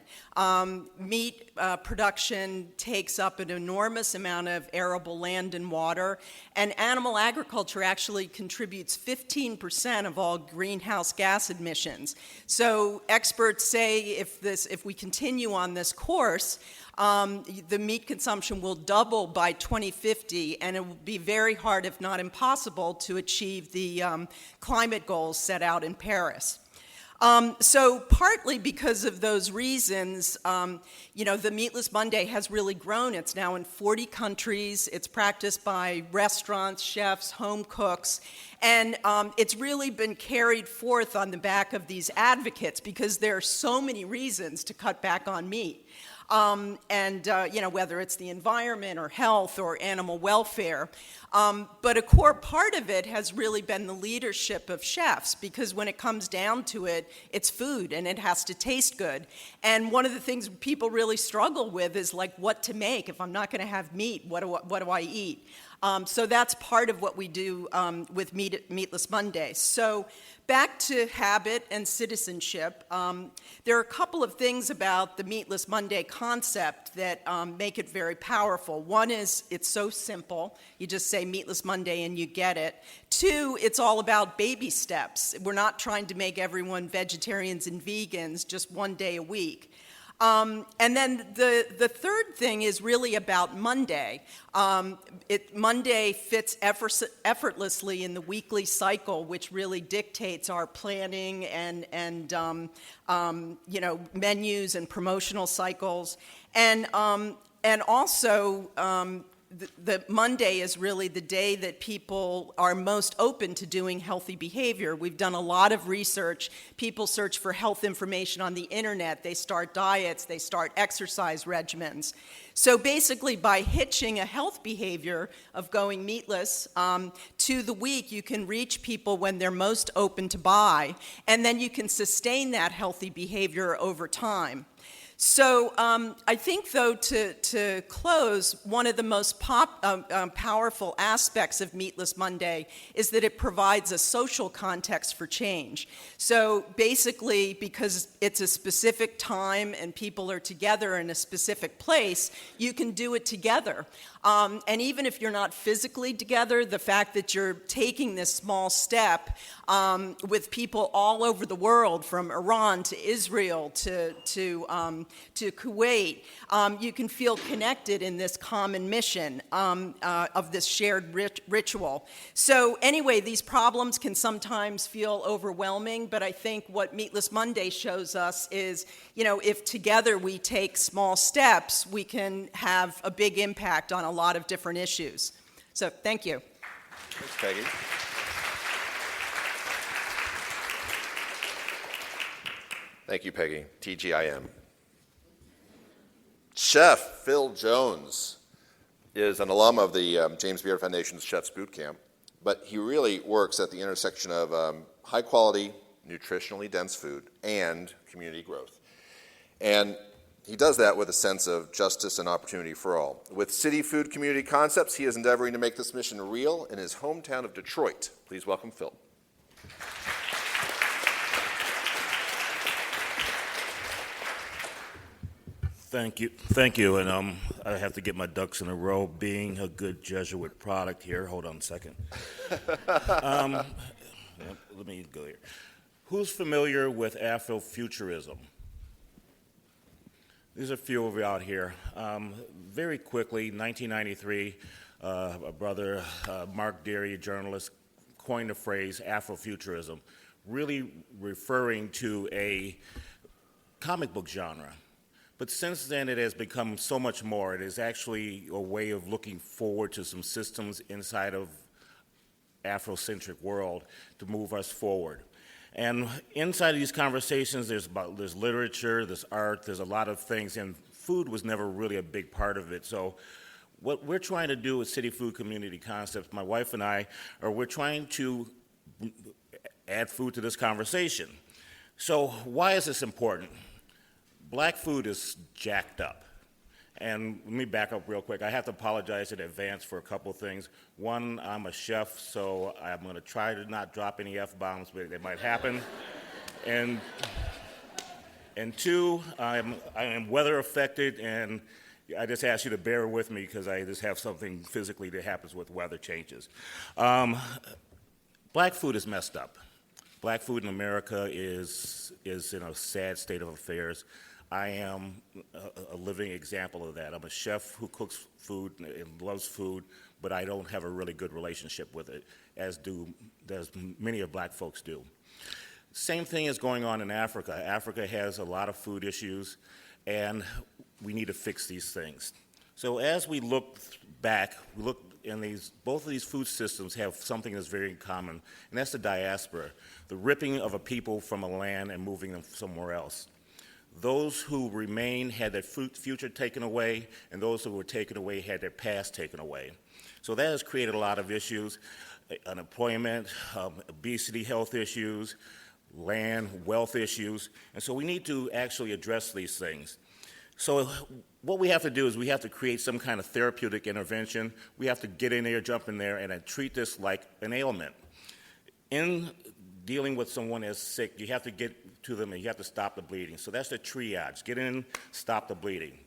Meat production takes up an enormous amount of arable land and water, and animal agriculture actually contributes 15% of all greenhouse gas emissions. So experts say if we continue on this course, the meat consumption will double by 2050, and it will be very hard, if not impossible, to achieve the climate goals set out in Paris. So partly because of those reasons, the Meatless Monday has really grown. It's now in 40 countries. It's practiced by restaurants, chefs, home cooks, and it's really been carried forth on the back of these advocates because there are so many reasons to cut back on meat. Whether it's the environment or health or animal welfare. But a core part of it has really been the leadership of chefs, because when it comes down to it, it's food and it has to taste good. And one of the things people really struggle with is like what to make. If I'm not going to have meat, what do I eat? So that's part of what we do with Meatless Monday. So back to habit and citizenship. There are a couple of things about the Meatless Monday concept that make it very powerful. One is it's so simple. You just say Meatless Monday and you get it. Two, it's all about baby steps. We're not trying to make everyone vegetarians and vegans just one day a week. And then the third thing is really about Monday. Monday fits effortlessly in the weekly cycle, which really dictates our planning and menus and promotional cycles. And also, the Monday is really the day that people are most open to doing healthy behavior. We've done a lot of research. People search for health information on the internet. They start diets. They start exercise regimens. So basically, by hitching a health behavior of going meatless to the week, you can reach people when they're most open to buy, and then you can sustain that healthy behavior over time. So I think, though, to close, one of the most powerful aspects of Meatless Monday is that it provides a social context for change. So basically, because it's a specific time and people are together in a specific place, you can do it together. And even if you're not physically together, the fact that you're taking this small step with people all over the world, from Iran to Israel to Kuwait, you can feel connected in this common mission of this shared ritual. So anyway, these problems can sometimes feel overwhelming, but I think what Meatless Monday shows us is, if together we take small steps, we can have a big impact on a lot of different issues. So thank you.
Thanks, Peggy. Thank you, Peggy. TGIM. Chef Phil Jones is an alum of the James Beard Foundation's Chef's Boot Camp, but he really works at the intersection of high-quality, nutritionally dense food and community growth. And He does that with a sense of justice and opportunity for all. With City Food Community Concepts, he is endeavoring to make this mission real in his hometown of Detroit. Please welcome Phil.
Thank you, and I have to get my ducks in a row. Being a good Jesuit product here, hold on a second. Let me go here. Who's familiar with Afrofuturism? There's a few of you out here. Very quickly, 1993, a brother, Mark Deary, a journalist, coined the phrase Afrofuturism, really referring to a comic book genre. But since then, it has become so much more. It is actually a way of looking forward to some systems inside of Afrocentric world to move us forward. And inside of these conversations, there's literature, there's art, there's a lot of things, and food was never really a big part of it. So what we're trying to do with City Food Community Concepts, my wife and I, we're trying to add food to this conversation. So why is this important? Black food is jacked up. And let me back up real quick. I have to apologize in advance for a couple of things. One, I'm a chef, so I'm going to try to not drop any F-bombs, but they might happen. And two, I am weather affected, and I just ask you to bear with me because I just have something physically that happens with weather changes. Black food is messed up. Black food in America is in a sad state of affairs. I am a living example of that. I'm a chef who cooks food and loves food, but I don't have a really good relationship with it, as many of black folks do. Same thing is going on in Africa. Africa has a lot of food issues, and we need to fix these things. So as we look back, both of these food systems have something that's very common, and that's the diaspora, the ripping of a people from a land and moving them somewhere else. Those who remain had their future taken away, and those who were taken away had their past taken away. So that has created a lot of issues, unemployment, obesity, health issues, land, wealth issues, and so we need to actually address these things. So what we have to do is we have to create some kind of therapeutic intervention. We have to get in there, jump in there, and then treat this like an ailment. In dealing with someone that's sick, you have to get to them and you have to stop the bleeding. So that's the triage. Get in, stop the bleeding.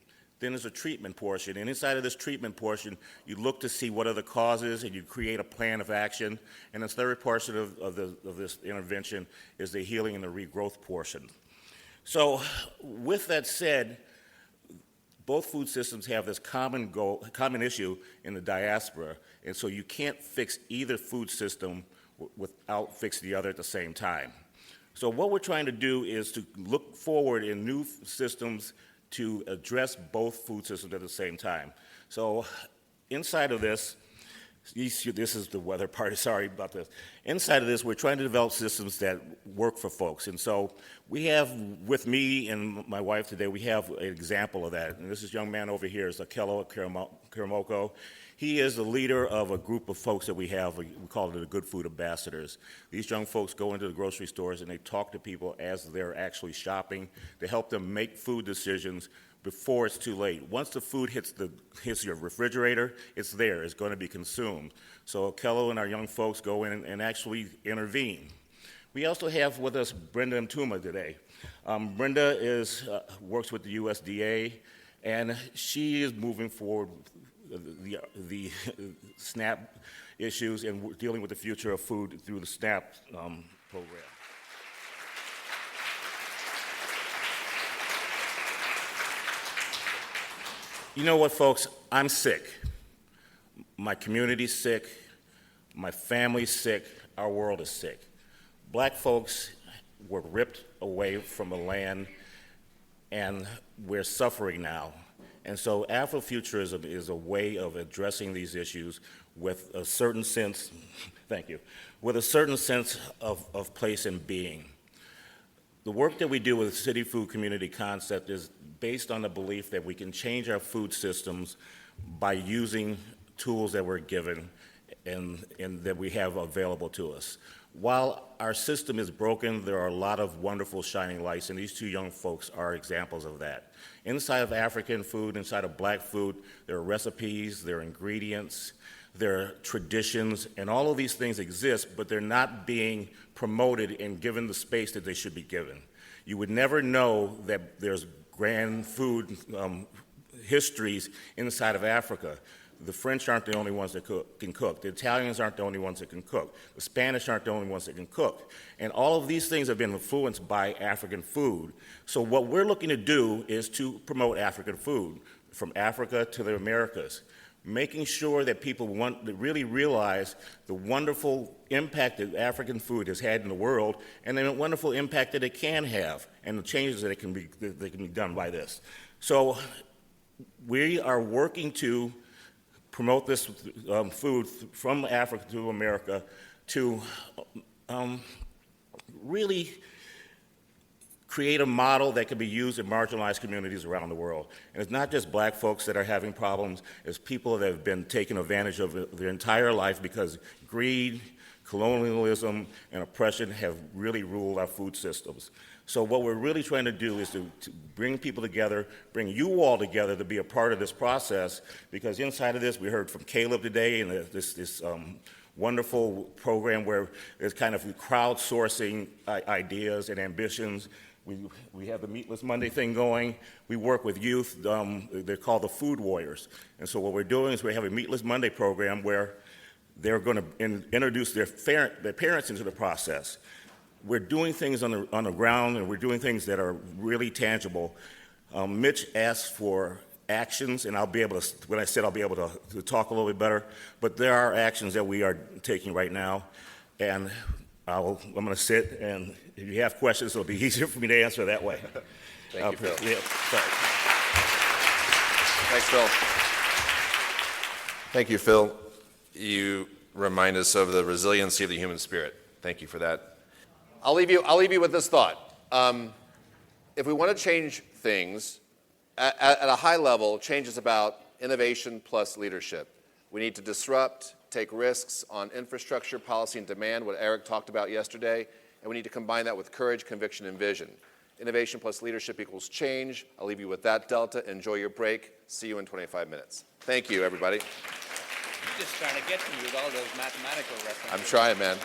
Then there's a treatment portion, and inside of this treatment portion, you look to see what are the causes and you create a plan of action. And the third portion of this intervention is the healing and the regrowth portion. So with that said, both food systems have this common issue in the diaspora, and so you can't fix either food system without fixing the other at the same time. So what we're trying to do is to look forward in new systems to address both food systems at the same time. So inside of this is the weather part, sorry about this. Inside of this, we're trying to develop systems that work for folks. And so we have, with me and my wife today, we have an example of that. And this young man over here is Akello Karamoko. He is the leader of a group of folks that we have. We call it the Good Food Ambassadors. These young folks go into the grocery stores and they talk to people as they're actually shopping to help them make food decisions before it's too late. Once the food hits your refrigerator, it's there. It's going to be consumed. So Kello and our young folks go in and actually intervene. We also have with us Brenda Mtuma today. Brenda works with the USDA, and she is moving forward the SNAP issues and dealing with the future of food through the SNAP program. You know what, folks? I'm sick. My community's sick. My family's sick. Our world is sick. Black folks were ripped away from the land, and we're suffering now. And so Afrofuturism is a way of addressing these issues with a certain sense, thank you, with a certain sense of place and being. The work that we do with City Food Community Concept is based on the belief that we can change our food systems by using tools that we're given and that we have available to us. While our system is broken, there are a lot of wonderful shining lights, and these two young folks are examples of that. Inside of African food, inside of black food, there are recipes, there are ingredients, there are traditions, and all of these things exist, but they're not being promoted and given the space that they should be given. You would never know that there's grand food histories inside of Africa. The French aren't the only ones that can cook. The Italians aren't the only ones that can cook. The Spanish aren't the only ones that can cook. And all of these things have been influenced by African food. So what we're looking to do is to promote African food from Africa to the Americas, making sure that people want to really realize the wonderful impact that African food has had in the world and the wonderful impact that it can have and the changes that can be done by this. So we are working to promote this food from Africa to America to really create a model that can be used in marginalized communities around the world. And it's not just black folks that are having problems, it's people that have been taken advantage of their entire life because greed, colonialism, and oppression have really ruled our food systems. So what we're really trying to do is to bring people together, bring you all together to be a part of this process, because inside of this, we heard from Caleb today and this wonderful program where there's kind of crowdsourcing ideas and ambitions. We have the Meatless Monday thing going. We work with youth. They're called the Food Warriors. And so what we're doing is we have a Meatless Monday program where they're going to introduce their parents into the process. We're doing things on the ground, and we're doing things that are really tangible. Mitch asked for actions, and I'll be able to, when I said I'll be able to talk a little bit better, but there are actions that we are taking right now, and I'm going to sit, and if you have questions, it'll be easier for me to answer that way.
Thank you, Phil.
Yeah, sorry.
Thanks, Phil. Thank you, Phil. You remind us of the resiliency of the human spirit. Thank you for that. I'll leave you with this thought. If we want to change things, at a high level, change is about innovation plus leadership. We need to disrupt, take risks on infrastructure, policy, and demand, what Eric talked about yesterday, and we need to combine that with courage, conviction, and vision. Innovation plus leadership equals change. I'll leave you with that delta. Enjoy your break. See you in 25 minutes. Thank you, everybody.
Just trying to get to you with all those mathematical references.
I'm trying, man.